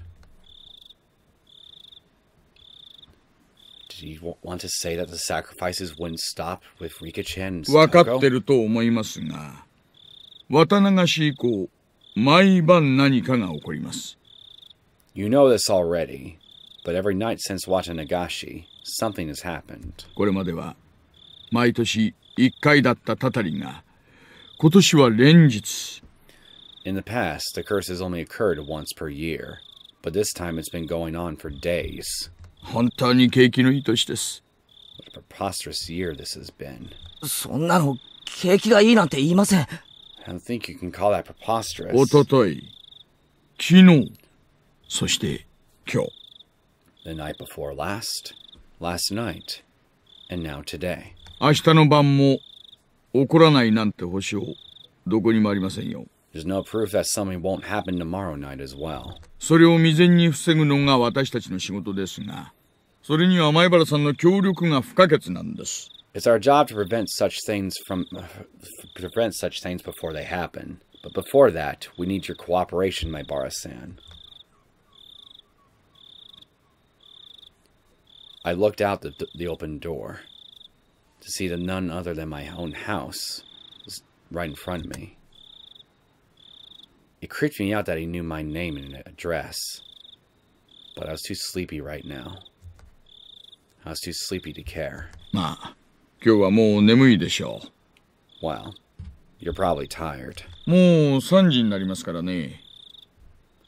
Did you want to say that the sacrifices wouldn't stop with Rika-chan and 分かって Satoko? ると思いますが、綿流し以降、毎晩何かが起こります。 You know this already, but every night since Watanagashi, something has happened. これまでは毎年1回だったたたりが、今年は連日。 In the past, the curse has only occurred once per year, But this time it's been going on for days. 本当に景気のいい年です。What a preposterous year this has been. そんなの景気がいいなんて言いません。I don't think you can call that preposterous. おととい、昨日、そして今日。The night before last, last night, and now today. 明日の晩も起こらないなんて保証どこにもありませんよ。There's no proof that something won't happen tomorrow night as well. それを未然に防ぐのが私たちの仕事ですが、それには前原さんの協力が不可欠なんです。It's our job to prevent such things before they happen. But before that, we need your cooperation, Maibara-san. I looked out the open door to see that none other than my own house was right in front of me. It creeped me out that he knew my name and address, but I was too sleepy right now. I was too sleepy to care. まあ、今日はもう眠いでしょう。Well, you're probably tired. もう3時になりますからね。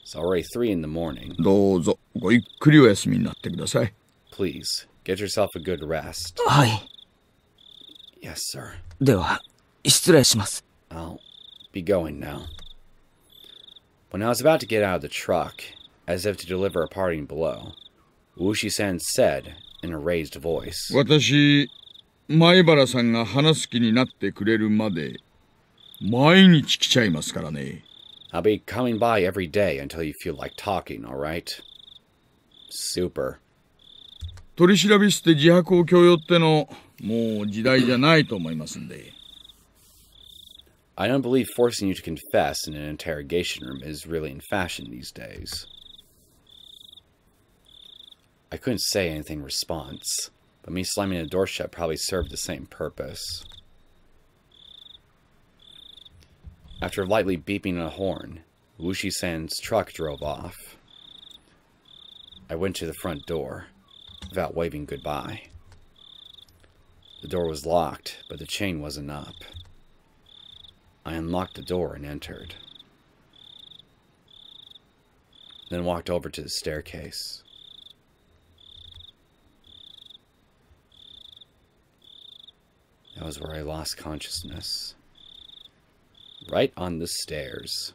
It's already 3 in the morning. どうぞごゆっくりお休みになってください。Please, get yourself a good rest. はい。Yes, sir. では、失礼します。I'll be going now. When I was about to get out of the truck, as if to deliver a parting blow, Wushi-san said in a raised voice, 私、前原さんが話す気になってくれるまで、毎日来ちゃいますからね。I'll be coming by every day until you feel like talking, all right? Super. 取り調べ室で自白を強要っての、もう時代じゃないと思いますんで。I don't believe forcing you to confess in an interrogation room is really in fashion these days. I couldn't say anything in response, but me slamming the door shut probably served the same purpose. After lightly beeping a horn, Wushi-san's truck drove off. I went to the front door, without waving goodbye. The door was locked, but the chain wasn't up. I unlocked the door and entered. Then walked over to the staircase. That was where I lost consciousness. Right on the stairs.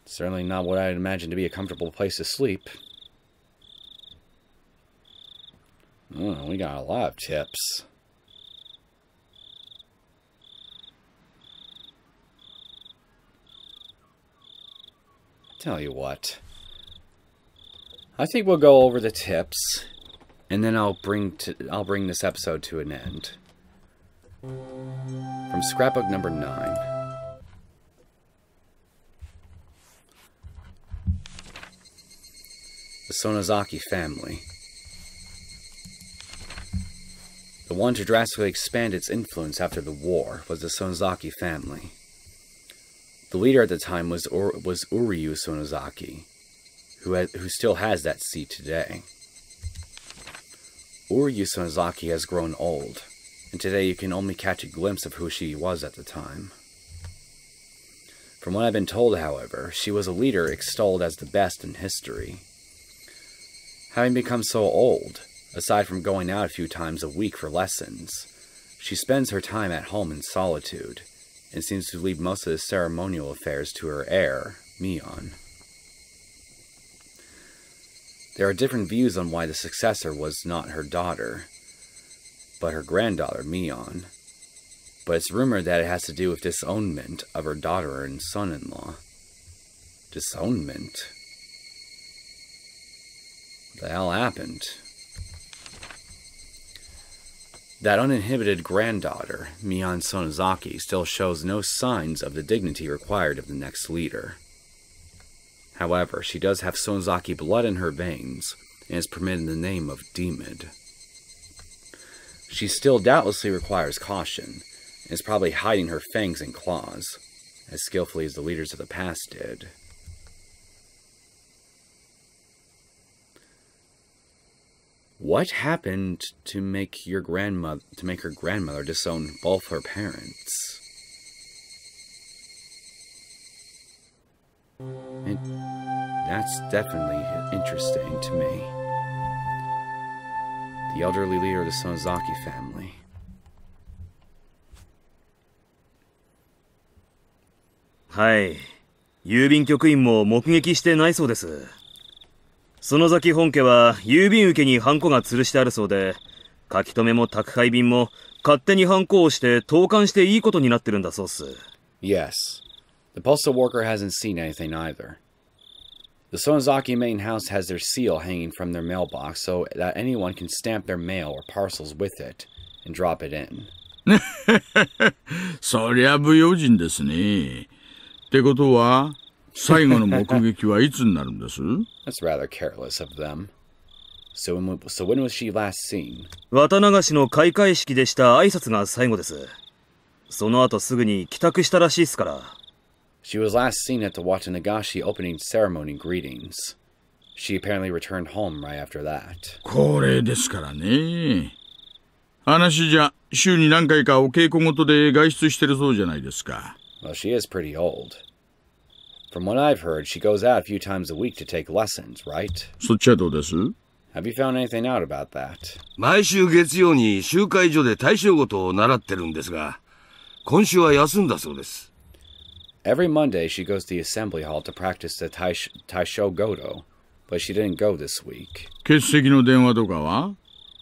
Certainly not what I'd imagine to be a comfortable place to sleep. Oh, we got a lot of tips. Tell you what. I think we'll go over the tips, and then I'll bring this episode to an end. From scrapbook number 9. The Sonozaki family. The one to drastically expand its influence after the war was the Sonozaki family. The leader at the time was Uryu Sonozaki, who still has that seat today. Uryu Sonozaki has grown old, and today you can only catch a glimpse of who she was at the time. From what I've been told, however, she was a leader extolled as the best in history. Having become so old, aside from going out a few times a week for lessons, she spends her time at home in solitude, and seems to leave most of the ceremonial affairs to her heir, Mion. There are different views on why the successor was not her daughter, but her granddaughter, Mion. But it's rumored that it has to do with disownment of her daughter and son-in-law. Disownment? What the hell happened? That uninhibited granddaughter, Mion Sonozaki, still shows no signs of the dignity required of the next leader. However, she does have Sonozaki blood in her veins, and is permitted the name of Demid. She still doubtlessly requires caution, and is probably hiding her fangs and claws, as skillfully as the leaders of the past did. What happened to make her grandmother disown both her parents? That's definitely interesting to me. The elderly leader of the Sonozaki family. はい。郵便局員も目撃してないそうです。園崎本家は郵便受けにハンコが吊るしてあるそうで、書き留めも宅配便も勝手にハンコをして投函していいことになってるんだそうっす。Yes. The postal worker hasn't seen anything either. The Sonozaki main house has their seal hanging from their mailbox so that anyone can stamp their mail or parcels with it and drop it in. そりゃ不用心ですね。ってことは、最後の目撃はいつになるんです？ That's rather careless of them. So when was she last seen? 綿流しの開会式でした挨拶が最後です。その後すぐに帰宅したらしいっすから。She was last seen at the Watanagashi opening ceremony greetings. She apparently returned home right after that. これですからね。話じゃ、週に何回かお稽古ごとで外出してるそうじゃないですか。Well, she is pretty old. From what I've heard, she goes out a few times a week to take lessons, right? そっちはどうです？ Have you found anything out about that? 毎週月曜に集会所で大正事を習ってるんですが、今週は休んだそうです。Every Monday she goes to the assembly hall to practice the Taisho Godo, but she didn't go this week. 欠席の電話とかは？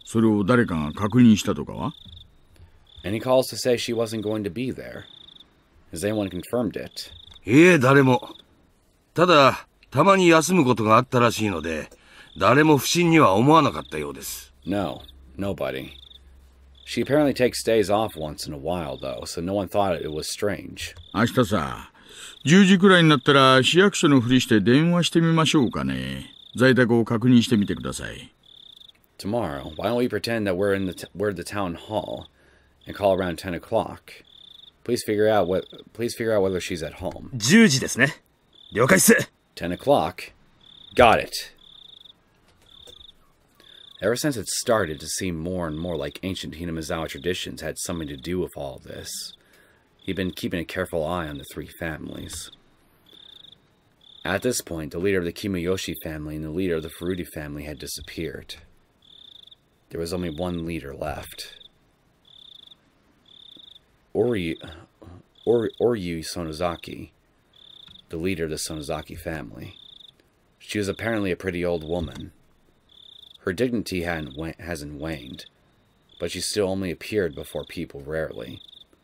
それを誰かが確認したとかは？ Any calls to say she wasn't going to be there? Has anyone confirmed it? いえ、誰も。ただ、たまに休むことがあったらしいので、誰も不審には思わなかったようです。No, nobody. She apparently takes days off once in a while, though, so no one thought it was strange. 明日さ、10時くらいになったら市役所のふりして電話してみましょうかね。在宅を確認してみてください。Tomorrow, why don't we pretend that we're at the town hall and call around 10 o'clock? Please figure out whether she's at home. 10時ですね。了解っす。10 o'clock. Got it. Ever since it started to seem more and more like ancient Hinamizawa traditions had something to do with all this, he'd been keeping a careful eye on the three families. At this point, the leader of the Kimiyoshi family and the leader of the Furude family had disappeared. There was only one leader left. Oryu Sonozaki, the leader of the Sonozaki family. She was apparently a pretty old woman. Her dignity hasn't waned, but she still only appeared before people rarely,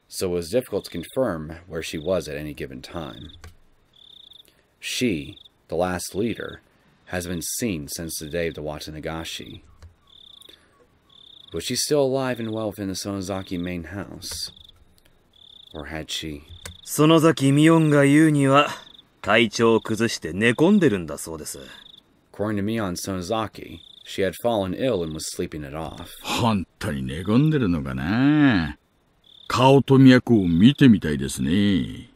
so it was difficult to confirm where she was at any given time. She, the last leader, has been seen since the day of the Watanagashi. Was she still alive and well within the Sonozaki main house? Or had she... 園崎ミオンが言うには、体調を崩して寝込んでるんだそうです。According to Mion Sonozaki, she had fallen ill and was sleeping it off. 本当に寝込んでるのかな？顔と脈を見てみたいですね。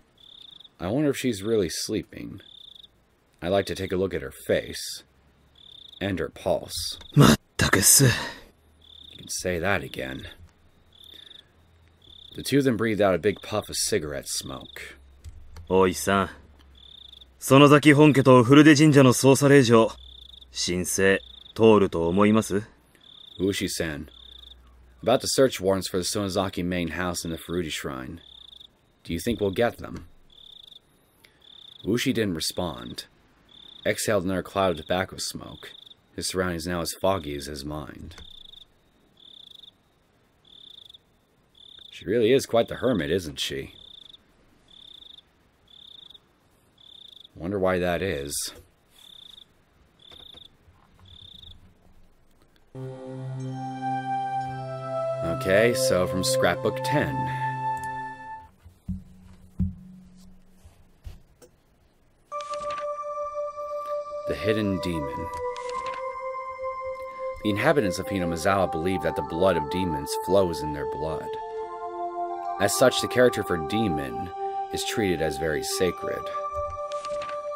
I wonder if she's really sleeping. I'd like to take a look at her face. And her pulse. まったくっす。You can say that again. The two of them breathed out a big puff of cigarette smoke. おいさん。園崎本家と古出神社の捜査令状、申請通ると思います？ Ushi-san. About the search warrants for the Sonozaki main house and the Furude shrine. Do you think we'll get them? Ushi didn't respond. Exhaled another cloud of tobacco smoke. His surroundings now as foggy as his mind. She really is quite the hermit, isn't she? Wonder why that is. Okay, so from Scrapbook 10. The Hidden Demon. The inhabitants of Hinamizawa believe that the blood of demons flows in their blood. As such, the character for demon is treated as very sacred.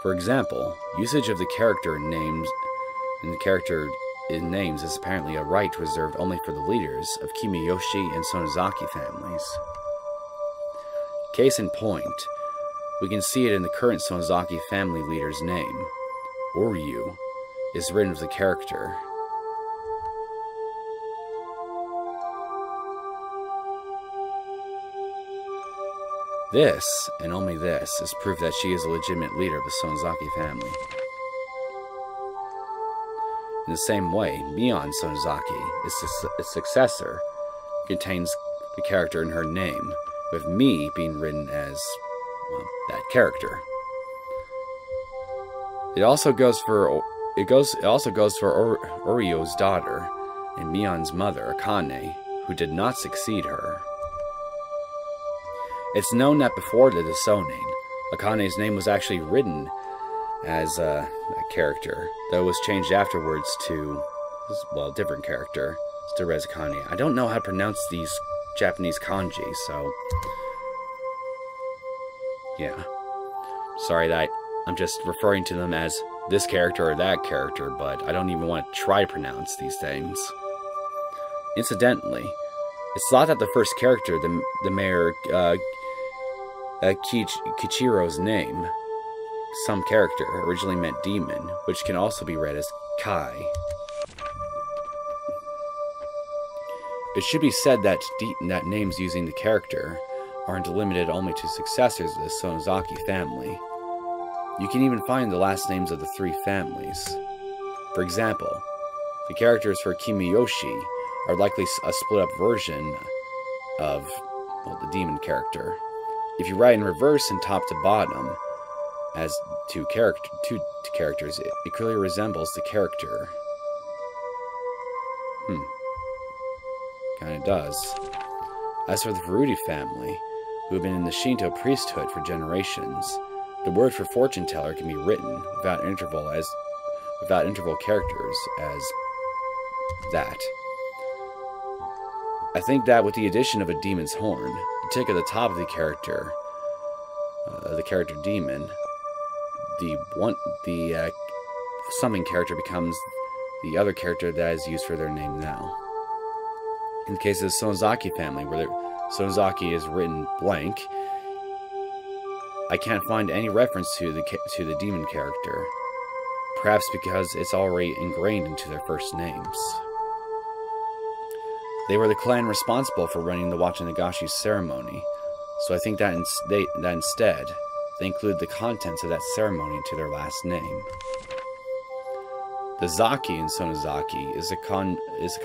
For example, usage of the character names and the character in names is apparently a right reserved only for the leaders of Kimiyoshi and Sonozaki families. Case in point, we can see it in the current Sonozaki family leader's name. Oryu is written with the character. This, and only this, is proof that she is a legitimate leader of the Sonozaki family. In the same way, Mion Sonozaki, its successor, contains the character in her name, with Mi being written as, well, that character. It also goes for Oryu's daughter and Mion's mother, Akane, who did not succeed her. It's known that before the disowning, Akane's name was actually written as a character, though it was changed afterwards to, well, a different character, Therese Akane. I don't know how to pronounce these Japanese kanji, so yeah. Sorry that I'm just referring to them as this character or that character, but I don't even want to try to pronounce these things. Incidentally, it's thought that the first character, the mayor Kichiro's name, some character, originally meant demon, which can also be read as Kai. It should be said that names using the character aren't limited only to successors of the Sonozaki family. You can even find the last names of the three families. For example, the characters for Kimiyoshi are likely a split-up version of, well, the demon character. If you write in reverse and top to bottom as two characters, it clearly resembles the character. Kinda does. As for the Furuta family, who have been in the Shinto priesthood for generations, the word for fortune teller can be written without interval characters as that. I think that with the addition of a demon's horn, the tick at the top of the character demon, the something character becomes the other character that is used for their name now. In the case of the Sonozaki family, where Sonozaki is written blank, I can't find any reference to the demon character, perhaps because it's already ingrained into their first names. They were the clan responsible for running the Wachanagashi ceremony, so I think that instead, they include the contents of that ceremony into their last name. The Zaki in Sonozaki is a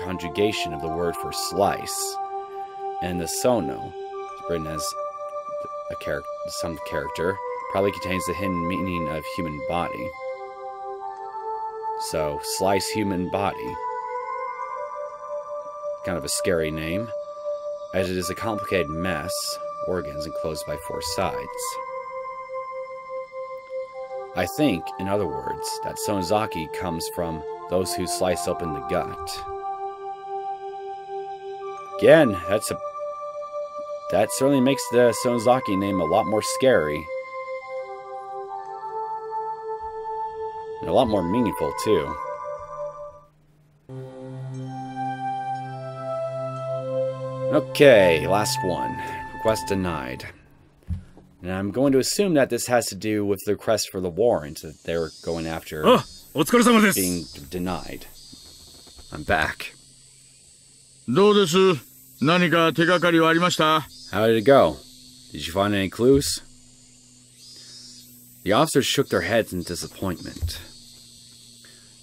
conjugation of the word for slice, and the Sono, written as some character, probably contains the hidden meaning of human body. So, slice human body. Kind of a scary name, as it is a complicated mess, organs enclosed by four sides. I think, in other words, that Sonozaki comes from those who slice open the gut. Again, that certainly makes the Sonozaki name a lot more scary. And a lot more meaningful, too. Okay, last one. Request denied. And I'm going to assume that this has to do with the request for the warrant that they're going after being denied. I'm back. どうです？何か手がかりはありました？ How did it go? Did you find any clues? The officers shook their heads in disappointment.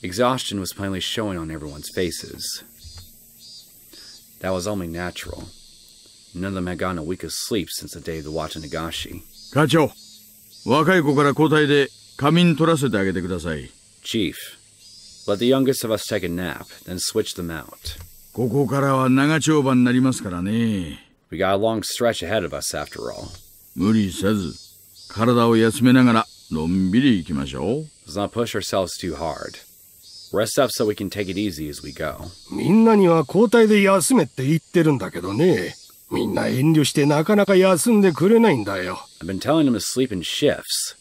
Exhaustion was plainly showing on everyone's faces. That was only natural. None of them had gotten a week of sleep since the day of the Wachanagashi. 課長、若い子から交代で仮眠取らせてあげてください。 Chief, let the youngest of us take a nap, then switch them out. ここからは長丁場になりますからね。 We got a long stretch ahead of us after all. 無理せず、体を休めながらのんびり行きましょう。 Let's not push ourselves too hard. Rest up so we can take it easy as we go. みんなには交代で休めって言ってるんだけどね。みんな遠慮してなかなか休んでくれないんだよ。I've been telling them to sleep in shifts.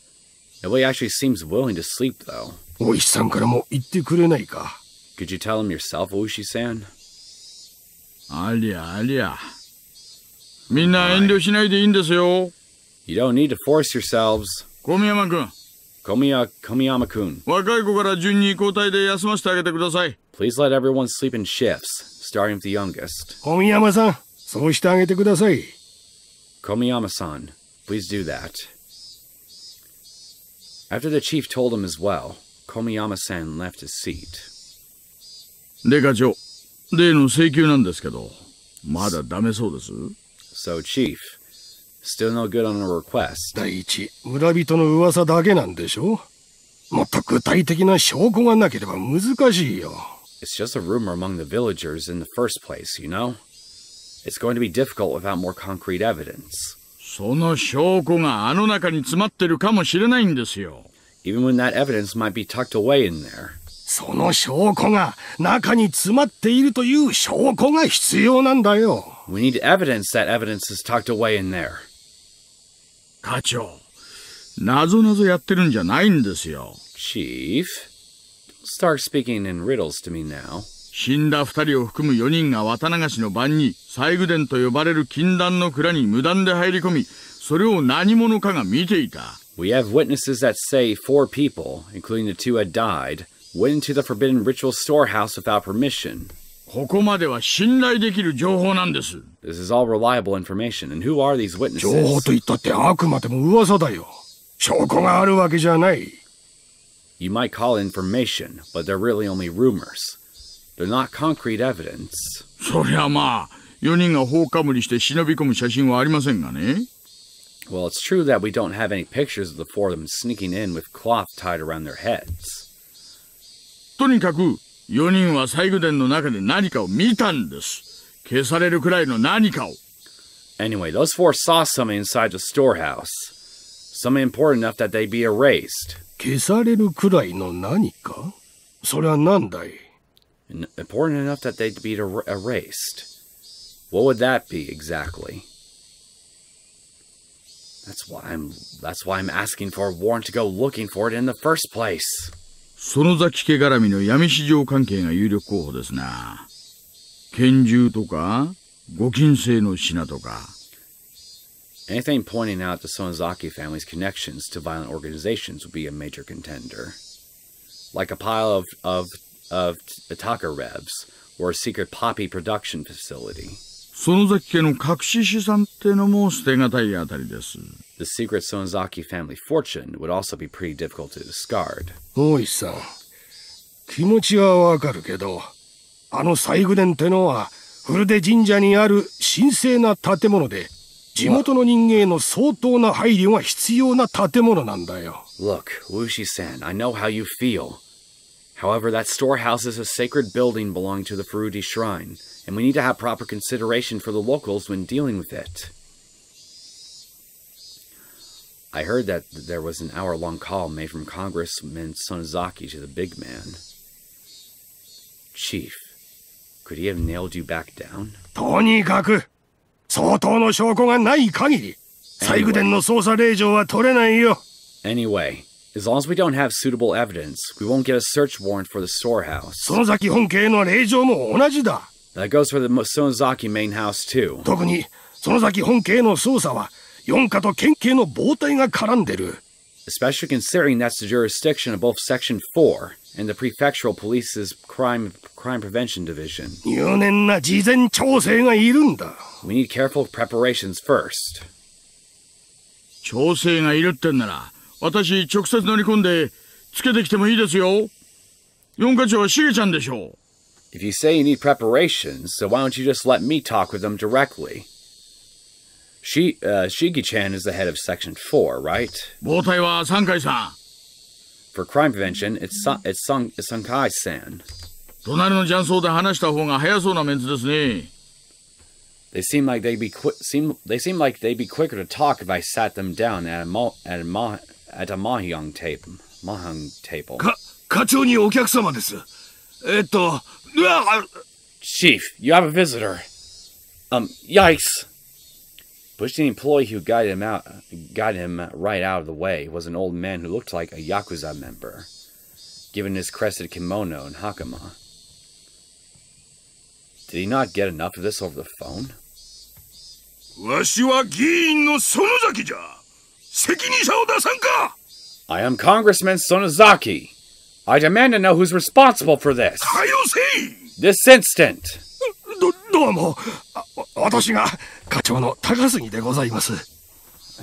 Nobody actually seems willing to sleep, though. お医者さんからも言ってくれないか。Could you tell him yourself, Wushi-san? ありゃありゃ。みんな遠慮しないでいいんですよ。You don't need to force yourselves. 小宮山君。Komiyama-kun. 若い子から順に交代で休ませてあげてください。Please let everyone sleep in shifts, starting with the youngest. 小宮山さん、そうしてあげてください。Komiyama-san, please do that. After the chief told him as well, Komiyama-san left his seat. で課長、例の請求なんですけど、まだダメそうです。So, Chief, still no good on a request. 第一、村人の噂だけなんでしょ？もっと具体的な証拠がなければ難しいよ。It's just a rumor among the villagers in the first place, you know? It's going to be difficult without more concrete evidence. その証拠があの中に詰まってるかもしれないんですよ。Even when that evidence might be tucked away in there. その証拠が中に詰まっているという証拠が必要なんだよ。We need evidence that evidence is tucked away in there. 課長、なぞなぞやってるんじゃないんですよ。Chief, start speaking in riddles to me now. 死んだ二人を含む4人が綿流しの晩に西宮殿と呼ばれる禁断の蔵に無断で入り込み、それを何者かが見ていた。We have witnesses that say 4 people, including the 2 had died, went into the forbidden ritual storehouse without permission. ここまでは信頼できる情報なんです。This is all reliable information, and who are these witnesses? 情報と言ったってあくまでも噂だよ。証拠があるわけじゃない。You might call it information, but they're really only rumors. They're not concrete evidence. そりゃまあ、4人が放火無理して忍び込む写真はありませんがね。Well, it's true that we don't have any pictures of the 4 of them sneaking in with cloth tied around their heads. とにかく、4人は西宮殿の中で何かを見たんです。消されるくらいの何かを。Anyway, those 4 saw something inside the storehouse. Something important enough that they'd be erased. 消されるくらいの何か？それは何だい？ Important enough that they'd be erased. What would that be exactly? That's why I'm asking for a warrant to go looking for it in the first place. 園崎家絡みの闇市場関係が有力候補ですな。拳銃とか、ご金製の品とか。Anything pointing out the Sonozaki family's connections to violent organizations would be a major contender. Like a pile of Taka revs, or a secret poppy production facility. 園崎家の隠し資産ってのも捨てがたいあたりです。The secret Sonozaki family fortune would also be pretty difficult to discard. 大石さん、気持ちはわかるけど、あの西宮殿ってのは古出神社にある神聖な建物で、地元の人間への相当な配慮が必要な建物なんだよ。Look, Wushi-san, I know how you feel. However, that storehouse is a sacred building belonging to the Furuji Shrine, and we need to have proper consideration for the locals when dealing with it. I heard that there was an hour-long call made from Congressman Sonozaki to the big man. Chief, could he have nailed you back down? とにかく、相当の証拠がない限り、西宮殿の捜査令状は取れないよ。Anyway, as long as we don't have suitable evidence, we won't get a search warrant for the storehouse. 園崎本家の令状も同じだ。That goes for the Sonozaki main house too. 特に園崎本家の捜査は四課と県警の傍体が絡んでる。Especially considering that's the jurisdiction of both Section 4 and the Prefectural Police's Crime Prevention Division. 入念な事前調整がいるんだ。We need careful preparations first. 調整がいるってんなら、私直接乗り込んでつけてきてもいいですよ。四課長はしげちゃんでしょう。If you say you need preparations, so why don't you just let me talk with them directly? Shigi-chan is the head of Section 4, right? 傍体は三海さん。For crime prevention, it's Sankai-san. 隣の雀荘で話した方が早そうなメンツですね。They seem like they'd be quicker to talk if I sat them down at a mahjong table. 課長にお客様です。Chief, you have a visitor. Yikes. Pushing the employee who got him right out of the way was an old man who looked like a Yakuza member, given his crested kimono and hakama. Did he not get enough of this over the phone? わしは議員の園崎じゃ。責任者を出さんか。 I am Congressman Sonozaki. I demand to know who's responsible for this. はよせい。 This instant. どうも。私が課長の高杉でございます。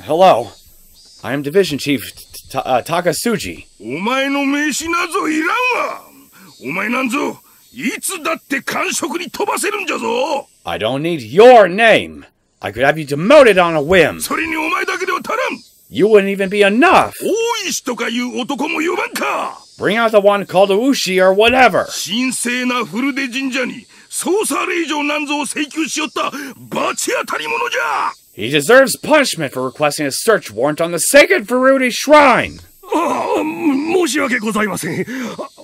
Hello. I am Division Chief Takasuji. お前の名刺なぞいらんわ。お前なんぞいつだって官職に飛ばせるんじゃぞ。 I don't need your name. I could have you demoted on a whim. それにお前だけでは足らん。 You wouldn't even be enough. 大石とかいう男も呼ばんか。 Bring out the one called Ushi or whatever. 神聖な古出神社に捜査令状なんぞを請求しよった罰当たり者じゃ。 He deserves punishment for requesting a search warrant on the sacred Furude Shrine. 申し訳ございません。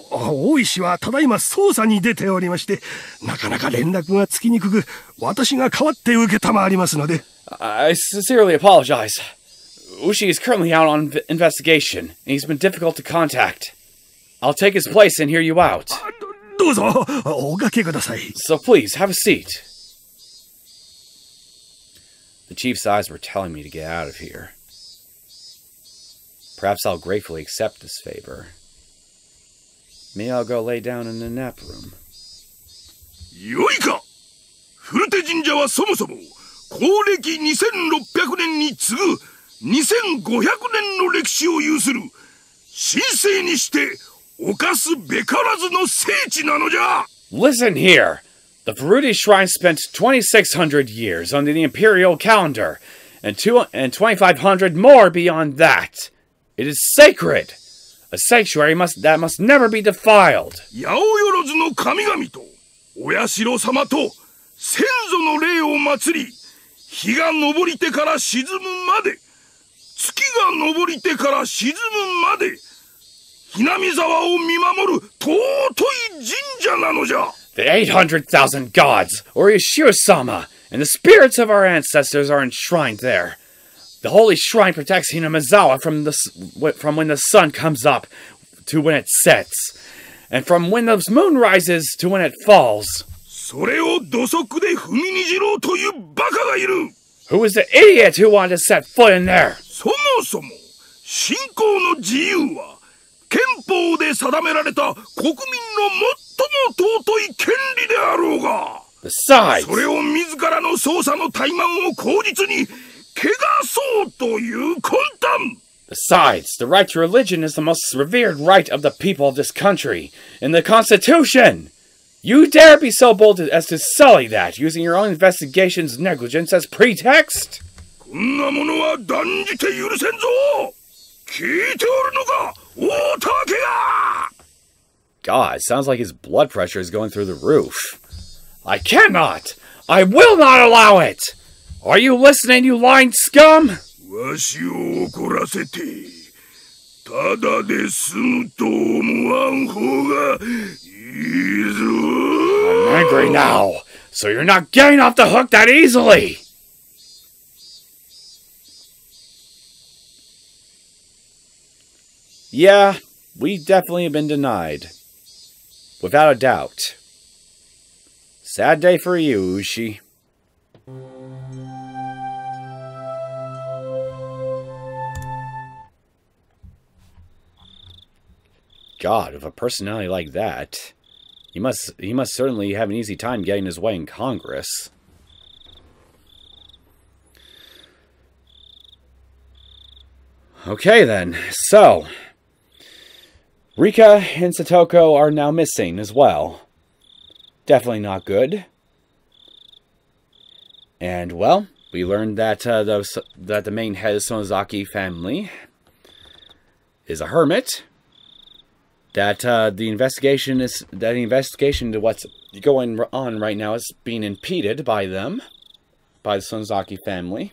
大石はただいま捜査に出ておりまして、なかなか連絡がつきにくく、私が代わって受けたまわりますので。I sincerely apologize. Ushi is currently out on investigation, and he's been difficult to contact. I'll take his place and hear you out. どうぞ、おかけください。 So please, have a seat. The chief's eyes were telling me to get out of here. Perhaps I'll gratefully accept this favor. Maybe I'll go lay down in the nap room. よいか。古手神社はそもそも、公暦2600年に次ぐ2500年の歴史を有する、神聖にして犯すべからずの聖地なのじゃ。 Listen here! The Furude Shrine spent 2,600 years under the imperial calendar, and 2,500 more beyond that. It is sacred! A sanctuary that must never be defiled. 八百万の神々とお社様と先祖の霊を祭り、日が昇りてから沈むまで、月が昇りてから沈むまで、Hinamizawaを見守る尊い神社なのじゃ。 The 800,000 gods, or Yeshua-sama, and the spirits of our ancestors are enshrined there. The holy shrine protects Hinamizawa from when the sun comes up to when it sets, and from when the moon rises to when it falls. それを土足で踏みにじろうというバカがいる。 Who is the idiot who wanted to set foot in there? そもそも信仰の自由は憲法で定められた国民の最も尊い権利であろうが。 Besides, それを自らの捜査の怠慢を口実に汚そうという魂胆。 Besides, the right to religion is the most revered right of the people of this country, in the Constitution! You dare be so bold as to sully that, using your own investigation's negligence as pretext? こんなものは断じて許せんぞ。聞いておるのか、大竹が。 God, sounds like his blood pressure is going through the roof. I cannot! I will not allow it! Are you listening, you lying scum? わしを怒らせて、ただで済むと思わん方がいいぞ。 I'm angry now, so you're not getting off the hook that easily! Yeah, we definitely have been denied. Without a doubt. Sad day for you, Ushi. God, with a personality like that, he must certainly have an easy time getting his way in Congress. Okay then, so Rika and Satoko are now missing as well. Definitely not good. And well, we learned that the main head of Sonozaki family is a hermit. That the investigation into what's going on right now is being impeded by them, by the Sonozaki family.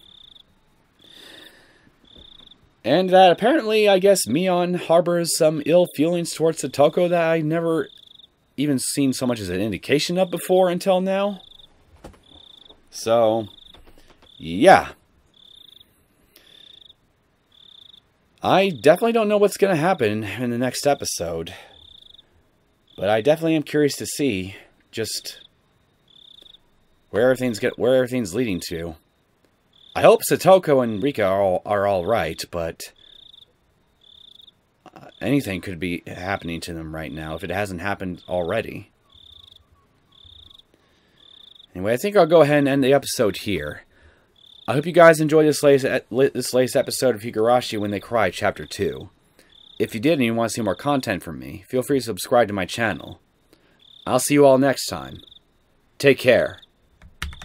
And that apparently, I guess, Mion harbors some ill feelings towards Satoko that I never even seen so much as an indication of before until now. So, yeah. I definitely don't know what's going to happen in the next episode. But I definitely am curious to see just where everything's leading to. I hope Satoko and Rika are all right, but anything could be happening to them right now if it hasn't happened already. Anyway, I think I'll go ahead and end the episode here. I hope you guys enjoyed this latest episode of Higurashi When They Cry, Chapter 2. If you did and you want to see more content from me, feel free to subscribe to my channel. I'll see you all next time. Take care.